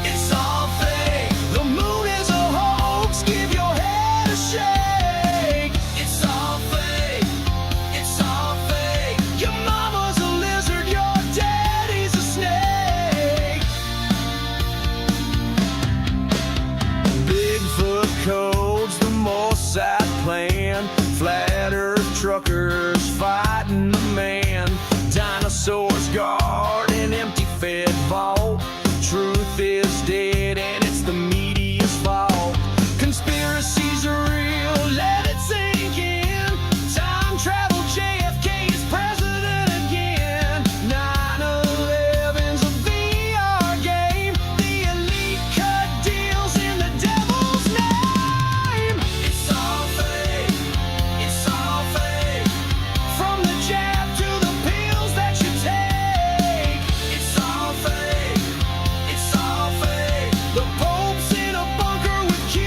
It's all fake. The moon is a hoax. Give your head a shake. It's all fake. It's all fake. Your mama's a lizard. Your daddy's a snake. Bigfoot codes, the Mossad plan. Flat Earth truckers fighting the man. Dinosaurs guard an empty fed vault. Truth is dead and it's the media's fault. Conspiracies are real, let it sink in. Time travel, JFK is president again. 9/11's a VR game. The elite cut deals in the devil's name. It's all fake. It's all fake. From the jab to the pills that you take. It's all fake. It's all fake. The Pope's in a bunker with Q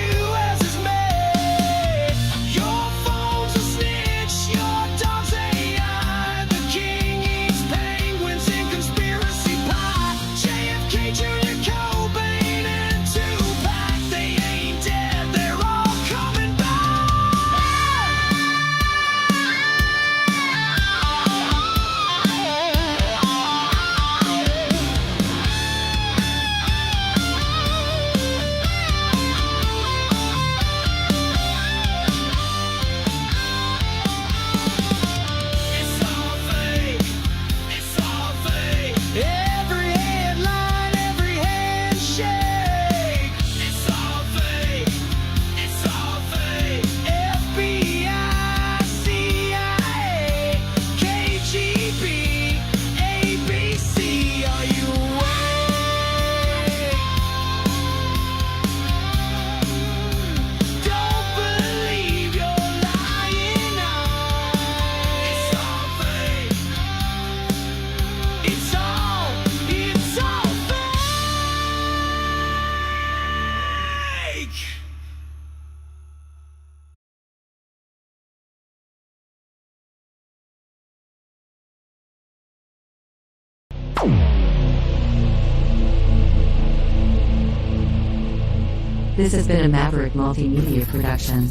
as his mate. Your phone's a snitch. Your dog's AI. The king eats penguins in conspiracy pie. JFK Jr., Cobain, and Tupac. They ain't dead. They're all coming It's all fake. It's all fake. Every headline, every handshake. It's all fake. It's all fake. FBI, CIA, KGB, ABC. Are you awake? Don't believe your lying eyes. It's all fake. It's all fake. This has been a Maverick Multimedia production.